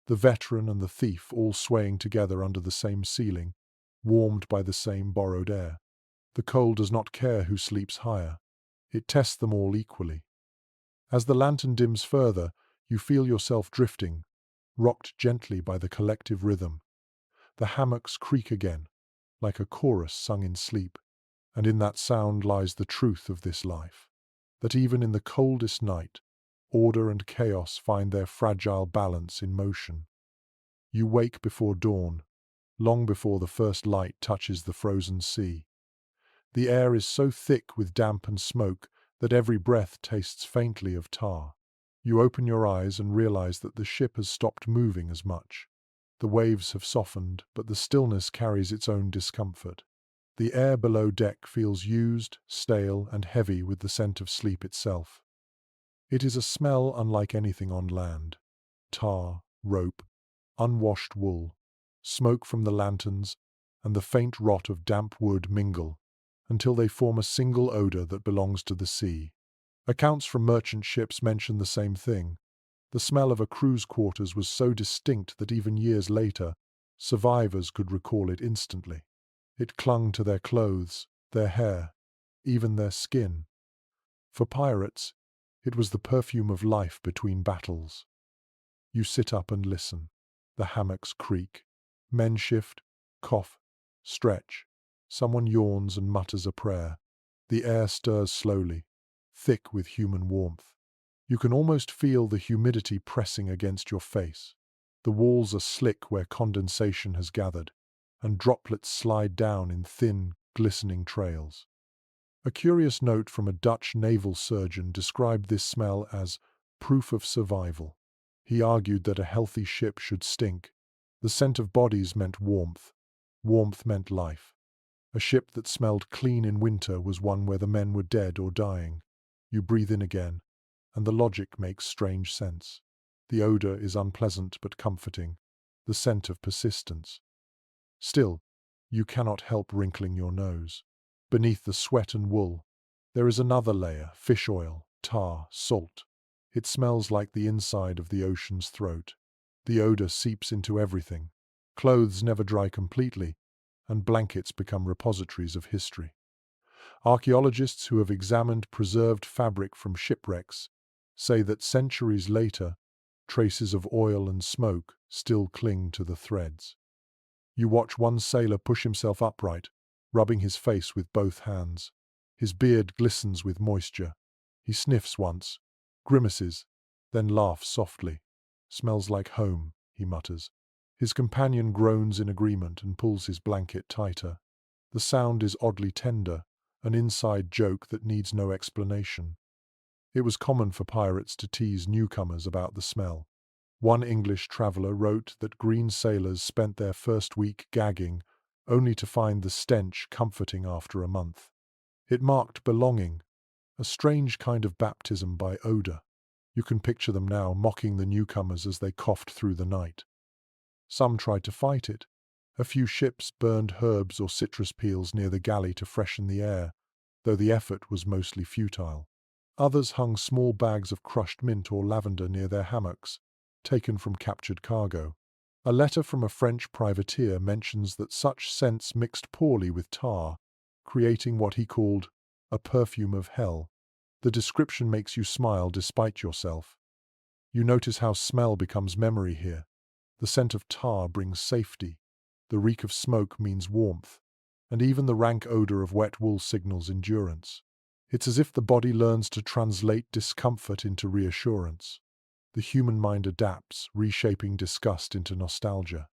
the veteran and the thief all swaying together under the same ceiling, warmed by the same borrowed air. The cold does not care who sleeps higher. It tests them all equally. As the lantern dims further, you feel yourself drifting, rocked gently by the collective rhythm. The hammocks creak again, like a chorus sung in sleep, and in that sound lies the truth of this life, that even in the coldest night, order and chaos find their fragile balance in motion. You wake before dawn, long before the first light touches the frozen sea. The air is so thick with damp and smoke that every breath tastes faintly of tar. You open your eyes and realize that the ship has stopped moving as much. The waves have softened, but the stillness carries its own discomfort. The air below deck feels used, stale, and heavy with the scent of sleep itself. It is a smell unlike anything on land. Tar, rope, unwashed wool, smoke from the lanterns, and the faint rot of damp wood mingle, until they form a single odor that belongs to the sea. Accounts from merchant ships mention the same thing. The smell of a crew's quarters was so distinct that even years later, survivors could recall it instantly. It clung to their clothes, their hair, even their skin. For pirates, it was the perfume of life between battles. You sit up and listen. The hammocks creak. Men shift, cough, stretch. Someone yawns and mutters a prayer. The air stirs slowly, thick with human warmth. You can almost feel the humidity pressing against your face. The walls are slick where condensation has gathered, and droplets slide down in thin, glistening trails. A curious note from a Dutch naval surgeon described this smell as proof of survival. He argued that a healthy ship should stink. The scent of bodies meant warmth. Warmth meant life. A ship that smelled clean in winter was one where the men were dead or dying. You breathe in again, and the logic makes strange sense. The odor is unpleasant but comforting, the scent of persistence. Still, you cannot help wrinkling your nose. Beneath the sweat and wool, there is another layer: fish oil, tar, salt. It smells like the inside of the ocean's throat. The odor seeps into everything. Clothes never dry completely, and blankets become repositories of history. Archaeologists who have examined preserved fabric from shipwrecks say that centuries later, traces of oil and smoke still cling to the threads. You watch one sailor push himself upright, rubbing his face with both hands. His beard glistens with moisture. He sniffs once, grimaces, then laughs softly. "Smells like home," he mutters. His companion groans in agreement and pulls his blanket tighter. The sound is oddly tender, an inside joke that needs no explanation. It was common for pirates to tease newcomers about the smell. One English traveller wrote that green sailors spent their first week gagging, only to find the stench comforting after a month. It marked belonging, a strange kind of baptism by odour. You can picture them now mocking the newcomers as they coughed through the night. Some tried to fight it. A few ships burned herbs or citrus peels near the galley to freshen the air, though the effort was mostly futile. Others hung small bags of crushed mint or lavender near their hammocks, taken from captured cargo. A letter from a French privateer mentions that such scents mixed poorly with tar, creating what he called a perfume of hell. The description makes you smile despite yourself. You notice how smell becomes memory here. The scent of tar brings safety, the reek of smoke means warmth, and even the rank odor of wet wool signals endurance. It's as if the body learns to translate discomfort into reassurance. The human mind adapts, reshaping disgust into nostalgia.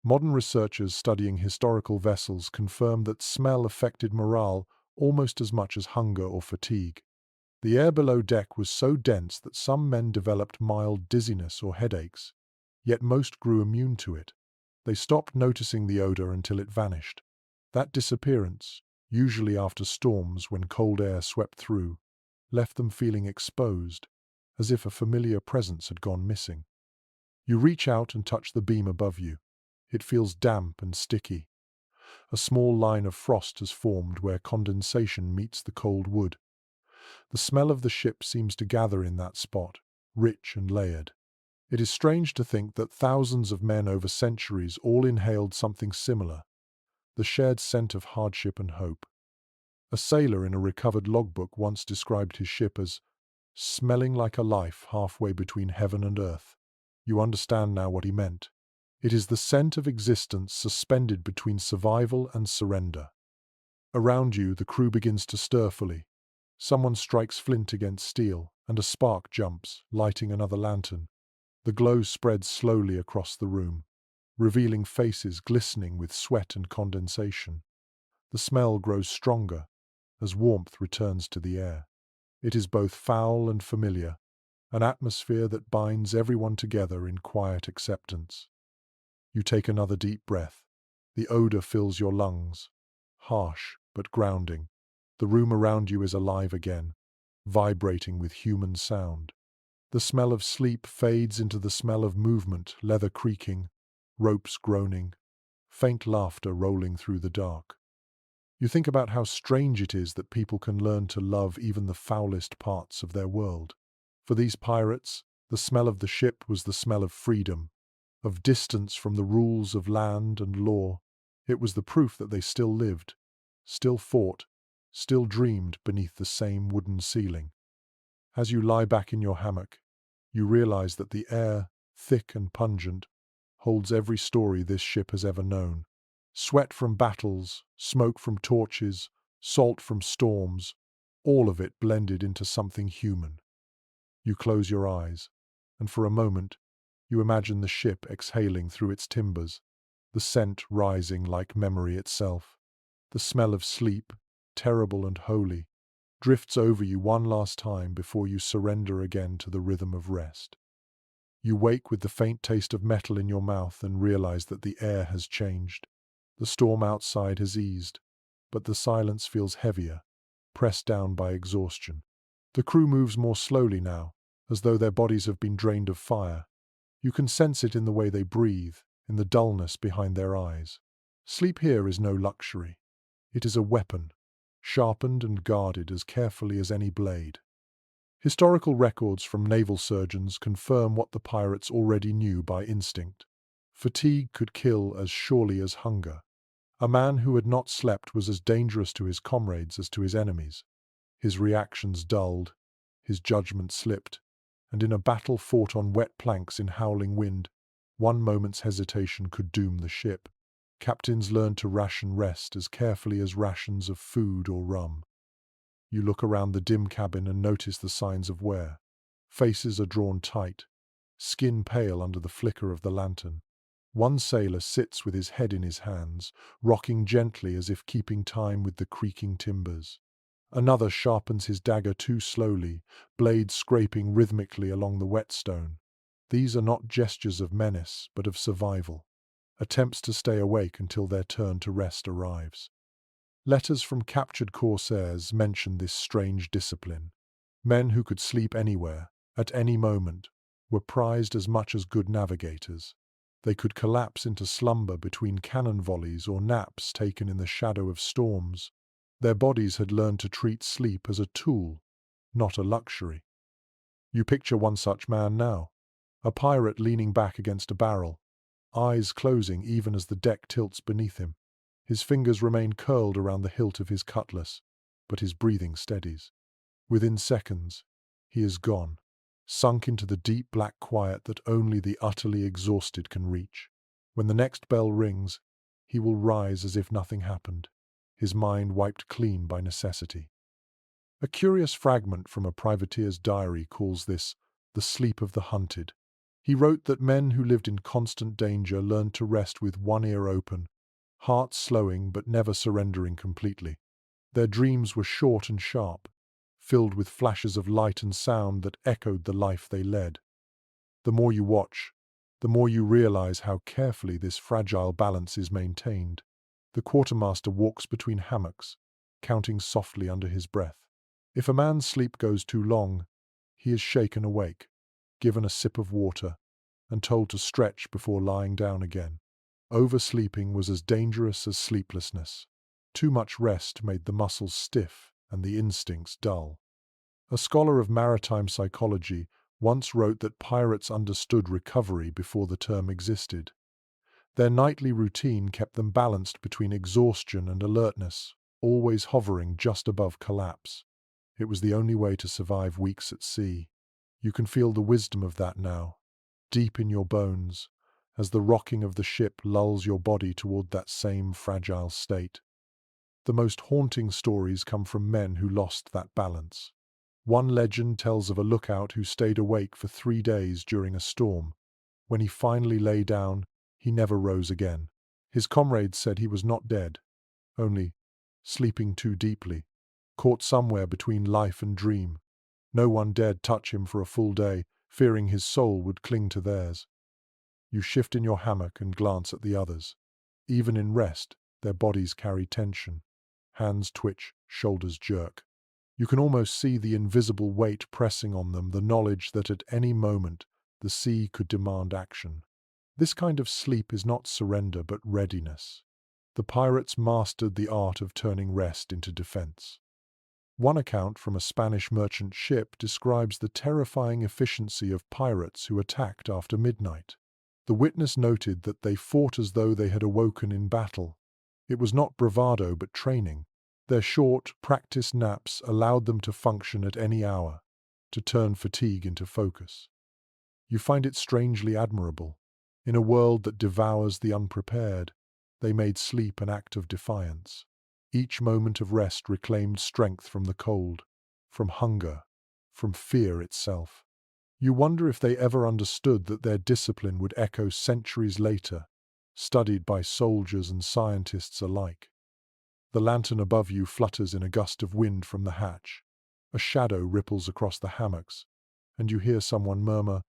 Modern researchers studying historical vessels confirm that smell affected morale almost as much as hunger or fatigue. The air below deck was so dense that some men developed mild dizziness or headaches, yet most grew immune to it. They stopped noticing the odor until it vanished. That disappearance, usually after storms when cold air swept through, left them feeling exposed, as if a familiar presence had gone missing. You reach out and touch the beam above you. It feels damp and sticky. A small line of frost has formed where condensation meets the cold wood. The smell of the ship seems to gather in that spot, rich and layered. It is strange to think that thousands of men over centuries all inhaled something similar, the shared scent of hardship and hope. A sailor in a recovered logbook once described his ship as smelling like a life halfway between heaven and earth. You understand now what he meant. It is the scent of existence suspended between survival and surrender. Around you, the crew begins to stir fully. Someone strikes flint against steel, and a spark jumps, lighting another lantern. The glow spreads slowly across the room, revealing faces glistening with sweat and condensation. The smell grows stronger as warmth returns to the air. It is both foul and familiar, an atmosphere that binds everyone together in quiet acceptance. You take another deep breath. The odor fills your lungs, harsh but grounding. The room around you is alive again, vibrating with human sound. The smell of sleep fades into the smell of movement, leather creaking, ropes groaning, faint laughter rolling through the dark. You think about how strange it is that people can learn to love even the foulest parts of their world. For these pirates, the smell of the ship was the smell of freedom, of distance from the rules of land and law. It was the proof that they still lived, still fought, still dreamed beneath the same wooden ceiling. As you lie back in your hammock, you realize that the air, thick and pungent, holds every story this ship has ever known. Sweat from battles, smoke from torches, salt from storms, all of it blended into something human. You close your eyes, and for a moment, you imagine the ship exhaling through its timbers, the scent rising like memory itself. The smell of sleep, terrible and holy, drifts over you one last time before you surrender again to the rhythm of rest. You wake with the faint taste of metal in your mouth and realize that the air has changed. The storm outside has eased, but the silence feels heavier, pressed down by exhaustion. The crew moves more slowly now, as though their bodies have been drained of fire. You can sense it in the way they breathe, in the dullness behind their eyes. Sleep here is no luxury. It is a weapon, sharpened and guarded as carefully as any blade. Historical records from naval surgeons confirm what the pirates already knew by instinct. Fatigue could kill as surely as hunger. A man who had not slept was as dangerous to his comrades as to his enemies. His reactions dulled, his judgment slipped, and in a battle fought on wet planks in howling wind, one moment's hesitation could doom the ship. Captains learned to ration rest as carefully as rations of food or rum. You look around the dim cabin and notice the signs of wear. Faces are drawn tight, skin pale under the flicker of the lantern. One sailor sits with his head in his hands, rocking gently as if keeping time with the creaking timbers. Another sharpens his dagger too slowly, blade scraping rhythmically along the whetstone. These are not gestures of menace, but of survival, attempts to stay awake until their turn to rest arrives. Letters from captured corsairs mention this strange discipline. Men who could sleep anywhere, at any moment, were prized as much as good navigators. They could collapse into slumber between cannon volleys or naps taken in the shadow of storms. Their bodies had learned to treat sleep as a tool, not a luxury. You picture one such man now, a pirate leaning back against a barrel, eyes closing even as the deck tilts beneath him. His fingers remain curled around the hilt of his cutlass, but his breathing steadies. Within seconds, he is gone, sunk into the deep black quiet that only the utterly exhausted can reach. When the next bell rings, he will rise as if nothing happened, his mind wiped clean by necessity. A curious fragment from a privateer's diary calls this the sleep of the hunted. He wrote that men who lived in constant danger learned to rest with one ear open, hearts slowing but never surrendering completely. Their dreams were short and sharp, filled with flashes of light and sound that echoed the life they led. The more you watch, the more you realize how carefully this fragile balance is maintained. The quartermaster walks between hammocks, counting softly under his breath. If a man's sleep goes too long, he is shaken awake, given a sip of water, and told to stretch before lying down again. Oversleeping was as dangerous as sleeplessness. Too much rest made the muscles stiff and the instincts dull. A scholar of maritime psychology once wrote that pirates understood recovery before the term existed. Their nightly routine kept them balanced between exhaustion and alertness, always hovering just above collapse. It was the only way to survive weeks at sea. You can feel the wisdom of that now, deep in your bones, as the rocking of the ship lulls your body toward that same fragile state. The most haunting stories come from men who lost that balance. One legend tells of a lookout who stayed awake for 3 days during a storm. When he finally lay down, he never rose again. His comrades said he was not dead, only sleeping too deeply, caught somewhere between life and dream. No one dared touch him for a full day, fearing his soul would cling to theirs. You shift in your hammock and glance at the others. Even in rest, their bodies carry tension. Hands twitch, shoulders jerk. You can almost see the invisible weight pressing on them, the knowledge that at any moment the sea could demand action. This kind of sleep is not surrender but readiness. The pirates mastered the art of turning rest into defense. One account from a Spanish merchant ship describes the terrifying efficiency of pirates who attacked after midnight. The witness noted that they fought as though they had awoken in battle. It was not bravado but training. Their short, practiced naps allowed them to function at any hour, to turn fatigue into focus. You find it strangely admirable. In a world that devours the unprepared, they made sleep an act of defiance. Each moment of rest reclaimed strength from the cold, from hunger, from fear itself. You wonder if they ever understood that their discipline would echo centuries later, studied by soldiers and scientists alike. The lantern above you flutters in a gust of wind from the hatch. A shadow ripples across the hammocks, and you hear someone murmur,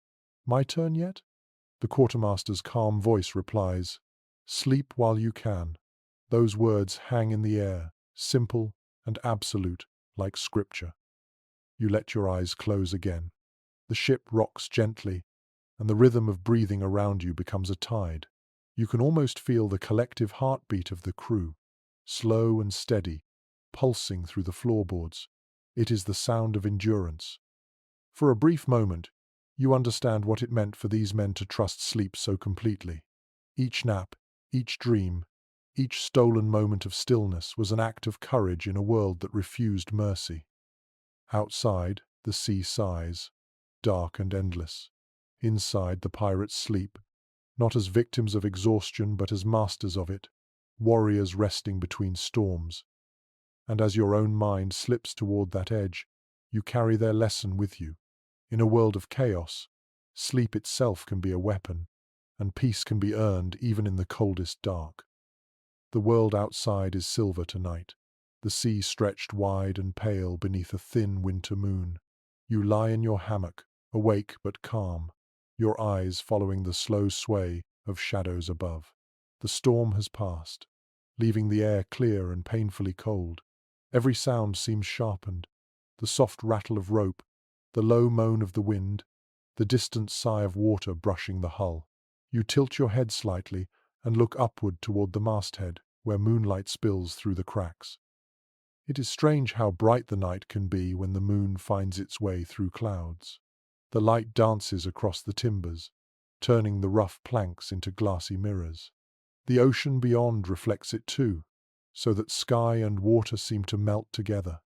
"My turn yet?" The quartermaster's calm voice replies, "Sleep while you can." Those words hang in the air, simple and absolute, like scripture. You let your eyes close again. The ship rocks gently, and the rhythm of breathing around you becomes a tide. You can almost feel the collective heartbeat of the crew, slow and steady, pulsing through the floorboards. It is the sound of endurance. For a brief moment, you understand what it meant for these men to trust sleep so completely. Each nap, each dream, each stolen moment of stillness was an act of courage in a world that refused mercy. Outside, the sea sighs, dark and endless. Inside, the pirates sleep, not as victims of exhaustion but as masters of it, warriors resting between storms. And as your own mind slips toward that edge, you carry their lesson with you. In a world of chaos, sleep itself can be a weapon, and peace can be earned even in the coldest dark. The world outside is silver tonight, the sea stretched wide and pale beneath a thin winter moon. You lie in your hammock, awake but calm, your eyes following the slow sway of shadows above. The storm has passed, leaving the air clear and painfully cold. Every sound seems sharpened, the soft rattle of rope, the low moan of the wind, the distant sigh of water brushing the hull. You tilt your head slightly and look upward toward the masthead, where moonlight spills through the cracks. It is strange how bright the night can be when the moon finds its way through clouds. The light dances across the timbers, turning the rough planks into glassy mirrors. The ocean beyond reflects it too, so that sky and water seem to melt together.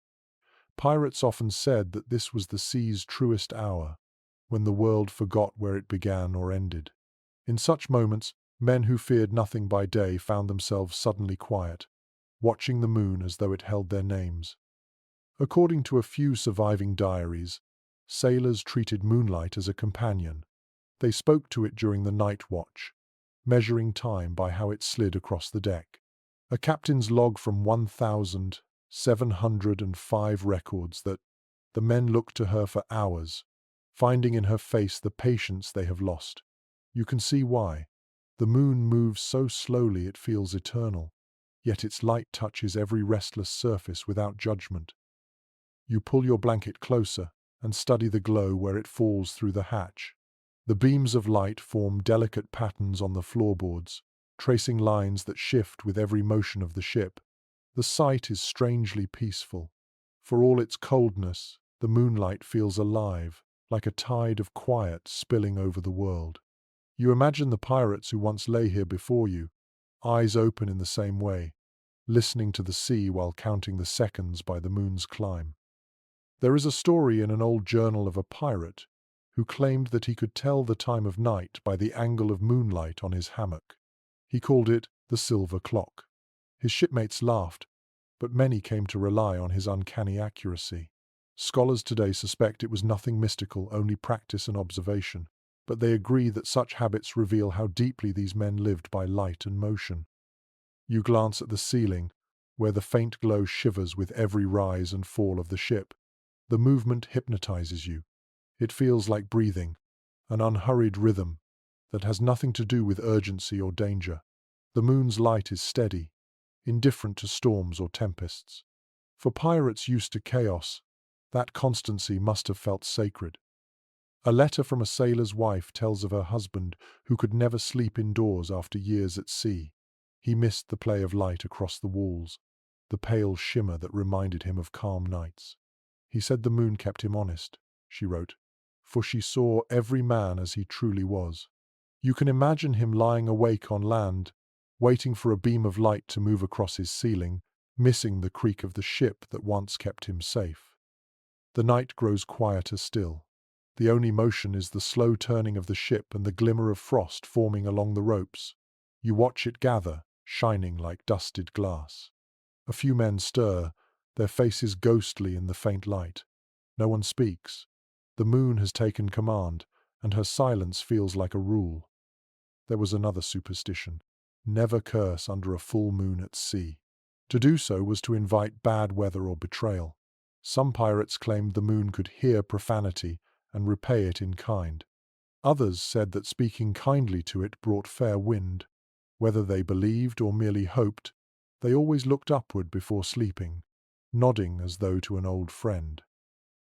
Pirates often said that this was the sea's truest hour, when the world forgot where it began or ended. In such moments, men who feared nothing by day found themselves suddenly quiet, watching the moon as though it held their names. According to a few surviving diaries, sailors treated moonlight as a companion. They spoke to it during the night watch, measuring time by how it slid across the deck. A captain's log from 1,705 records that the men looked to her for hours, finding in her face the patience they have lost. You can see why. The moon moves so slowly it feels eternal, yet its light touches every restless surface without judgment. You pull your blanket closer and study the glow where it falls through the hatch. The beams of light form delicate patterns on the floorboards, tracing lines that shift with every motion of the ship. The sight is strangely peaceful. For all its coldness, the moonlight feels alive, like a tide of quiet spilling over the world. You imagine the pirates who once lay here before you, eyes open in the same way, listening to the sea while counting the seconds by the moon's climb. There is a story in an old journal of a pirate who claimed that he could tell the time of night by the angle of moonlight on his hammock. He called it the silver clock. His shipmates laughed, but many came to rely on his uncanny accuracy. Scholars today suspect it was nothing mystical, only practice and observation, but they agree that such habits reveal how deeply these men lived by light and motion. You glance at the ceiling, where the faint glow shivers with every rise and fall of the ship. The movement hypnotizes you. It feels like breathing, an unhurried rhythm that has nothing to do with urgency or danger. The moon's light is steady, indifferent to storms or tempests. For pirates used to chaos, that constancy must have felt sacred. A letter from a sailor's wife tells of her husband who could never sleep indoors after years at sea. He missed the play of light across the walls, the pale shimmer that reminded him of calm nights. He said the moon kept him honest, she wrote, for she saw every man as he truly was. You can imagine him lying awake on land, waiting for a beam of light to move across his ceiling, missing the creak of the ship that once kept him safe. The night grows quieter still. The only motion is the slow turning of the ship and the glimmer of frost forming along the ropes. You watch it gather, shining like dusted glass. A few men stir, their faces ghostly in the faint light. No one speaks. The moon has taken command, and her silence feels like a rule. There was another superstition: never curse under a full moon at sea. To do so was to invite bad weather or betrayal. Some pirates claimed the moon could hear profanity and repay it in kind. Others said that speaking kindly to it brought fair wind. Whether they believed or merely hoped, they always looked upward before sleeping, nodding as though to an old friend.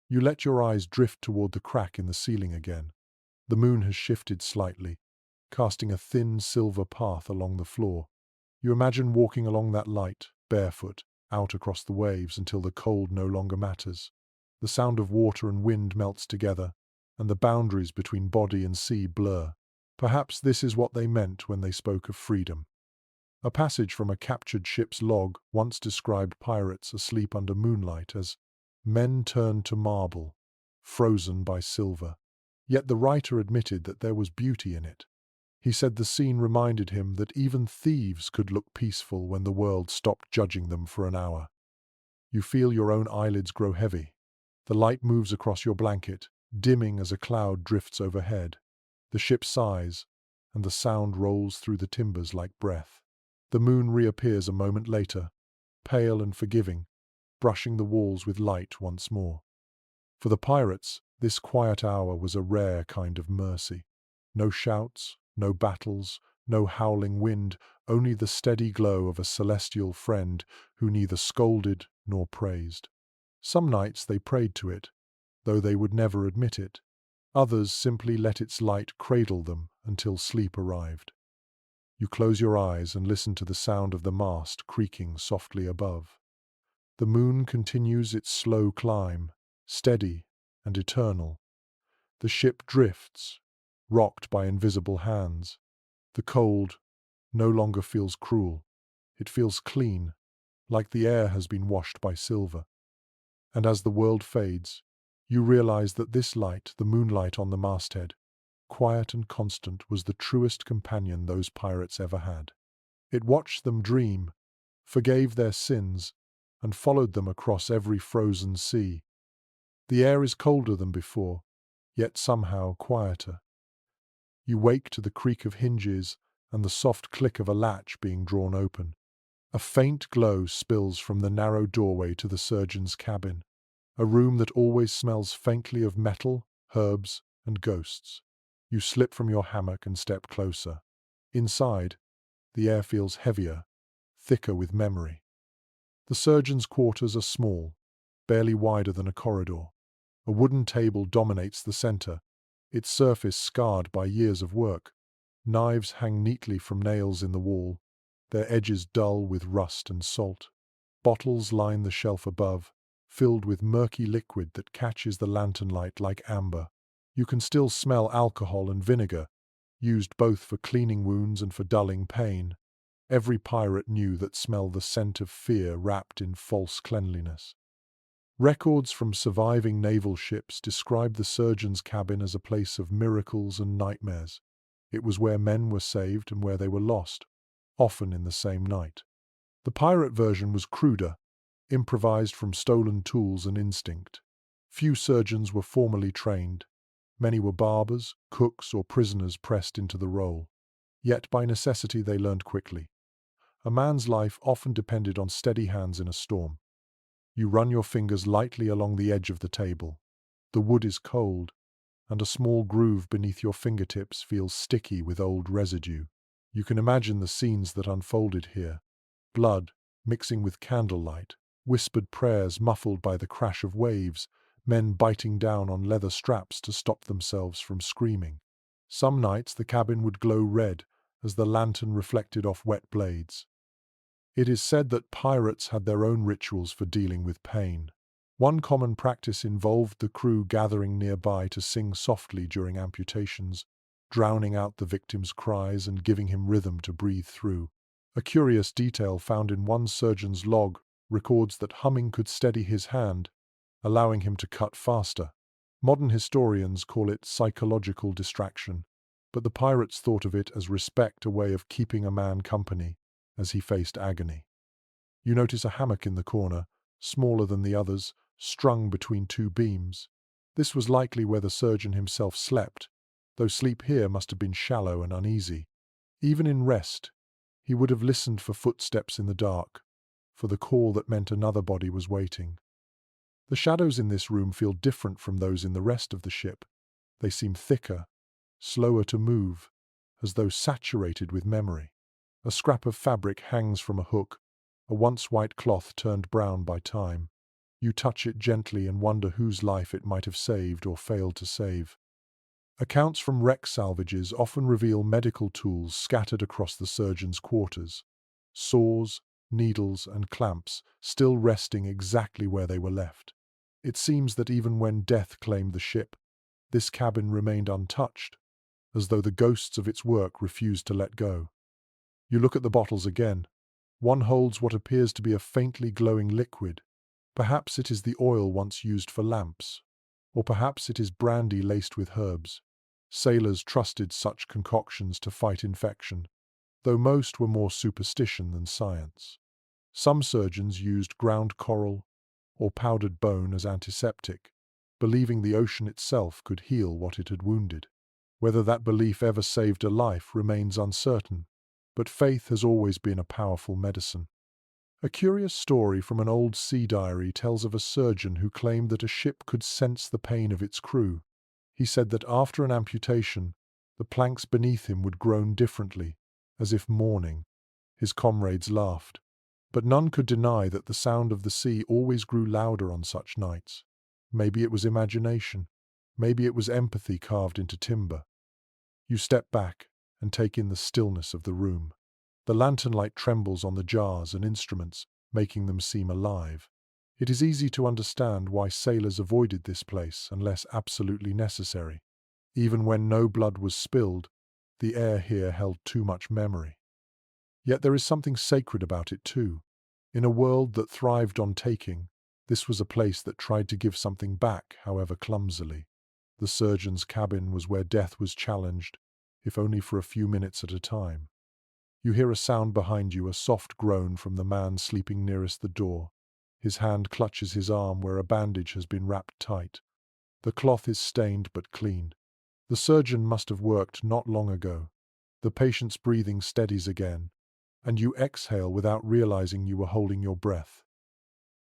You let your eyes drift toward the crack in the ceiling again. The moon has shifted slightly, casting a thin silver path along the floor. You imagine walking along that light, barefoot, out across the waves until the cold no longer matters. The sound of water and wind melts together, and the boundaries between body and sea blur. Perhaps this is what they meant when they spoke of freedom. A passage from a captured ship's log once described pirates asleep under moonlight as men turned to marble, frozen by silver. Yet the writer admitted that there was beauty in it. He said the scene reminded him that even thieves could look peaceful when the world stopped judging them for an hour. You feel your own eyelids grow heavy. The light moves across your blanket, dimming as a cloud drifts overhead. The ship sighs, and the sound rolls through the timbers like breath. The moon reappears a moment later, pale and forgiving, brushing the walls with light once more. For the pirates, this quiet hour was a rare kind of mercy. No shouts, no battles, no howling wind, only the steady glow of a celestial friend who neither scolded nor praised. Some nights they prayed to it, though they would never admit it. Others simply let its light cradle them until sleep arrived. You close your eyes and listen to the sound of the mast creaking softly above. The moon continues its slow climb, steady and eternal. The ship drifts, rocked by invisible hands. The cold no longer feels cruel. It feels clean, like the air has been washed by silver. And as the world fades, you realize that this light, the moonlight on the masthead, quiet and constant, was the truest companion those pirates ever had. It watched them dream, forgave their sins, and followed them across every frozen sea. The air is colder than before, yet somehow quieter. You wake to the creak of hinges and the soft click of a latch being drawn open. A faint glow spills from the narrow doorway to the surgeon's cabin, a room that always smells faintly of metal, herbs, and ghosts. You slip from your hammock and step closer. Inside, the air feels heavier, thicker with memory. The surgeon's quarters are small, barely wider than a corridor. A wooden table dominates the center, its surface scarred by years of work. Knives hang neatly from nails in the wall, their edges dull with rust and salt. Bottles line the shelf above, filled with murky liquid that catches the lantern light like amber. You can still smell alcohol and vinegar, used both for cleaning wounds and for dulling pain. Every pirate knew that smell, the scent of fear wrapped in false cleanliness. Records from surviving naval ships describe the surgeon's cabin as a place of miracles and nightmares. It was where men were saved and where they were lost, often in the same night. The pirate version was cruder, improvised from stolen tools and instinct. Few surgeons were formally trained. Many were barbers, cooks, or prisoners pressed into the role. Yet by necessity they learned quickly. A man's life often depended on steady hands in a storm. You run your fingers lightly along the edge of the table. The wood is cold, and a small groove beneath your fingertips feels sticky with old residue. You can imagine the scenes that unfolded here. Blood, mixing with candlelight, whispered prayers muffled by the crash of waves, men biting down on leather straps to stop themselves from screaming. Some nights the cabin would glow red, as the lantern reflected off wet blades. It is said that pirates had their own rituals for dealing with pain. One common practice involved the crew gathering nearby to sing softly during amputations, drowning out the victim's cries and giving him rhythm to breathe through. A curious detail found in one surgeon's log records that humming could steady his hand, allowing him to cut faster. Modern historians call it psychological distraction, but the pirates thought of it as respect, a way of keeping a man company as he faced agony. You notice a hammock in the corner, smaller than the others, strung between two beams. This was likely where the surgeon himself slept, though sleep here must have been shallow and uneasy. Even in rest, he would have listened for footsteps in the dark, for the call that meant another body was waiting. The shadows in this room feel different from those in the rest of the ship. They seem thicker, slower to move, as though saturated with memory. A scrap of fabric hangs from a hook, a once white cloth turned brown by time. You touch it gently and wonder whose life it might have saved or failed to save. Accounts from wreck salvages often reveal medical tools scattered across the surgeon's quarters. Saws, needles, and clamps still resting exactly where they were left. It seems that even when death claimed the ship, this cabin remained untouched, as though the ghosts of its work refused to let go. You look at the bottles again. One holds what appears to be a faintly glowing liquid. Perhaps it is the oil once used for lamps, or perhaps it is brandy laced with herbs. Sailors trusted such concoctions to fight infection, though most were more superstition than science. Some surgeons used ground coral or powdered bone as antiseptic, believing the ocean itself could heal what it had wounded. Whether that belief ever saved a life remains uncertain, but faith has always been a powerful medicine. A curious story from an old sea diary tells of a surgeon who claimed that a ship could sense the pain of its crew. He said that after an amputation, the planks beneath him would groan differently, as if mourning. His comrades laughed, but none could deny that the sound of the sea always grew louder on such nights. Maybe it was imagination. Maybe it was empathy carved into timber. You step back and take in the stillness of the room. The lantern light trembles on the jars and instruments, making them seem alive. It is easy to understand why sailors avoided this place unless absolutely necessary. Even when no blood was spilled, the air here held too much memory. Yet there is something sacred about it too. In a world that thrived on taking, this was a place that tried to give something back, however clumsily. The surgeon's cabin was where death was challenged, if only for a few minutes at a time. You hear a sound behind you, a soft groan from the man sleeping nearest the door. His hand clutches his arm where a bandage has been wrapped tight. The cloth is stained but clean. The surgeon must have worked not long ago. The patient's breathing steadies again, and you exhale without realizing you were holding your breath.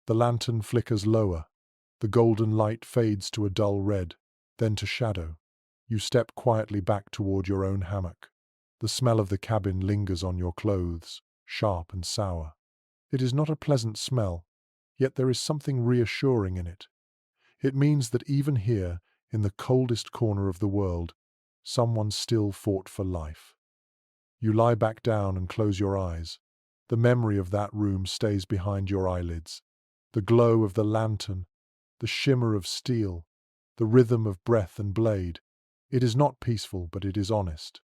The lantern flickers lower. The golden light fades to a dull red, then to shadow. You step quietly back toward your own hammock. The smell of the cabin lingers on your clothes, sharp and sour. It is not a pleasant smell, yet there is something reassuring in it. It means that even here, in the coldest corner of the world, someone still fought for life. You lie back down and close your eyes. The memory of that room stays behind your eyelids. The glow of the lantern, the shimmer of steel, the rhythm of breath and blade. It is not peaceful, but it is honest.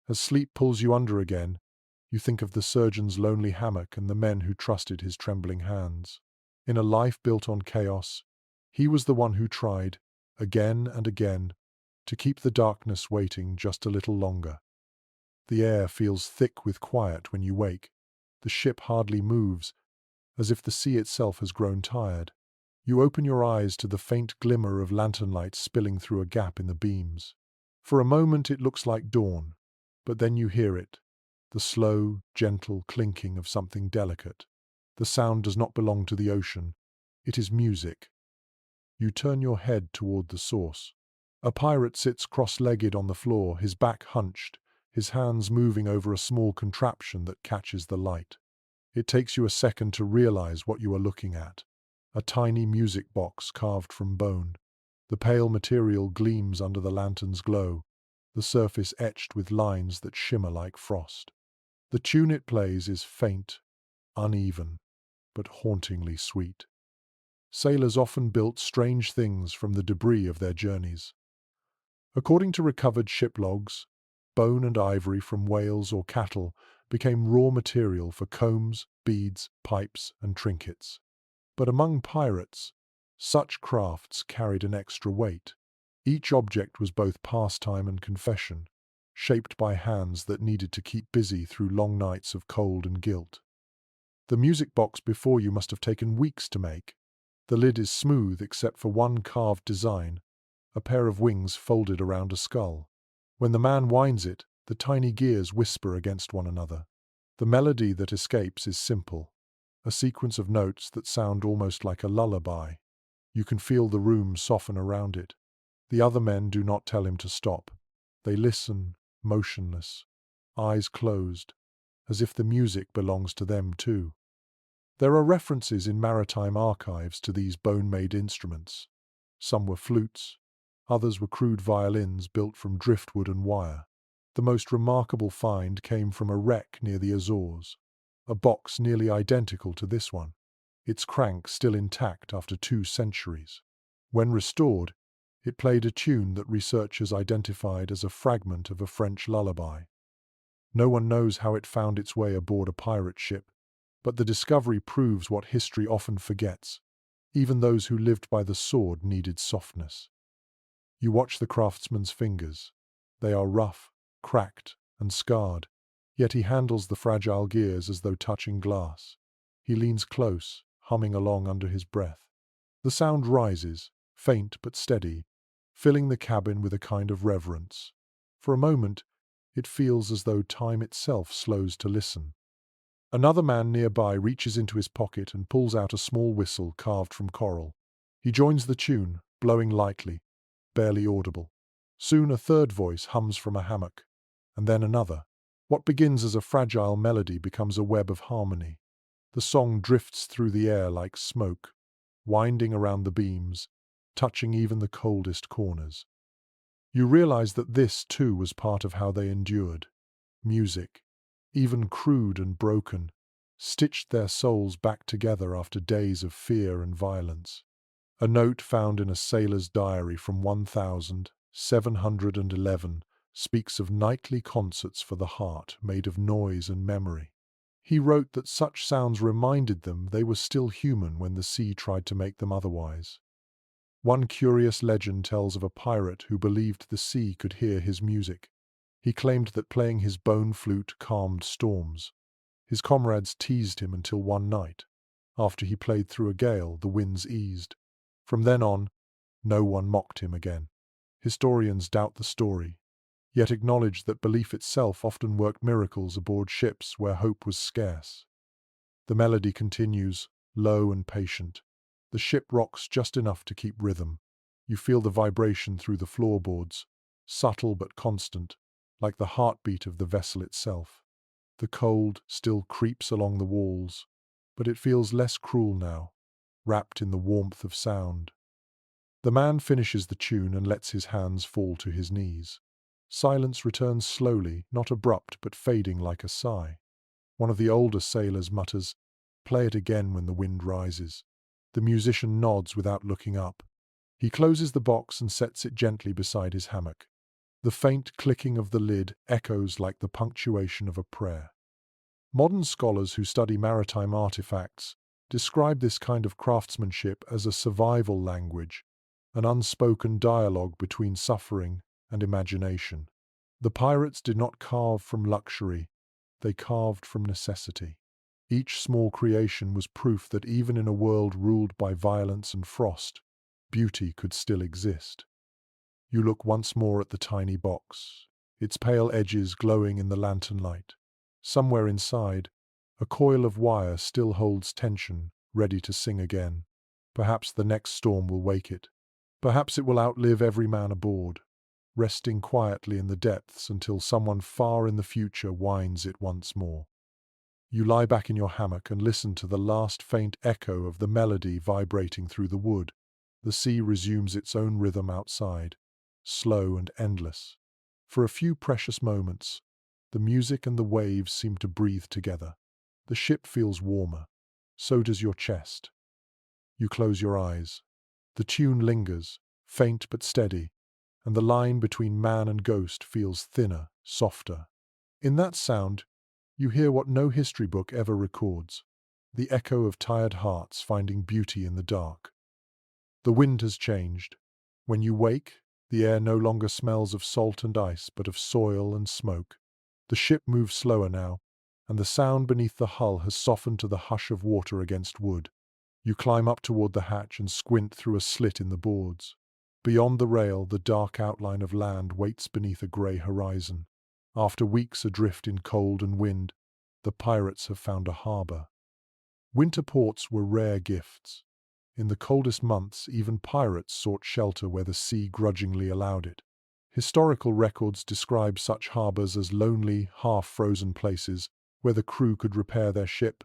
As sleep pulls you under again, you think of the surgeon's lonely hammock and the men who trusted his trembling hands. In a life built on chaos, he was the one who tried, again and again, to keep the darkness waiting just a little longer. The air feels thick with quiet when you wake. The ship hardly moves, as if the sea itself has grown tired. You open your eyes to the faint glimmer of lantern light spilling through a gap in the beams. For a moment it looks like dawn, but then you hear it, the slow, gentle clinking of something delicate. The sound does not belong to the ocean. It is music. You turn your head toward the source. A pirate sits cross-legged on the floor, his back hunched, his hands moving over a small contraption that catches the light. It takes you a second to realize what you are looking at. A tiny music box carved from bone. The pale material gleams under the lantern's glow. the surface etched with lines that shimmer like frost. The tune it plays is faint, uneven, but hauntingly sweet. Sailors often built strange things from the debris of their journeys. According to recovered ship logs, bone and ivory from whales or cattle became raw material for combs, beads, pipes, and trinkets. But among pirates, such crafts carried an extra weight. Each object was both pastime and confession, shaped by hands that needed to keep busy through long nights of cold and guilt. The music box before you must have taken weeks to make. The lid is smooth except for one carved design, a pair of wings folded around a skull. When the man winds it, the tiny gears whisper against one another. The melody that escapes is simple, a sequence of notes that sound almost like a lullaby. You can feel the room soften around it. The other men do not tell him to stop. They listen, motionless, eyes closed, as if the music belongs to them too. There are references in maritime archives to these bone-made instruments. Some were flutes, others were crude violins built from driftwood and wire. The most remarkable find came from a wreck near the Azores, a box nearly identical to this one, its crank still intact after 2 centuries. When restored, it played a tune that researchers identified as a fragment of a French lullaby. No one knows how it found its way aboard a pirate ship, but the discovery proves what history often forgets. Even those who lived by the sword needed softness. You watch the craftsman's fingers. They are rough, cracked, and scarred, yet he handles the fragile gears as though touching glass. He leans close, humming along under his breath. The sound rises, faint but steady, filling the cabin with a kind of reverence. For a moment, it feels as though time itself slows to listen. Another man nearby reaches into his pocket and pulls out a small whistle carved from coral. He joins the tune, blowing lightly, barely audible. Soon a third voice hums from a hammock, and then another. What begins as a fragile melody becomes a web of harmony. The song drifts through the air like smoke, winding around the beams, touching even the coldest corners. You realize that this, too, was part of how they endured. Music, even crude and broken, stitched their souls back together after days of fear and violence. A note found in a sailor's diary from 1711 speaks of nightly concerts for the heart made of noise and memory. He wrote that such sounds reminded them they were still human when the sea tried to make them otherwise. One curious legend tells of a pirate who believed the sea could hear his music. He claimed that playing his bone flute calmed storms. His comrades teased him until one night. After he played through a gale, the winds eased. From then on, no one mocked him again. Historians doubt the story, yet acknowledge that belief itself often worked miracles aboard ships where hope was scarce. The melody continues, low and patient. The ship rocks just enough to keep rhythm. You feel the vibration through the floorboards, subtle but constant, like the heartbeat of the vessel itself. The cold still creeps along the walls, but it feels less cruel now, wrapped in the warmth of sound. The man finishes the tune and lets his hands fall to his knees. Silence returns slowly, not abrupt but fading like a sigh. One of the older sailors mutters, "Play it again when the wind rises." The musician nods without looking up. He closes the box and sets it gently beside his hammock. The faint clicking of the lid echoes like the punctuation of a prayer. Modern scholars who study maritime artifacts describe this kind of craftsmanship as a survival language, an unspoken dialogue between suffering and imagination. The pirates did not carve from luxury, they carved from necessity. Each small creation was proof that even in a world ruled by violence and frost, beauty could still exist. You look once more at the tiny box, its pale edges glowing in the lantern light. Somewhere inside, a coil of wire still holds tension, ready to sing again. Perhaps the next storm will wake it. Perhaps it will outlive every man aboard, resting quietly in the depths until someone far in the future winds it once more. You lie back in your hammock and listen to the last faint echo of the melody vibrating through the wood. The sea resumes its own rhythm outside, slow and endless. For a few precious moments, the music and the waves seem to breathe together. The ship feels warmer. So does your chest. You close your eyes. The tune lingers, faint but steady, and the line between man and ghost feels thinner, softer. In that sound, you hear what no history book ever records, the echo of tired hearts finding beauty in the dark. The wind has changed. When you wake, the air no longer smells of salt and ice, but of soil and smoke. The ship moves slower now, and the sound beneath the hull has softened to the hush of water against wood. You climb up toward the hatch and squint through a slit in the boards. Beyond the rail, the dark outline of land waits beneath a grey horizon. After weeks adrift in cold and wind, the pirates have found a harbour. Winter ports were rare gifts. In the coldest months, even pirates sought shelter where the sea grudgingly allowed it. Historical records describe such harbours as lonely, half-frozen places where the crew could repair their ship,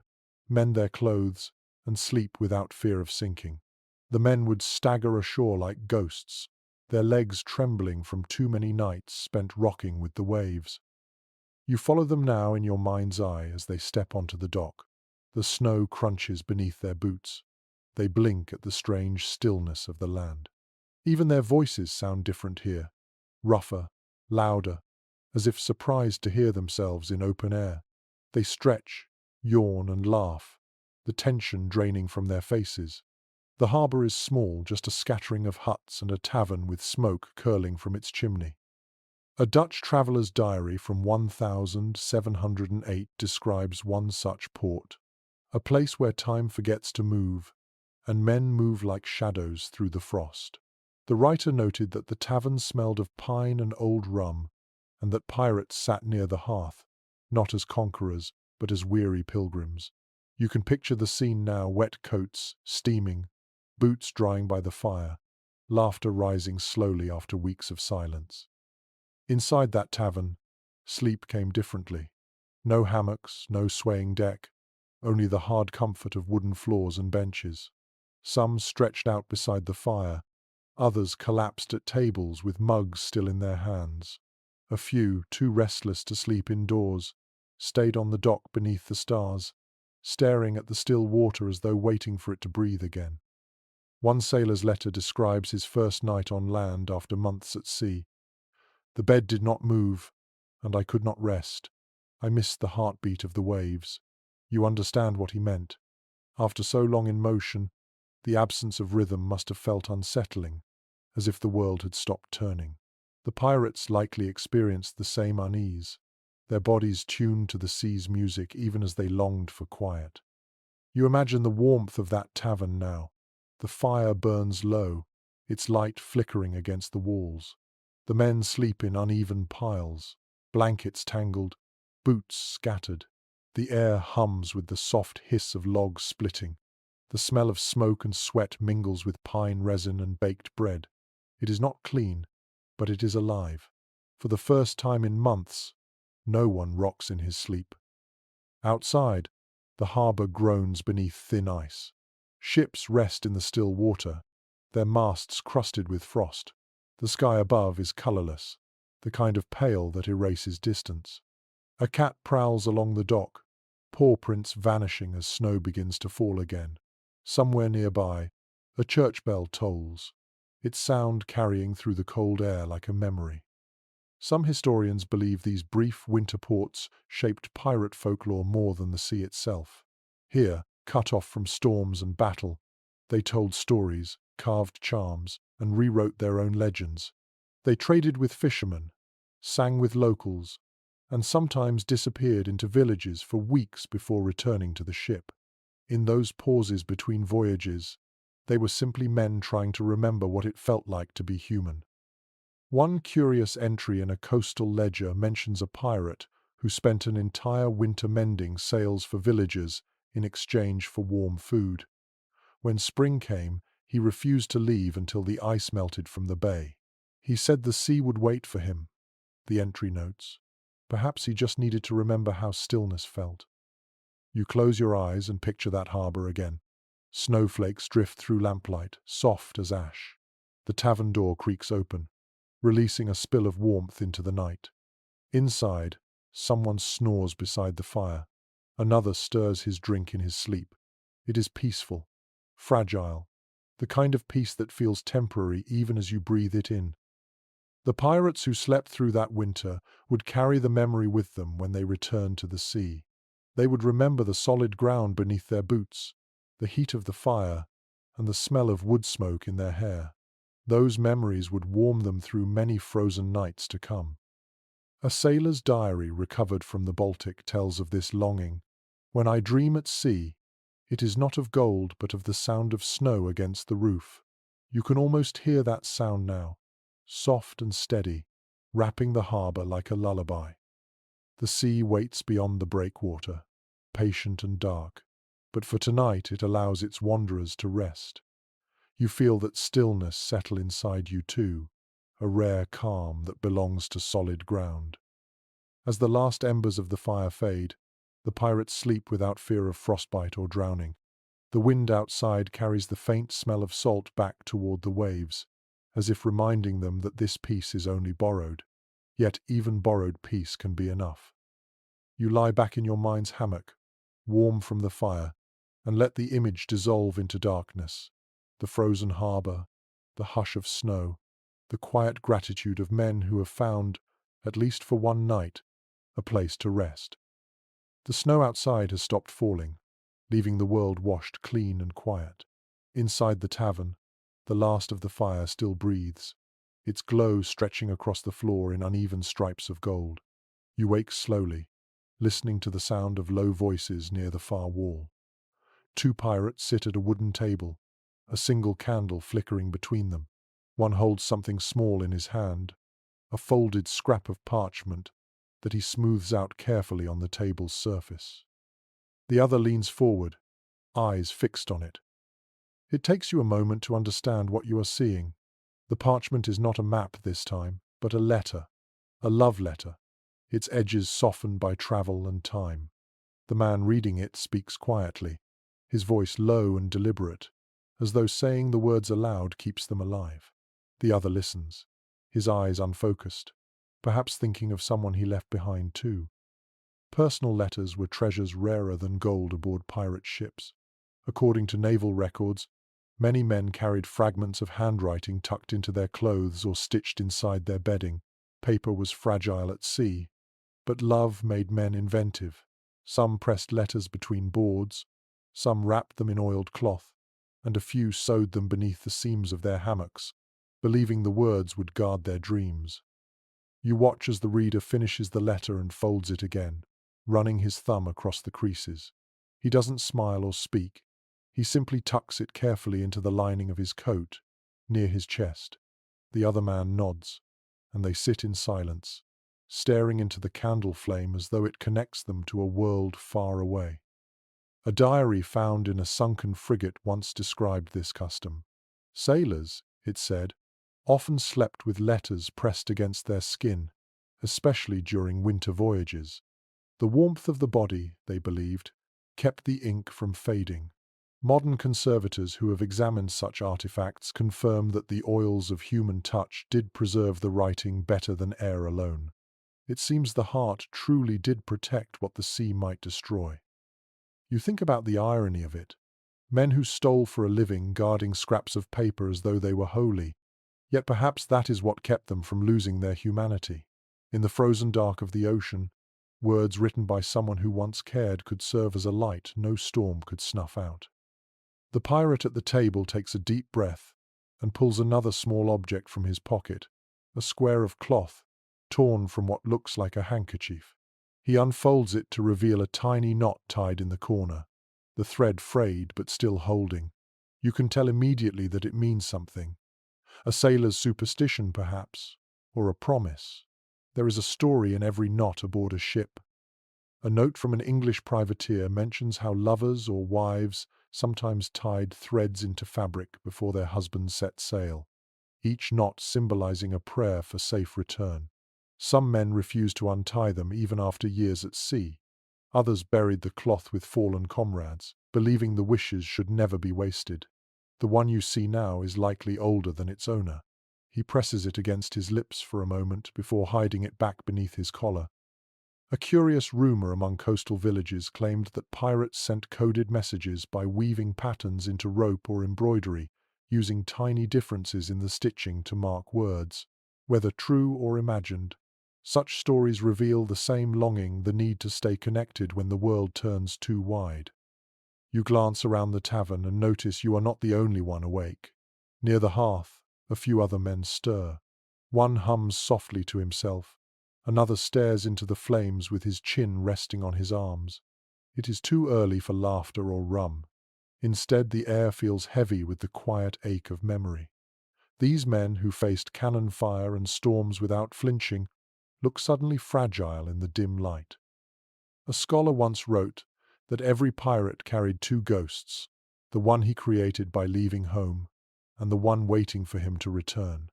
mend their clothes, and sleep without fear of sinking. The men would stagger ashore like ghosts, their legs trembling from too many nights spent rocking with the waves. You follow them now in your mind's eye as they step onto the dock. The snow crunches beneath their boots. They blink at the strange stillness of the land. Even their voices sound different here, rougher, louder, as if surprised to hear themselves in open air. They stretch, yawn, and laugh, the tension draining from their faces. The harbour is small, just a scattering of huts and a tavern with smoke curling from its chimney. A Dutch traveller's diary from 1708 describes one such port, a place where time forgets to move, and men move like shadows through the frost. The writer noted that the tavern smelled of pine and old rum, and that pirates sat near the hearth, not as conquerors, but as weary pilgrims. You can picture the scene now, wet coats, steaming, boots drying by the fire, laughter rising slowly after weeks of silence. Inside that tavern, sleep came differently. No hammocks, no swaying deck, only the hard comfort of wooden floors and benches. Some stretched out beside the fire, others collapsed at tables with mugs still in their hands. A few, too restless to sleep indoors, stayed on the dock beneath the stars, staring at the still water as though waiting for it to breathe again. One sailor's letter describes his first night on land after months at sea. The bed did not move, and I could not rest. I missed the heartbeat of the waves. You understand what he meant. After so long in motion, the absence of rhythm must have felt unsettling, as if the world had stopped turning. The pirates likely experienced the same unease, their bodies tuned to the sea's music even as they longed for quiet. You imagine the warmth of that tavern now. The fire burns low, its light flickering against the walls. The men sleep in uneven piles, blankets tangled, boots scattered. The air hums with the soft hiss of logs splitting. The smell of smoke and sweat mingles with pine resin and baked bread. It is not clean, but it is alive. For the first time in months, no one rocks in his sleep. Outside, the harbour groans beneath thin ice. Ships rest in the still water, their masts crusted with frost. The sky above is colourless, the kind of pale that erases distance. A cat prowls along the dock, paw prints vanishing as snow begins to fall again. Somewhere nearby, a church bell tolls, its sound carrying through the cold air like a memory. Some historians believe these brief winter ports shaped pirate folklore more than the sea itself. Here, cut off from storms and battle, they told stories, carved charms, and rewrote their own legends. They traded with fishermen, sang with locals, and sometimes disappeared into villages for weeks before returning to the ship. In those pauses between voyages, they were simply men trying to remember what it felt like to be human. One curious entry in a coastal ledger mentions a pirate who spent an entire winter mending sails for villagers in exchange for warm food. When spring came, he refused to leave until the ice melted from the bay. He said the sea would wait for him, the entry notes. Perhaps he just needed to remember how stillness felt. You close your eyes and picture that harbour again. Snowflakes drift through lamplight, soft as ash. The tavern door creaks open. releasing a spill of warmth into the night. Inside, someone snores beside the fire. Another stirs his drink in his sleep. It is peaceful, fragile, the kind of peace that feels temporary even as you breathe it in. The pirates who slept through that winter would carry the memory with them when they returned to the sea. They would remember the solid ground beneath their boots, the heat of the fire, and the smell of wood smoke in their hair. Those memories would warm them through many frozen nights to come. A sailor's diary recovered from the Baltic tells of this longing. When I dream at sea, it is not of gold but of the sound of snow against the roof. You can almost hear that sound now, soft and steady, wrapping the harbour like a lullaby. The sea waits beyond the breakwater, patient and dark, but for tonight it allows its wanderers to rest. You feel that stillness settle inside you too, a rare calm that belongs to solid ground. As the last embers of the fire fade, the pirates sleep without fear of frostbite or drowning. The wind outside carries the faint smell of salt back toward the waves, as if reminding them that this peace is only borrowed. Yet even borrowed peace can be enough. You lie back in your mind's hammock, warm from the fire, and let the image dissolve into darkness. The frozen harbour, the hush of snow, the quiet gratitude of men who have found, at least for one night, a place to rest. The snow outside has stopped falling, leaving the world washed clean and quiet. Inside the tavern, the last of the fire still breathes, its glow stretching across the floor in uneven stripes of gold. You wake slowly, listening to the sound of low voices near the far wall. Two pirates sit at a wooden table, a single candle flickering between them. One holds something small in his hand, a folded scrap of parchment that he smooths out carefully on the table's surface. The other leans forward, eyes fixed on it. It takes you a moment to understand what you are seeing. The parchment is not a map this time, but a letter, a love letter, its edges softened by travel and time. The man reading it speaks quietly, his voice low and deliberate, as though saying the words aloud keeps them alive. The other listens, his eyes unfocused, perhaps thinking of someone he left behind too. Personal letters were treasures rarer than gold aboard pirate ships. According to naval records, many men carried fragments of handwriting tucked into their clothes or stitched inside their bedding. Paper was fragile at sea, but love made men inventive. Some pressed letters between boards, some wrapped them in oiled cloth, and a few sewed them beneath the seams of their hammocks, believing the words would guard their dreams. You watch as the reader finishes the letter and folds it again, running his thumb across the creases. He doesn't smile or speak. He simply tucks it carefully into the lining of his coat, near his chest. The other man nods, and they sit in silence, staring into the candle flame as though it connects them to a world far away. A diary found in a sunken frigate once described this custom. Sailors, it said, often slept with letters pressed against their skin, especially during winter voyages. The warmth of the body, they believed, kept the ink from fading. Modern conservators who have examined such artifacts confirm that the oils of human touch did preserve the writing better than air alone. It seems the heart truly did protect what the sea might destroy. You think about the irony of it. Men who stole for a living guarding scraps of paper as though they were holy, yet perhaps that is what kept them from losing their humanity. In the frozen dark of the ocean, words written by someone who once cared could serve as a light no storm could snuff out. The pirate at the table takes a deep breath and pulls another small object from his pocket, a square of cloth, torn from what looks like a handkerchief. He unfolds it to reveal a tiny knot tied in the corner, the thread frayed but still holding. You can tell immediately that it means something. A sailor's superstition, perhaps, or a promise. There is a story in every knot aboard a ship. A note from an English privateer mentions how lovers or wives sometimes tied threads into fabric before their husbands set sail, each knot symbolizing a prayer for safe return. Some men refused to untie them even after years at sea. Others buried the cloth with fallen comrades, believing the wishes should never be wasted. The one you see now is likely older than its owner. He presses it against his lips for a moment before hiding it back beneath his collar. A curious rumor among coastal villages claimed that pirates sent coded messages by weaving patterns into rope or embroidery, using tiny differences in the stitching to mark words. Whether true or imagined, such stories reveal the same longing, the need to stay connected when the world turns too wide. You glance around the tavern and notice you are not the only one awake. Near the hearth, a few other men stir. One hums softly to himself. Another stares into the flames with his chin resting on his arms. It is too early for laughter or rum. Instead, the air feels heavy with the quiet ache of memory. These men, who faced cannon fire and storms without flinching, look suddenly fragile in the dim light. A scholar once wrote that every pirate carried two ghosts, the one he created by leaving home, and the one waiting for him to return.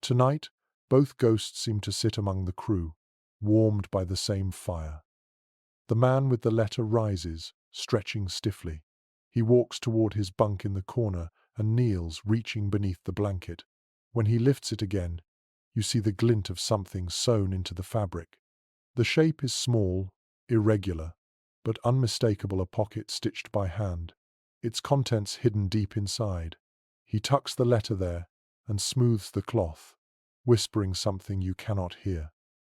Tonight, both ghosts seem to sit among the crew, warmed by the same fire. The man with the letter rises, stretching stiffly. He walks toward his bunk in the corner and kneels, reaching beneath the blanket. When he lifts it again, you see the glint of something sewn into the fabric. The shape is small, irregular, but unmistakable, a pocket stitched by hand, its contents hidden deep inside. He tucks the letter there and smooths the cloth, whispering something you cannot hear.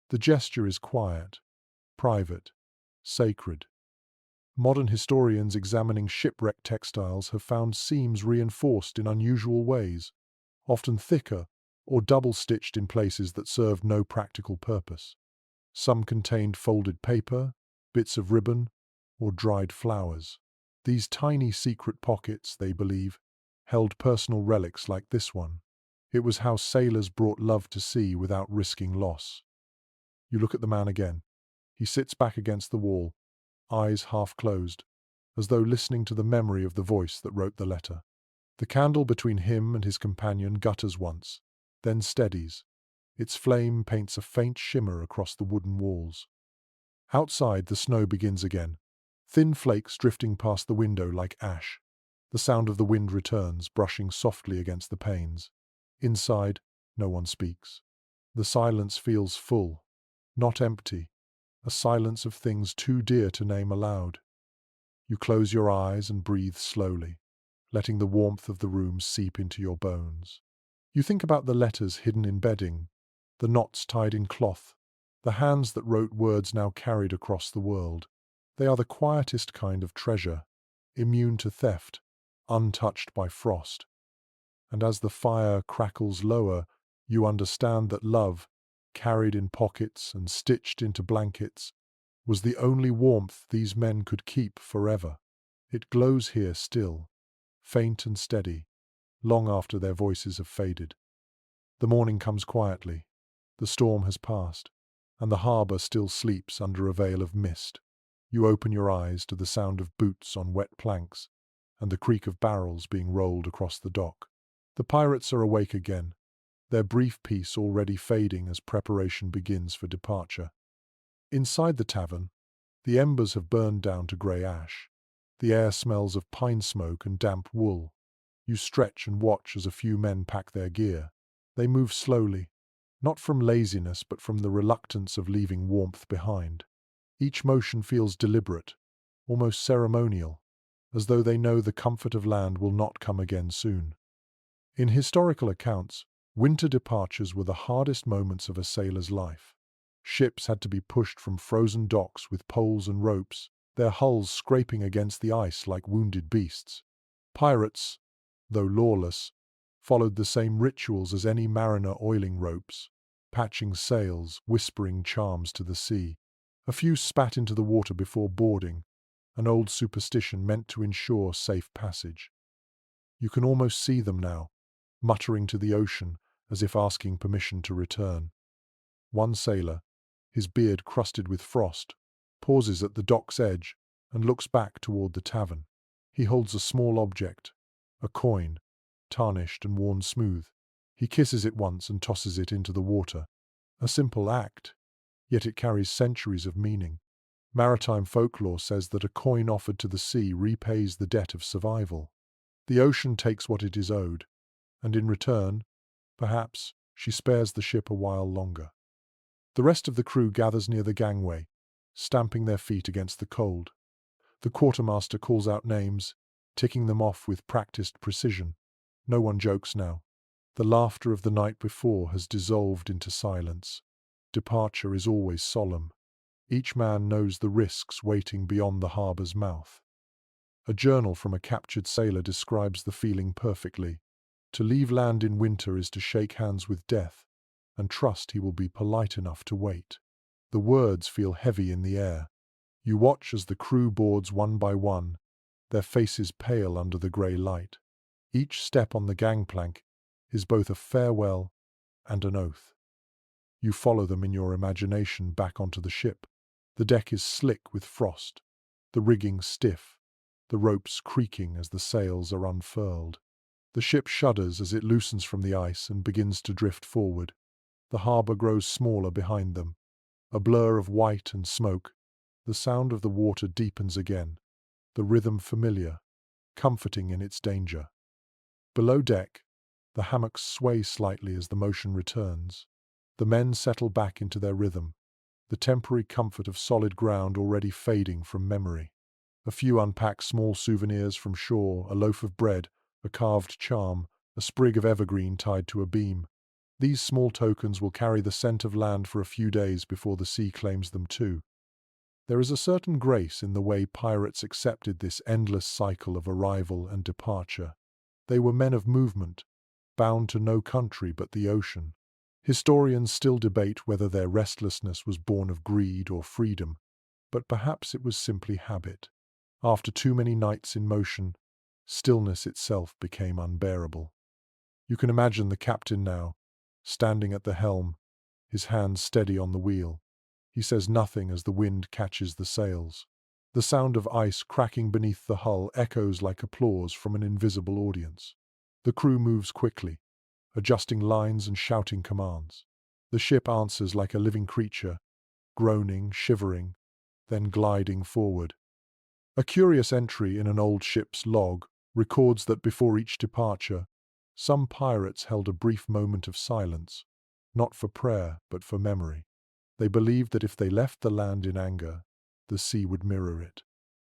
The gesture is quiet, private, sacred. Modern historians examining shipwreck textiles have found seams reinforced in unusual ways, often thicker or double-stitched in places that served no practical purpose. Some contained folded paper, bits of ribbon, or dried flowers. These tiny secret pockets, they believe, held personal relics like this one. It was how sailors brought love to sea without risking loss. You look at the man again. He sits back against the wall, eyes half closed, as though listening to the memory of the voice that wrote the letter. The candle between him and his companion gutters once, then steadies. Its flame paints a faint shimmer across the wooden walls. Outside, the snow begins again, thin flakes drifting past the window like ash. The sound of the wind returns, brushing softly against the panes. Inside, no one speaks. The silence feels full, not empty, a silence of things too dear to name aloud. You close your eyes and breathe slowly, letting the warmth of the room seep into your bones. You think about the letters hidden in bedding, the knots tied in cloth, the hands that wrote words now carried across the world. They are the quietest kind of treasure, immune to theft, untouched by frost. And as the fire crackles lower, you understand that love, carried in pockets and stitched into blankets, was the only warmth these men could keep forever. It glows here still, faint and steady, long after their voices have faded. The morning comes quietly. The storm has passed, and the harbour still sleeps under a veil of mist. You open your eyes to the sound of boots on wet planks and the creak of barrels being rolled across the dock. The pirates are awake again, their brief peace already fading as preparation begins for departure. Inside the tavern, the embers have burned down to grey ash. The air smells of pine smoke and damp wool. You stretch and watch as a few men pack their gear. They move slowly, not from laziness but from the reluctance of leaving warmth behind. Each motion feels deliberate, almost ceremonial, as though they know the comfort of land will not come again soon. In historical accounts, winter departures were the hardest moments of a sailor's life. Ships had to be pushed from frozen docks with poles and ropes, their hulls scraping against the ice like wounded beasts. Pirates, though lawless, followed the same rituals as any mariner, oiling ropes, patching sails, whispering charms to the sea. A few spat into the water before boarding, an old superstition meant to ensure safe passage. You can almost see them now, muttering to the ocean as if asking permission to return. One sailor, his beard crusted with frost, pauses at the dock's edge and looks back toward the tavern. He holds a small object, a coin, tarnished and worn smooth. He kisses it once and tosses it into the water. A simple act, yet it carries centuries of meaning. Maritime folklore says that a coin offered to the sea repays the debt of survival. The ocean takes what it is owed, and in return, Perhaps she spares the ship a while longer. The rest of the crew gathers near the gangway, stamping their feet against the cold. The quartermaster calls out names, ticking them off with practiced precision. No one jokes now. The laughter of the night before has dissolved into silence. Departure is always solemn. Each man knows the risks waiting beyond the harbour's mouth. A journal from a captured sailor describes the feeling perfectly. To leave land in winter is to shake hands with death, and trust he will be polite enough to wait. The words feel heavy in the air. You watch as the crew boards one by one, their faces pale under the grey light. Each step on the gangplank is both a farewell and an oath. You follow them in your imagination back onto the ship. The deck is slick with frost, the rigging stiff, the ropes creaking as the sails are unfurled. The ship shudders as it loosens from the ice and begins to drift forward. The harbour grows smaller behind them, a blur of white and smoke. The sound of the water deepens again, the rhythm familiar, comforting in its danger. Below deck, the hammocks sway slightly as the motion returns. The men settle back into their rhythm, the temporary comfort of solid ground already fading from memory. A few unpack small souvenirs from shore, a loaf of bread, a carved charm, a sprig of evergreen tied to a beam. These small tokens will carry the scent of land for a few days before the sea claims them too. There is a certain grace in the way pirates accepted this endless cycle of arrival and departure. They were men of movement, bound to no country but the ocean. Historians still debate whether their restlessness was born of greed or freedom, but perhaps it was simply habit. After too many nights in motion, stillness itself became unbearable. You can imagine the captain now, standing at the helm, his hands steady on the wheel. He says nothing as the wind catches the sails. The sound of ice cracking beneath the hull echoes like applause from an invisible audience. The crew moves quickly, adjusting lines and shouting commands. The ship answers like a living creature, groaning, shivering, then gliding forward. A curious entry in an old ship's log records that before each departure, some pirates held a brief moment of silence, not for prayer but for memory. They believed that if they left the land in anger, the sea would mirror it.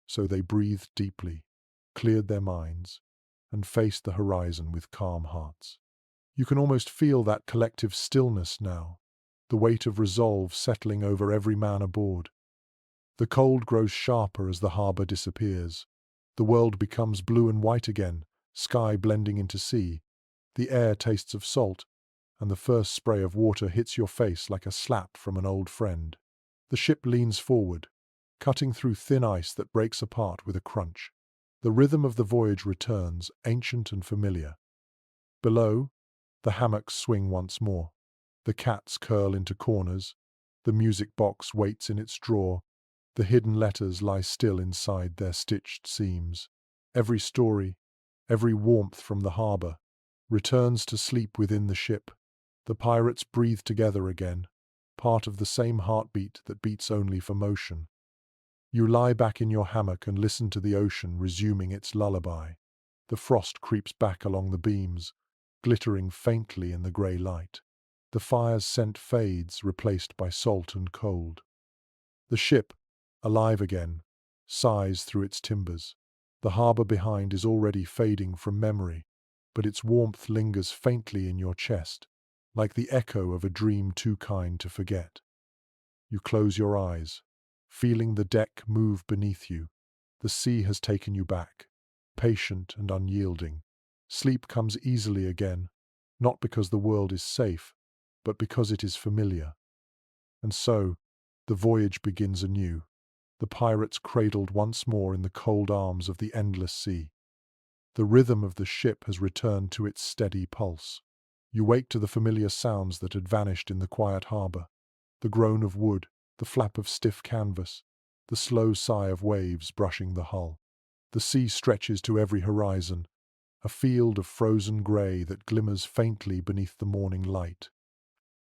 So they breathed deeply, cleared their minds, and faced the horizon with calm hearts. You can almost feel that collective stillness now, the weight of resolve settling over every man aboard. The cold grows sharper as the harbour disappears. The world becomes blue and white again, sky blending into sea. The air tastes of salt, and the first spray of water hits your face like a slap from an old friend. The ship leans forward, cutting through thin ice that breaks apart with a crunch. The rhythm of the voyage returns, ancient and familiar. Below, the hammocks swing once more. The cats curl into corners. The music box waits in its drawer. The hidden letters lie still inside their stitched seams. Every story, every warmth from the harbour, returns to sleep within the ship. The pirates breathe together again, part of the same heartbeat that beats only for motion. You lie back in your hammock and listen to the ocean resuming its lullaby. The frost creeps back along the beams, glittering faintly in the grey light. The fire's scent fades, replaced by salt and cold. The ship, alive again, sighs through its timbers. The harbour behind is already fading from memory, but its warmth lingers faintly in your chest, like the echo of a dream too kind to forget. You close your eyes, feeling the deck move beneath you. The sea has taken you back, patient and unyielding. Sleep comes easily again, not because the world is safe, but because it is familiar. And so, the voyage begins anew, the pirates cradled once more in the cold arms of the endless sea. The rhythm of the ship has returned to its steady pulse. You wake to the familiar sounds that had vanished in the quiet harbour. The groan of wood, the flap of stiff canvas, the slow sigh of waves brushing the hull. The sea stretches to every horizon, a field of frozen grey that glimmers faintly beneath the morning light.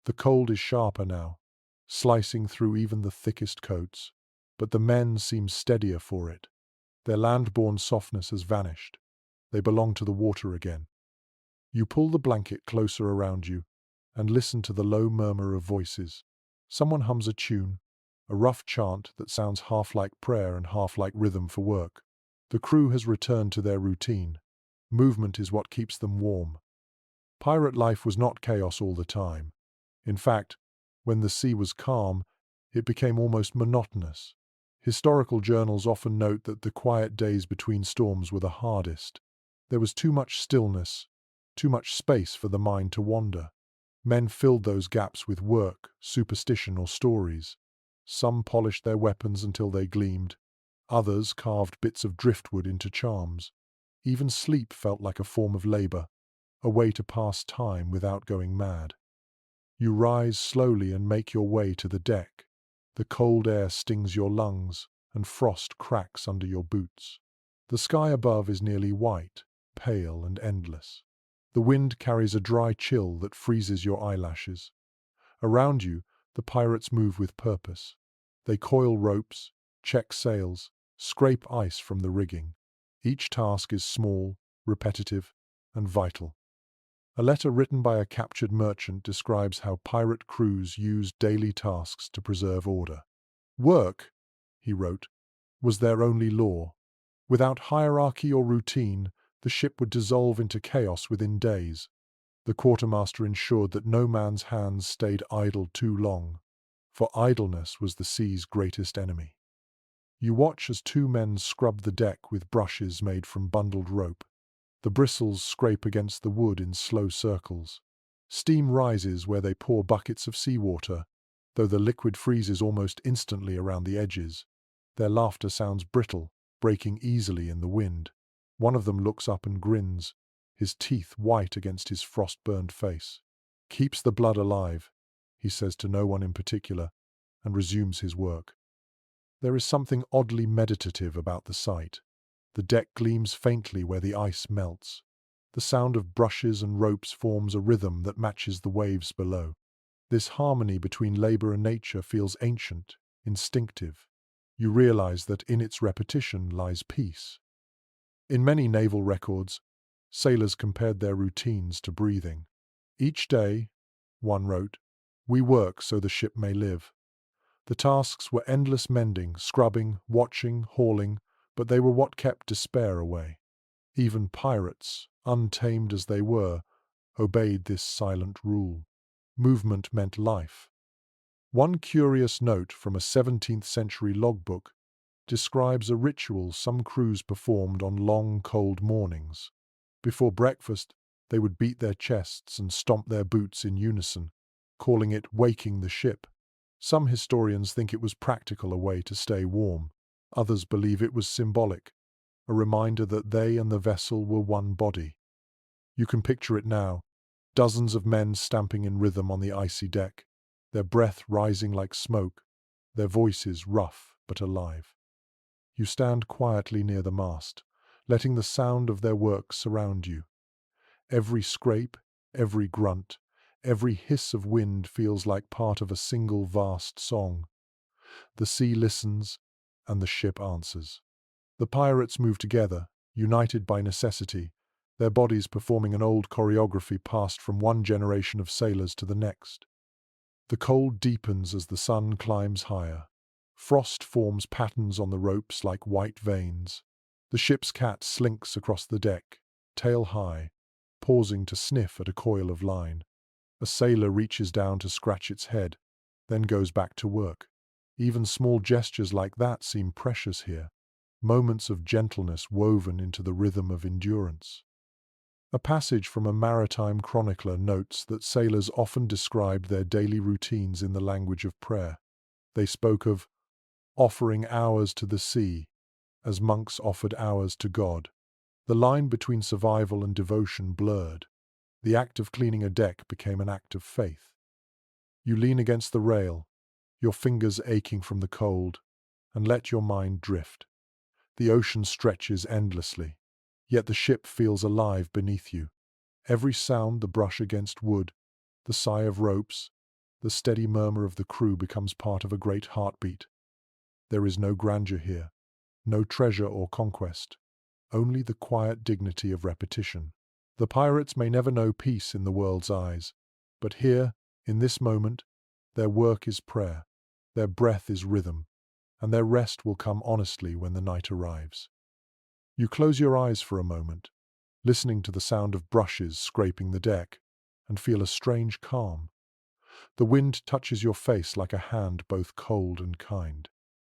The cold is sharper now, slicing through even the thickest coats, but the men seem steadier for it. Their land-born softness has vanished. They belong to the water again. You pull the blanket closer around you and listen to the low murmur of voices. Someone hums a tune, a rough chant that sounds half like prayer and half like rhythm for work. The crew has returned to their routine. Movement is what keeps them warm. Pirate life was not chaos all the time. In fact, when the sea was calm, it became almost monotonous. Historical journals often note that the quiet days between storms were the hardest. There was too much stillness, too much space for the mind to wander. Men filled those gaps with work, superstition, or stories. Some polished their weapons until they gleamed. Others carved bits of driftwood into charms. Even sleep felt like a form of labor, a way to pass time without going mad. You rise slowly and make your way to the deck. The cold air stings your lungs, and frost cracks under your boots. The sky above is nearly white, pale and endless. The wind carries a dry chill that freezes your eyelashes. Around you, the pirates move with purpose. They coil ropes, check sails, scrape ice from the rigging. Each task is small, repetitive, and vital. A letter written by a captured merchant describes how pirate crews used daily tasks to preserve order. Work, he wrote, was their only law. Without hierarchy or routine, the ship would dissolve into chaos within days. The quartermaster ensured that no man's hands stayed idle too long, for idleness was the sea's greatest enemy. You watch as two men scrub the deck with brushes made from bundled rope. The bristles scrape against the wood in slow circles. Steam rises where they pour buckets of seawater, though the liquid freezes almost instantly around the edges. Their laughter sounds brittle, breaking easily in the wind. One of them looks up and grins, his teeth white against his frost-burned face. "Keeps the blood alive," he says to no one in particular, and resumes his work. There is something oddly meditative about the sight. The deck gleams faintly where the ice melts. The sound of brushes and ropes forms a rhythm that matches the waves below. This harmony between labor and nature feels ancient, instinctive. You realize that in its repetition lies peace. In many naval records, sailors compared their routines to breathing. "Each day," one wrote, "we work so the ship may live." The tasks were endless mending, scrubbing, watching, hauling, but they were what kept despair away. Even pirates, untamed as they were, obeyed this silent rule. Movement meant life. One curious note from a 17th century logbook describes a ritual some crews performed on long, cold mornings. Before breakfast, they would beat their chests and stomp their boots in unison, calling it waking the ship. Some historians think it was practical, a way to stay warm. Others believe it was symbolic, a reminder that they and the vessel were one body. You can picture it now, dozens of men stamping in rhythm on the icy deck, their breath rising like smoke, their voices rough but alive. You stand quietly near the mast, letting the sound of their work surround you. Every scrape, every grunt, every hiss of wind feels like part of a single vast song. The sea listens, and the ship answers. The pirates move together, united by necessity, their bodies performing an old choreography passed from one generation of sailors to the next. The cold deepens as the sun climbs higher. Frost forms patterns on the ropes like white veins. The ship's cat slinks across the deck, tail high, pausing to sniff at a coil of line. A sailor reaches down to scratch its head, then goes back to work. Even small gestures like that seem precious here, moments of gentleness woven into the rhythm of endurance. A passage from a maritime chronicler notes that sailors often described their daily routines in the language of prayer. They spoke of offering hours to the sea, as monks offered hours to God. The line between survival and devotion blurred. The act of cleaning a deck became an act of faith. You lean against the rail, your fingers aching from the cold, and let your mind drift. The ocean stretches endlessly, yet the ship feels alive beneath you. Every sound, the brush against wood, the sigh of ropes, the steady murmur of the crew becomes part of a great heartbeat. There is no grandeur here, no treasure or conquest, only the quiet dignity of repetition. The pirates may never know peace in the world's eyes, but here, in this moment, their work is prayer, their breath is rhythm, and their rest will come honestly when the night arrives. You close your eyes for a moment, listening to the sound of brushes scraping the deck, and feel a strange calm. The wind touches your face like a hand both cold and kind.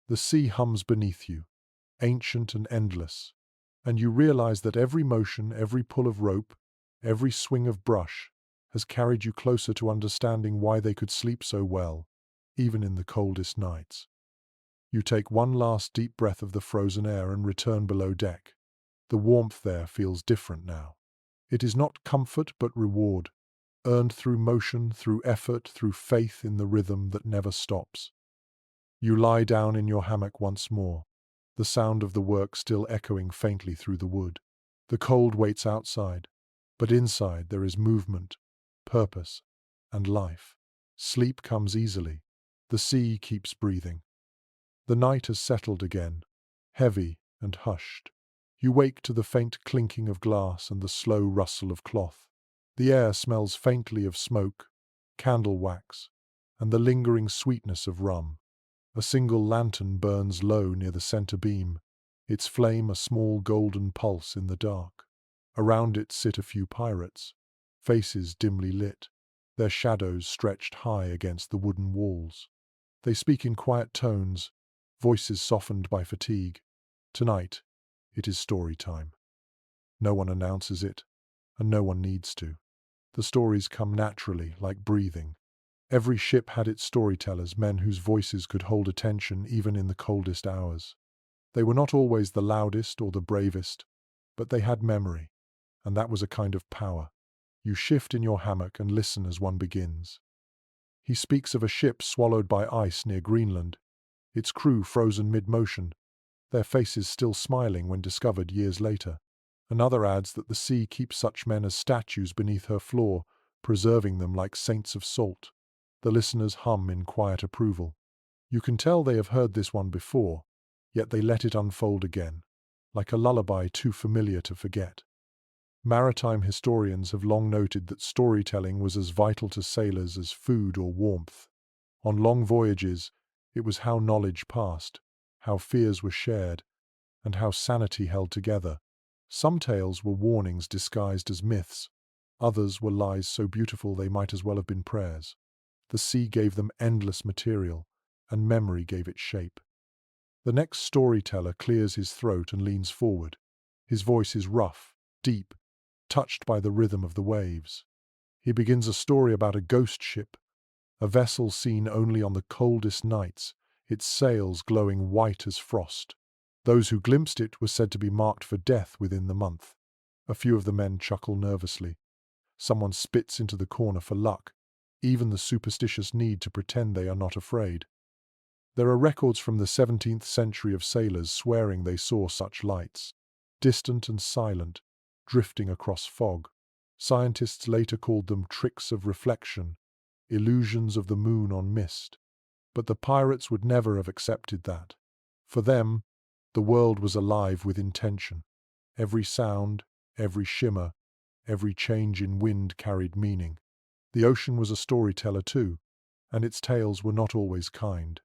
The sea hums beneath you, ancient and endless, and you realize that every motion, every pull of rope, every swing of brush has carried you closer to understanding why they could sleep so well, even in the coldest nights. You take one last deep breath of the frozen air and return below deck. The warmth there feels different now. It is not comfort but reward, earned through motion, through effort, through faith in the rhythm that never stops. You lie down in your hammock once more, the sound of the work still echoing faintly through the wood. The cold waits outside, but inside there is movement, purpose, and life. Sleep comes easily. The sea keeps breathing. The night has settled again, heavy and hushed. You wake to the faint clinking of glass and the slow rustle of cloth. The air smells faintly of smoke, candle wax, and the lingering sweetness of rum. A single lantern burns low near the center beam, its flame a small golden pulse in the dark. Around it sit a few pirates, faces dimly lit, their shadows stretched high against the wooden walls. They speak in quiet tones, voices softened by fatigue. Tonight, it is story time. No one announces it, and no one needs to. The stories come naturally, like breathing. Every ship had its storytellers, men whose voices could hold attention even in the coldest hours. They were not always the loudest or the bravest, but they had memory, and that was a kind of power. You shift in your hammock and listen as one begins. He speaks of a ship swallowed by ice near Greenland, its crew frozen mid-motion, their faces still smiling when discovered years later. Another adds that the sea keeps such men as statues beneath her floor, preserving them like saints of salt. The listeners hum in quiet approval. You can tell they have heard this one before, yet they let it unfold again, like a lullaby too familiar to forget. Maritime historians have long noted that storytelling was as vital to sailors as food or warmth. On long voyages, it was how knowledge passed, how fears were shared, and how sanity held together. Some tales were warnings disguised as myths, others were lies so beautiful they might as well have been prayers. The sea gave them endless material, and memory gave it shape. The next storyteller clears his throat and leans forward. His voice is rough, deep, touched by the rhythm of the waves. He begins a story about a ghost ship, a vessel seen only on the coldest nights, its sails glowing white as frost. Those who glimpsed it were said to be marked for death within the month. A few of the men chuckle nervously. Someone spits into the corner for luck. Even the superstitious need to pretend they are not afraid. There are records from the 17th century of sailors swearing they saw such lights, distant and silent, drifting across fog. Scientists later called them tricks of reflection, illusions of the moon on mist. But the pirates would never have accepted that. For them, the world was alive with intention. Every sound, every shimmer, every change in wind carried meaning. The ocean was a storyteller too, and its tales were not always kind.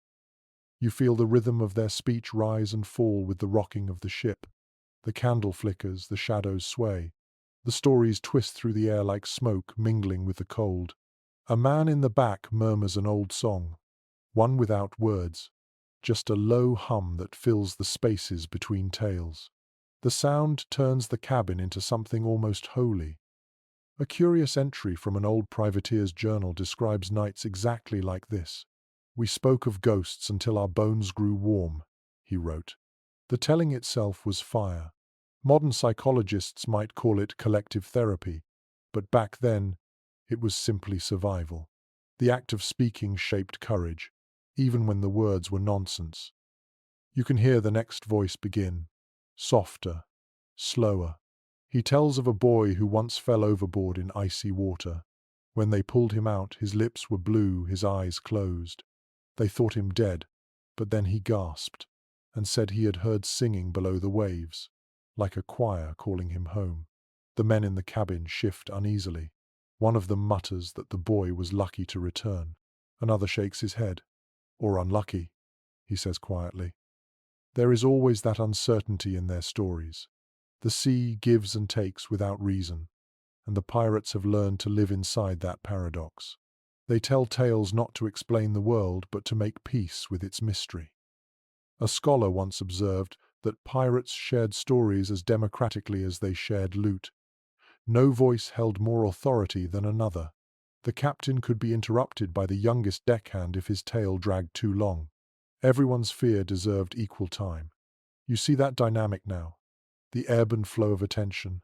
You feel the rhythm of their speech rise and fall with the rocking of the ship. The candle flickers, the shadows sway. The stories twist through the air like smoke mingling with the cold. A man in the back murmurs an old song, one without words, just a low hum that fills the spaces between tales. The sound turns the cabin into something almost holy. A curious entry from an old privateer's journal describes nights exactly like this. "We spoke of ghosts until our bones grew warm," he wrote. The telling itself was fire. Modern psychologists might call it collective therapy, but back then, it was simply survival. The act of speaking shaped courage, even when the words were nonsense. You can hear the next voice begin, softer, slower. He tells of a boy who once fell overboard in icy water. When they pulled him out, his lips were blue, his eyes closed. They thought him dead, but then he gasped and said he had heard singing below the waves, like a choir calling him home. The men in the cabin shift uneasily. One of them mutters that the boy was lucky to return. Another shakes his head. Or unlucky, he says quietly. There is always that uncertainty in their stories. The sea gives and takes without reason, and the pirates have learned to live inside that paradox. They tell tales not to explain the world, but to make peace with its mystery. A scholar once observed that pirates shared stories as democratically as they shared loot. No voice held more authority than another. The captain could be interrupted by the youngest deckhand if his tale dragged too long. Everyone's fear deserved equal time. You see that dynamic now. The ebb and flow of attention,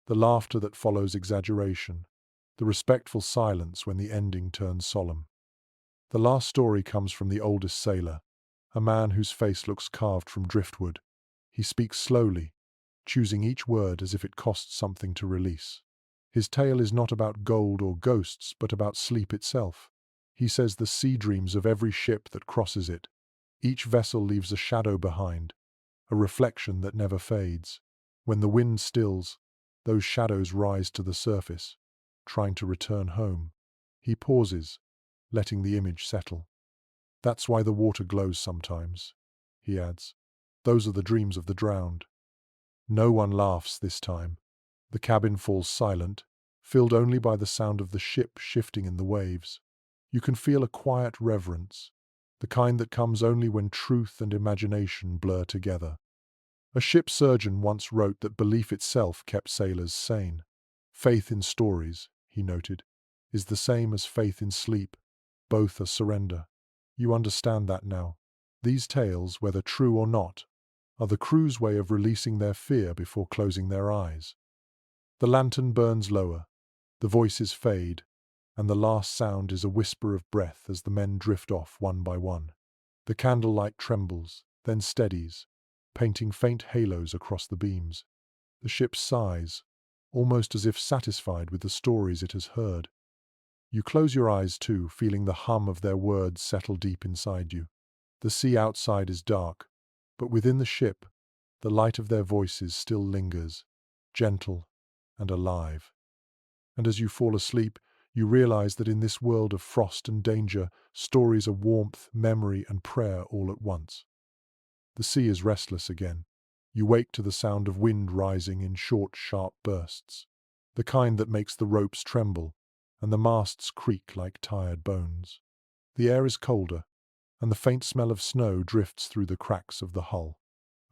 the laughter that follows exaggeration, the respectful silence when the ending turns solemn. The last story comes from the oldest sailor, a man whose face looks carved from driftwood. He speaks slowly, choosing each word as if it costs something to release. His tale is not about gold or ghosts, but about sleep itself. He says the sea dreams of every ship that crosses it. Each vessel leaves a shadow behind, a reflection that never fades. When the wind stills, those shadows rise to the surface, trying to return home. He pauses, letting the image settle. That's why the water glows sometimes, he adds. Those are the dreams of the drowned. No one laughs this time. The cabin falls silent, filled only by the sound of the ship shifting in the waves. You can feel a quiet reverence, the kind that comes only when truth and imagination blur together. A ship surgeon once wrote that belief itself kept sailors sane. Faith in stories, he noted, is the same as faith in sleep. Both are surrender. You understand that now. These tales, whether true or not, are the crew's way of releasing their fear before closing their eyes. The lantern burns lower, the voices fade, and the last sound is a whisper of breath as the men drift off one by one. The candlelight trembles, then steadies, painting faint halos across the beams. The ship sighs, almost as if satisfied with the stories it has heard. You close your eyes too, feeling the hum of their words settle deep inside you. The sea outside is dark, but within the ship, the light of their voices still lingers, gentle and alive. And as you fall asleep, you realize that in this world of frost and danger, stories are warmth, memory, and prayer all at once. The sea is restless again. You wake to the sound of wind rising in short, sharp bursts, the kind that makes the ropes tremble and the masts creak like tired bones. The air is colder, and the faint smell of snow drifts through the cracks of the hull.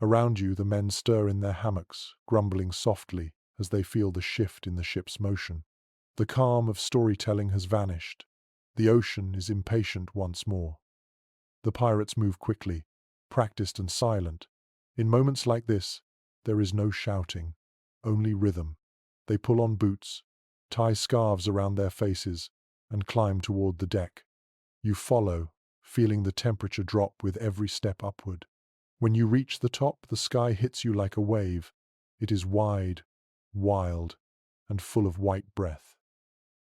Around you, the men stir in their hammocks, grumbling softly as they feel the shift in the ship's motion. The calm of storytelling has vanished. The ocean is impatient once more. The pirates move quickly, practiced and silent. In moments like this, there is no shouting, only rhythm. They pull on boots, tie scarves around their faces, and climb toward the deck. You follow, feeling the temperature drop with every step upward. When you reach the top, the sky hits you like a wave. It is wide, wild, and full of white breath.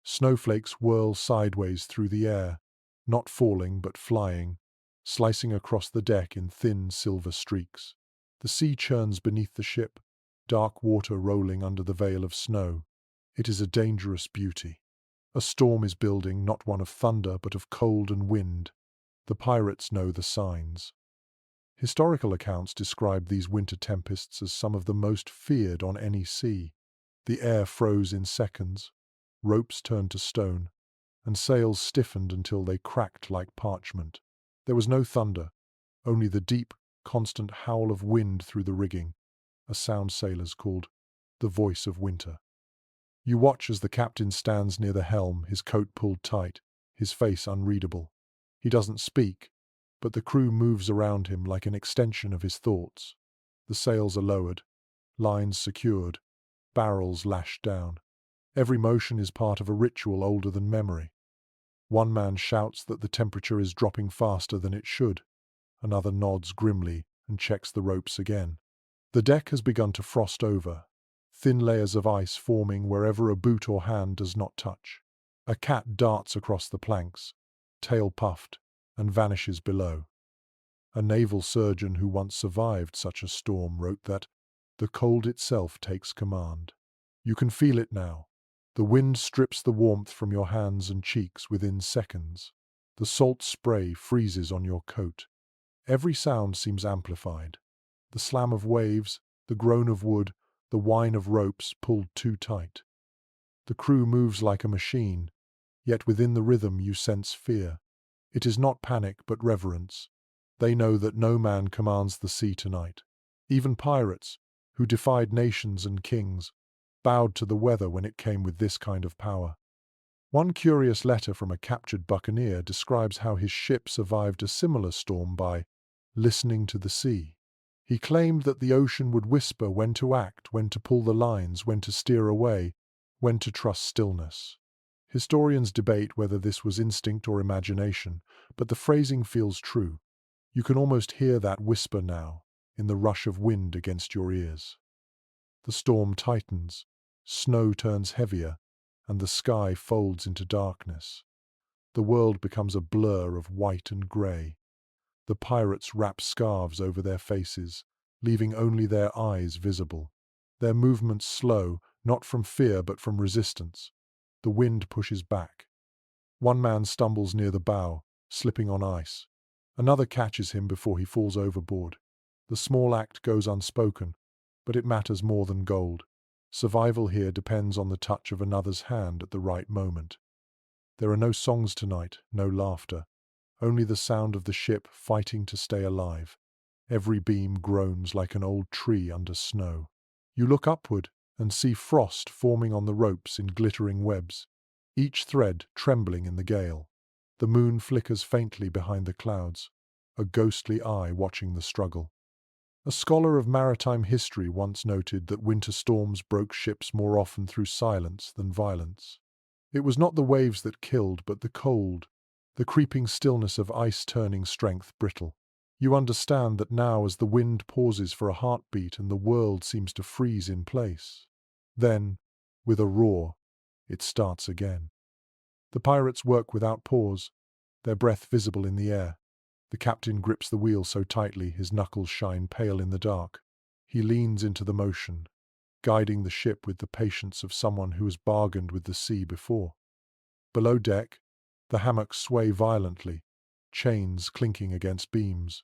Snowflakes whirl sideways through the air, not falling but flying, slicing across the deck in thin silver streaks. The sea churns beneath the ship, dark water rolling under the veil of snow. It is a dangerous beauty. A storm is building, not one of thunder, but of cold and wind. The pirates know the signs. Historical accounts describe these winter tempests as some of the most feared on any sea. The air froze in seconds, ropes turned to stone, and sails stiffened until they cracked like parchment. There was no thunder, only the deep, constant howl of wind through the rigging, a sound sailors called the voice of winter. You watch as the captain stands near the helm, his coat pulled tight, his face unreadable. He doesn't speak, but the crew moves around him like an extension of his thoughts. The sails are lowered, lines secured, barrels lashed down. Every motion is part of a ritual older than memory. One man shouts that the temperature is dropping faster than it should. Another nods grimly and checks the ropes again. The deck has begun to frost over, thin layers of ice forming wherever a boot or hand does not touch. A cat darts across the planks, tail puffed, and vanishes below. A naval surgeon who once survived such a storm wrote that the cold itself takes command. You can feel it now. The wind strips the warmth from your hands and cheeks within seconds. The salt spray freezes on your coat. Every sound seems amplified. The slam of waves, the groan of wood, the whine of ropes pulled too tight. The crew moves like a machine, yet within the rhythm you sense fear. It is not panic but reverence. They know that no man commands the sea tonight. Even pirates, who defied nations and kings, bowed to the weather when it came with this kind of power. One curious letter from a captured buccaneer describes how his ship survived a similar storm by listening to the sea. He claimed that the ocean would whisper when to act, when to pull the lines, when to steer away, when to trust stillness. Historians debate whether this was instinct or imagination, but the phrasing feels true. You can almost hear that whisper now, in the rush of wind against your ears. The storm tightens, snow turns heavier, and the sky folds into darkness. The world becomes a blur of white and grey. The pirates wrap scarves over their faces, leaving only their eyes visible. Their movements slow, not from fear but from resistance. The wind pushes back. One man stumbles near the bow, slipping on ice. Another catches him before he falls overboard. The small act goes unspoken, but it matters more than gold. Survival here depends on the touch of another's hand at the right moment. There are no songs tonight, no laughter, only the sound of the ship fighting to stay alive. Every beam groans like an old tree under snow. You look upward and see frost forming on the ropes in glittering webs, each thread trembling in the gale. The moon flickers faintly behind the clouds, a ghostly eye watching the struggle. A scholar of maritime history once noted that winter storms broke ships more often through silence than violence. It was not the waves that killed, but the cold, the creeping stillness of ice turning strength brittle. You understand that now as the wind pauses for a heartbeat and the world seems to freeze in place. Then, with a roar, it starts again. The pirates work without pause, their breath visible in the air. The captain grips the wheel so tightly his knuckles shine pale in the dark. He leans into the motion, guiding the ship with the patience of someone who has bargained with the sea before. Below deck, the hammocks sway violently, chains clinking against beams.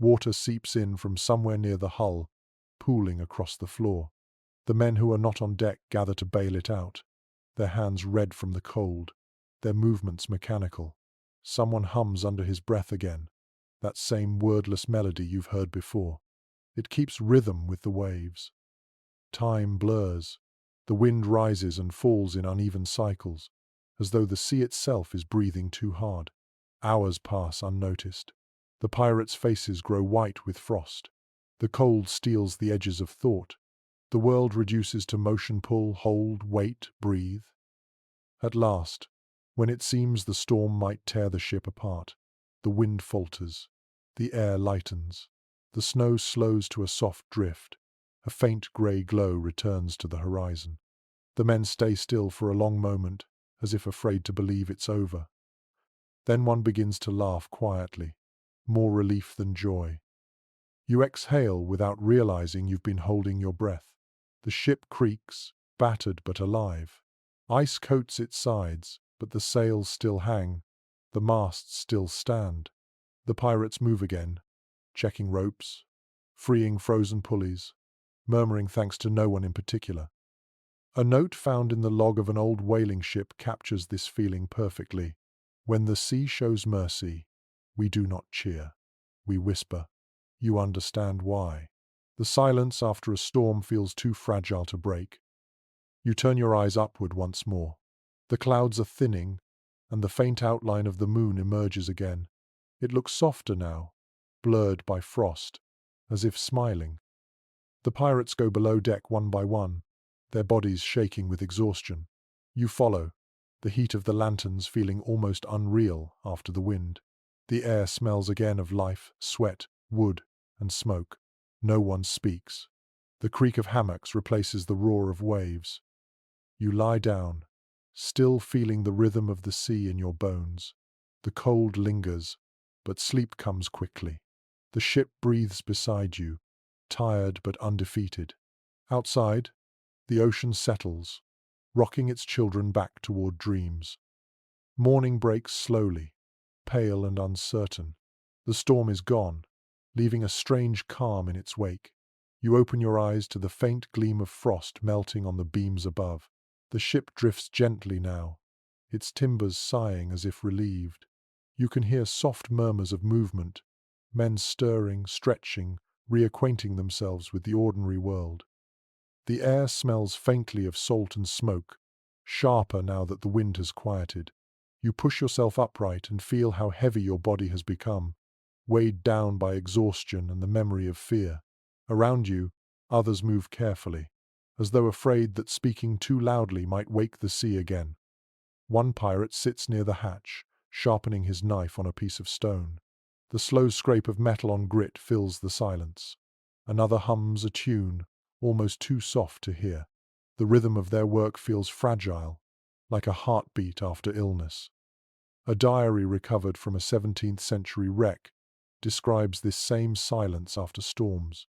Water seeps in from somewhere near the hull, pooling across the floor. The men who are not on deck gather to bail it out, their hands red from the cold, their movements mechanical. Someone hums under his breath again, that same wordless melody you've heard before. It keeps rhythm with the waves. Time blurs. The wind rises and falls in uneven cycles, as though the sea itself is breathing too hard. Hours pass unnoticed. The pirates' faces grow white with frost. The cold steals the edges of thought. The world reduces to motion, pull, hold, wait, breathe. At last, when it seems the storm might tear the ship apart, the wind falters. The air lightens. The snow slows to a soft drift. A faint grey glow returns to the horizon. The men stay still for a long moment, as if afraid to believe it's over. Then one begins to laugh quietly, more relief than joy. You exhale without realizing you've been holding your breath. The ship creaks, battered but alive. Ice coats its sides, but the sails still hang. The masts still stand. The pirates move again, checking ropes, freeing frozen pulleys, murmuring thanks to no one in particular. A note found in the log of an old whaling ship captures this feeling perfectly. When the sea shows mercy, we do not cheer. We whisper. You understand why. The silence after a storm feels too fragile to break. You turn your eyes upward once more. The clouds are thinning, and the faint outline of the moon emerges again. It looks softer now, blurred by frost, as if smiling. The pirates go below deck one by one, their bodies shaking with exhaustion. You follow, the heat of the lanterns feeling almost unreal after the wind. The air smells again of life, sweat, wood, and smoke. No one speaks. The creak of hammocks replaces the roar of waves. You lie down, still feeling the rhythm of the sea in your bones. The cold lingers, but sleep comes quickly. The ship breathes beside you, tired but undefeated. Outside, The ocean settles, rocking its children back toward dreams. Morning breaks slowly, pale and uncertain. The storm is gone, leaving a strange calm in its wake. You open your eyes to the faint gleam of frost melting on the beams above. The ship drifts gently now, its timbers sighing as if relieved. You can hear soft murmurs of movement, men stirring, stretching, reacquainting themselves with the ordinary world. The air smells faintly of salt and smoke, sharper now that the wind has quieted. You push yourself upright and feel how heavy your body has become, weighed down by exhaustion and the memory of fear. Around you, others move carefully, as though afraid that speaking too loudly might wake the sea again. One pirate sits near the hatch, sharpening his knife on a piece of stone. The slow scrape of metal on grit fills the silence. Another hums a tune, almost too soft to hear. The rhythm of their work feels fragile, like a heartbeat after illness. A diary recovered from a 17th century wreck describes this same silence after storms.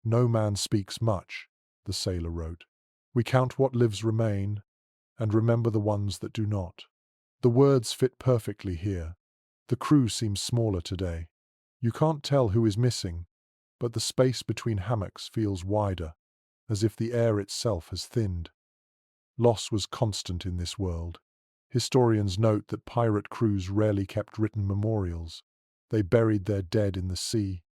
"No man speaks much," the sailor wrote. "We count what lives remain, and remember the ones that do not." The words fit perfectly here. The crew seems smaller today. You can't tell who is missing, but the space between hammocks feels wider, as if the air itself has thinned. Loss was constant in this world. Historians note that pirate crews rarely kept written memorials. They buried their dead in the sea,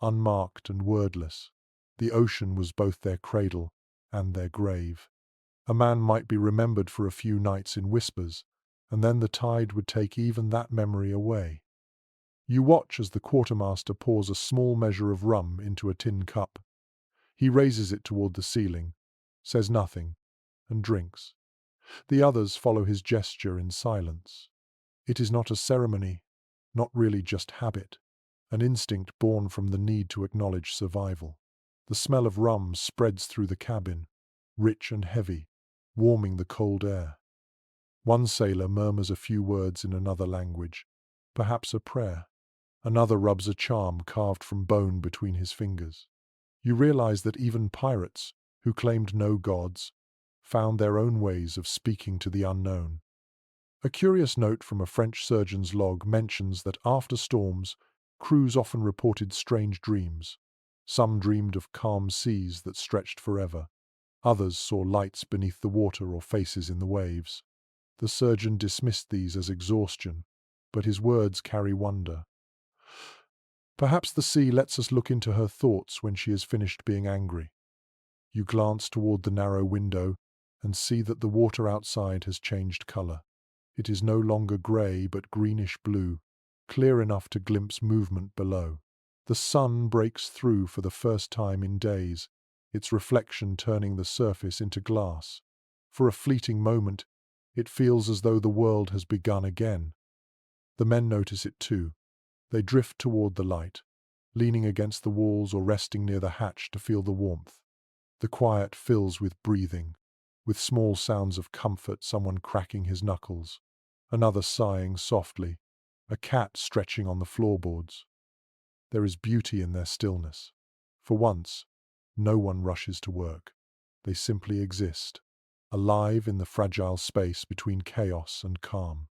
unmarked and wordless. The ocean was both their cradle and their grave. A man might be remembered for a few nights in whispers, and then the tide would take even that memory away. You watch as the quartermaster pours a small measure of rum into a tin cup. He raises it toward the ceiling, says nothing, and drinks. The others follow his gesture in silence. It is not a ceremony, not really just habit, an instinct born from the need to acknowledge survival. The smell of rum spreads through the cabin, rich and heavy, warming the cold air. One sailor murmurs a few words in another language, perhaps a prayer. Another rubs a charm carved from bone between his fingers. You realize that even pirates, who claimed no gods, found their own ways of speaking to the unknown. A curious note from a French surgeon's log mentions that after storms, crews often reported strange dreams. Some dreamed of calm seas that stretched forever. Others saw lights beneath the water or faces in the waves. The surgeon dismissed these as exhaustion, but his words carry wonder. Perhaps the sea lets us look into her thoughts when she has finished being angry. You glance toward the narrow window and see that the water outside has changed color. It is no longer gray but greenish-blue, clear enough to glimpse movement below. The sun breaks through for the first time in days, its reflection turning the surface into glass. For a fleeting moment, it feels as though the world has begun again. The men notice it too. They drift toward the light, leaning against the walls or resting near the hatch to feel the warmth. The quiet fills with breathing, with small sounds of comfort, someone cracking his knuckles, another sighing softly, a cat stretching on the floorboards. There is beauty in their stillness. For once, no one rushes to work. They simply exist, alive in the fragile space between chaos and calm.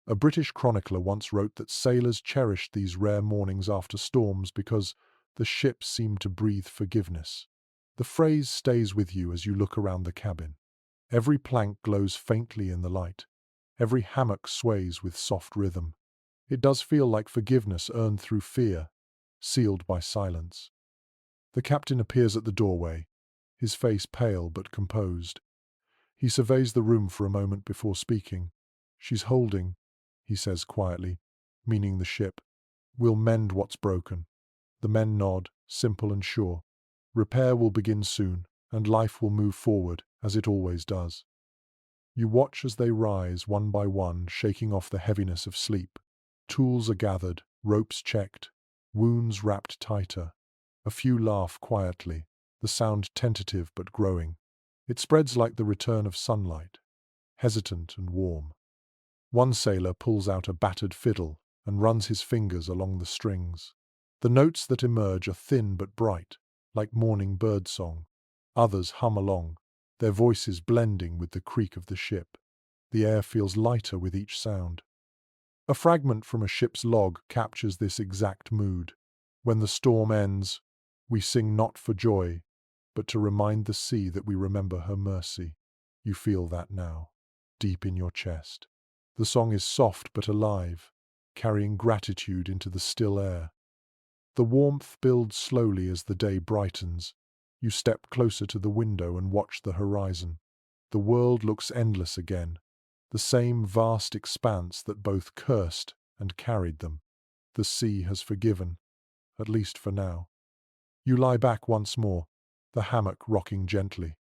A British chronicler once wrote that sailors cherished these rare mornings after storms because the ship seemed to breathe forgiveness. The phrase stays with you as you look around the cabin. Every plank glows faintly in the light. Every hammock sways with soft rhythm. It does feel like forgiveness earned through fear, sealed by silence. The captain appears at the doorway, his face pale but composed. He surveys the room for a moment before speaking. "She's holding," he says quietly, meaning the ship. "We'll mend what's broken." The men nod, simple and sure. Repair will begin soon, and life will move forward, as it always does. You watch as they rise, one by one, shaking off the heaviness of sleep. Tools are gathered, ropes checked, wounds wrapped tighter. A few laugh quietly, the sound tentative but growing. It spreads like the return of sunlight, hesitant and warm. One sailor pulls out a battered fiddle and runs his fingers along the strings. The notes that emerge are thin but bright, like morning birdsong. Others hum along, their voices blending with the creak of the ship. The air feels lighter with each sound. A fragment from a ship's log captures this exact mood. When the storm ends, we sing not for joy, but to remind the sea that we remember her mercy. You feel that now, deep in your chest. The song is soft but alive, carrying gratitude into the still air. The warmth builds slowly as the day brightens. You step closer to the window and watch the horizon. The world looks endless again, the same vast expanse that both cursed and carried them. The sea has forgiven, at least for now. You lie back once more, the hammock rocking gently.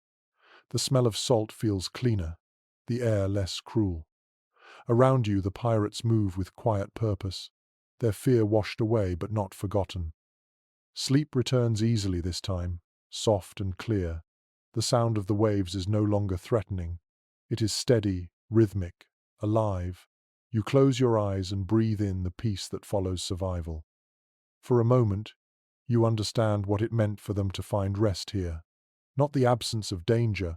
The smell of salt feels cleaner, the air less cruel. Around you the pirates move with quiet purpose, their fear washed away but not forgotten. Sleep returns easily this time, soft and clear. The sound of the waves is no longer threatening. It is steady, rhythmic, alive. You close your eyes and breathe in the peace that follows survival. For a moment, you understand what it meant for them to find rest here. Not the absence of danger,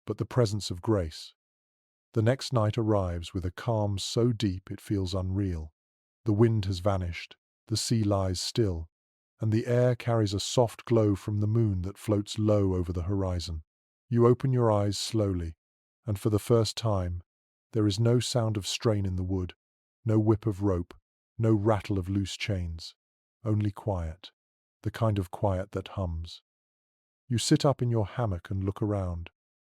but the presence of grace. The next night arrives with a calm so deep it feels unreal. The wind has vanished, the sea lies still, and the air carries a soft glow from the moon that floats low over the horizon. You open your eyes slowly, and for the first time, there is no sound of strain in the wood, no whip of rope, no rattle of loose chains. Only quiet, the kind of quiet that hums. You sit up in your hammock and look around.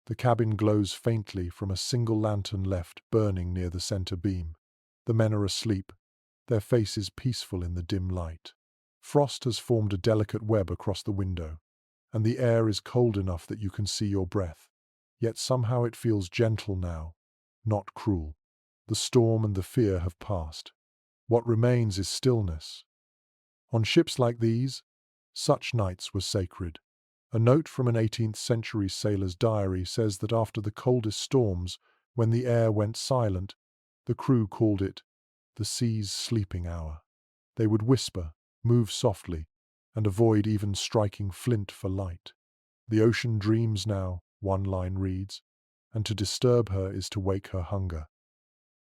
The cabin glows faintly from a single lantern left burning near the center beam. The men are asleep, their faces peaceful in the dim light. Frost has formed a delicate web across the window, and the air is cold enough that you can see your breath. Yet somehow it feels gentle now, not cruel. The storm and the fear have passed. What remains is stillness. On ships like these, such nights were sacred. A note from an 18th century sailor's diary says that after the coldest storms, when the air went silent, the crew called it the sea's sleeping hour. They would whisper, move softly, and avoid even striking flint for light. The ocean dreams now, one line reads, and to disturb her is to wake her hunger.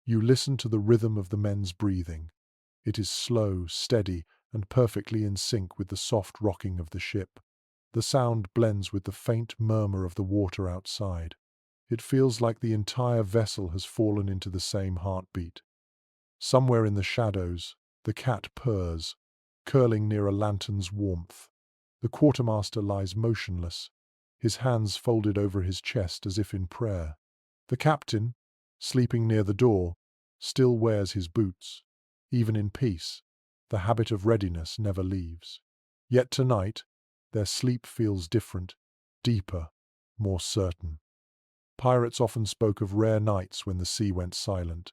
You listen to the rhythm of the men's breathing. It is slow, steady, and perfectly in sync with the soft rocking of the ship. The sound blends with the faint murmur of the water outside. It feels like the entire vessel has fallen into the same heartbeat. Somewhere in the shadows, the cat purrs, curling near a lantern's warmth. The quartermaster lies motionless, his hands folded over his chest as if in prayer. The captain, sleeping near the door, still wears his boots. Even in peace, the habit of readiness never leaves. Yet tonight, their sleep feels different, deeper, more certain. Pirates often spoke of rare nights when the sea went silent,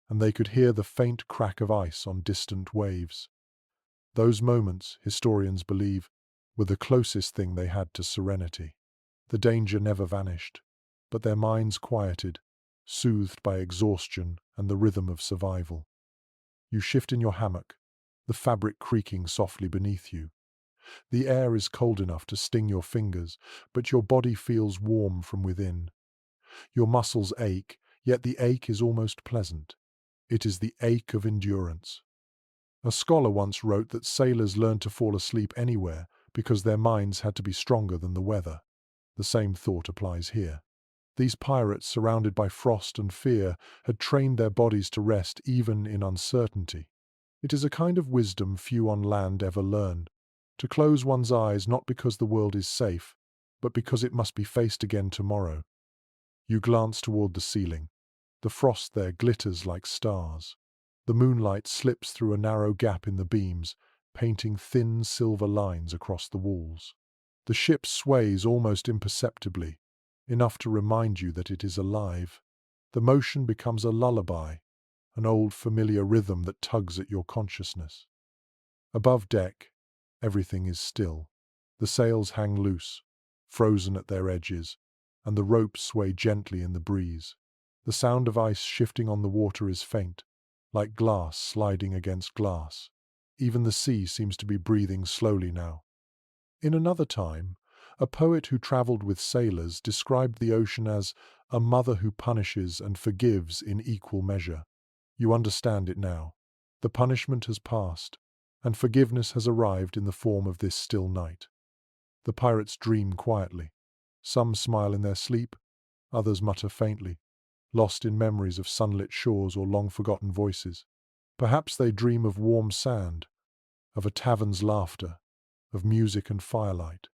and they could hear the faint crack of ice on distant waves. Those moments, historians believe, were the closest thing they had to serenity. The danger never vanished, but their minds quieted, soothed by exhaustion and the rhythm of survival. You shift in your hammock, the fabric creaking softly beneath you. The air is cold enough to sting your fingers, but your body feels warm from within. Your muscles ache, yet the ache is almost pleasant. It is the ache of endurance. A scholar once wrote that sailors learned to fall asleep anywhere because their minds had to be stronger than the weather. The same thought applies here. These pirates, surrounded by frost and fear, had trained their bodies to rest even in uncertainty. It is a kind of wisdom few on land ever learn, to close one's eyes not because the world is safe, but because it must be faced again tomorrow. You glance toward the ceiling. The frost there glitters like stars. The moonlight slips through a narrow gap in the beams, painting thin silver lines across the walls. The ship sways almost imperceptibly, enough to remind you that it is alive. The motion becomes a lullaby, an old familiar rhythm that tugs at your consciousness. Above deck, everything is still. The sails hang loose, frozen at their edges, and the ropes sway gently in the breeze. The sound of ice shifting on the water is faint, like glass sliding against glass. Even the sea seems to be breathing slowly now. In another time, A poet who traveled with sailors described the ocean as a mother who punishes and forgives in equal measure. You understand it now. The punishment has passed, and forgiveness has arrived in the form of this still night. The pirates dream quietly. Some smile in their sleep, others mutter faintly, lost in memories of sunlit shores or long-forgotten voices. Perhaps they dream of warm sand, of a tavern's laughter, of music and firelight.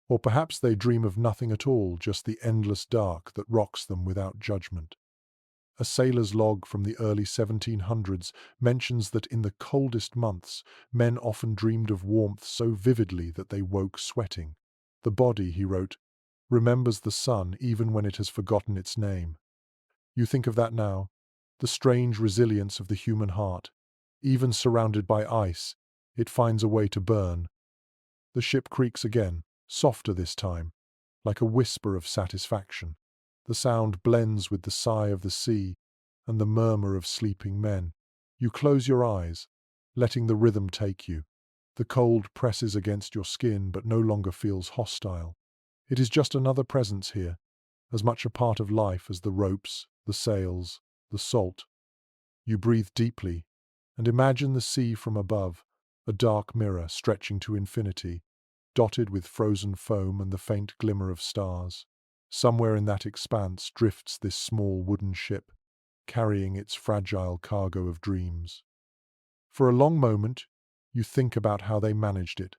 Or perhaps they dream of nothing at all, just the endless dark that rocks them without judgment. A sailor's log from the early 1700s mentions that in the coldest months, men often dreamed of warmth so vividly that they woke sweating. The body, he wrote, remembers the sun even when it has forgotten its name. You think of that now, the strange resilience of the human heart. Even surrounded by ice, it finds a way to burn. The ship creaks again, softer this time, like a whisper of satisfaction. The sound blends with the sigh of the sea and the murmur of sleeping men. You close your eyes, letting the rhythm take you. The cold presses against your skin but no longer feels hostile. It is just another presence here, as much a part of life as the ropes, the sails, the salt. You breathe deeply and imagine the sea from above, a dark mirror stretching to infinity, dotted with frozen foam and the faint glimmer of stars. Somewhere in that expanse drifts this small wooden ship, carrying its fragile cargo of dreams. For a long moment, you think about how they managed it,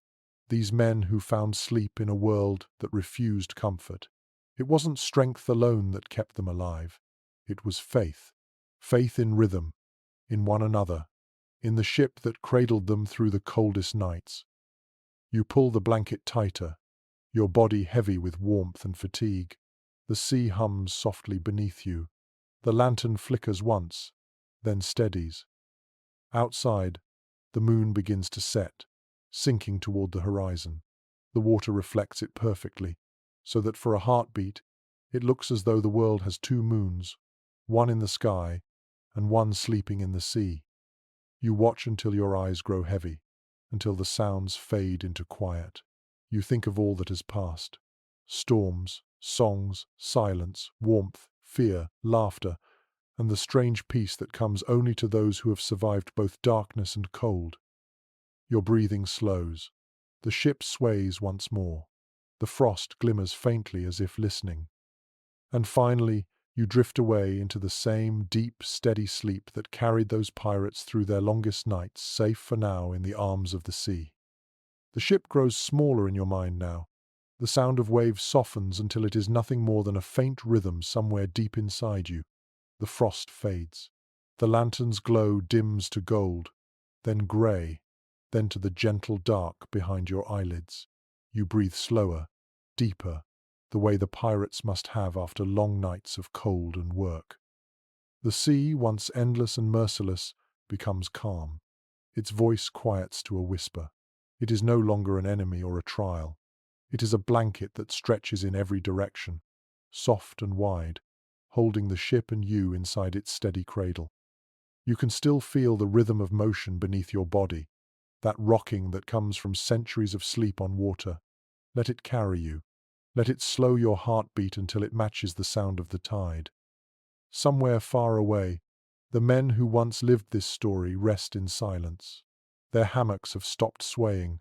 these men who found sleep in a world that refused comfort. It wasn't strength alone that kept them alive. It was faith. Faith in rhythm, in one another, in the ship that cradled them through the coldest nights. You pull the blanket tighter, your body heavy with warmth and fatigue. The sea hums softly beneath you. The lantern flickers once, then steadies. Outside, the moon begins to set, sinking toward the horizon. The water reflects it perfectly, so that for a heartbeat, it looks as though the world has two moons, one in the sky and one sleeping in the sea. You watch until your eyes grow heavy, until the sounds fade into quiet. You think of all that has passed. Storms, songs, silence, warmth, fear, laughter, and the strange peace that comes only to those who have survived both darkness and cold. Your breathing slows. The ship sways once more. The frost glimmers faintly as if listening. And finally, you drift away into the same deep, steady sleep that carried those pirates through their longest nights, safe for now in the arms of the sea. The ship grows smaller in your mind now. The sound of waves softens until it is nothing more than a faint rhythm somewhere deep inside you. The frost fades. The lantern's glow dims to gold, then grey, then to the gentle dark behind your eyelids. You breathe slower, deeper, the way the pirates must have after long nights of cold and work. The sea, once endless and merciless, becomes calm. Its voice quiets to a whisper. It is no longer an enemy or a trial. It is a blanket that stretches in every direction, soft and wide, holding the ship and you inside its steady cradle. You can still feel the rhythm of motion beneath your body, that rocking that comes from centuries of sleep on water. Let it carry you. Let it slow your heartbeat until it matches the sound of the tide. Somewhere far away, the men who once lived this story rest in silence. Their hammocks have stopped swaying.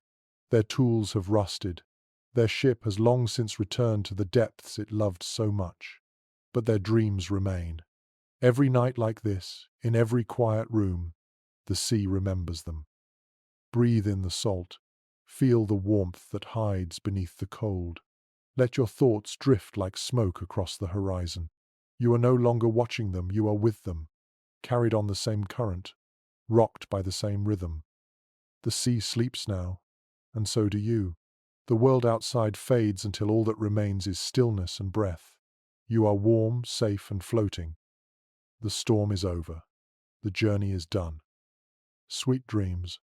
Their tools have rusted. Their ship has long since returned to the depths it loved so much. But their dreams remain. Every night like this, in every quiet room, the sea remembers them. Breathe in the salt. Feel the warmth that hides beneath the cold. Let your thoughts drift like smoke across the horizon. You are no longer watching them, you are with them, carried on the same current, rocked by the same rhythm. The sea sleeps now, and so do you. The world outside fades until all that remains is stillness and breath. You are warm, safe, and floating. The storm is over. The journey is done. Sweet dreams.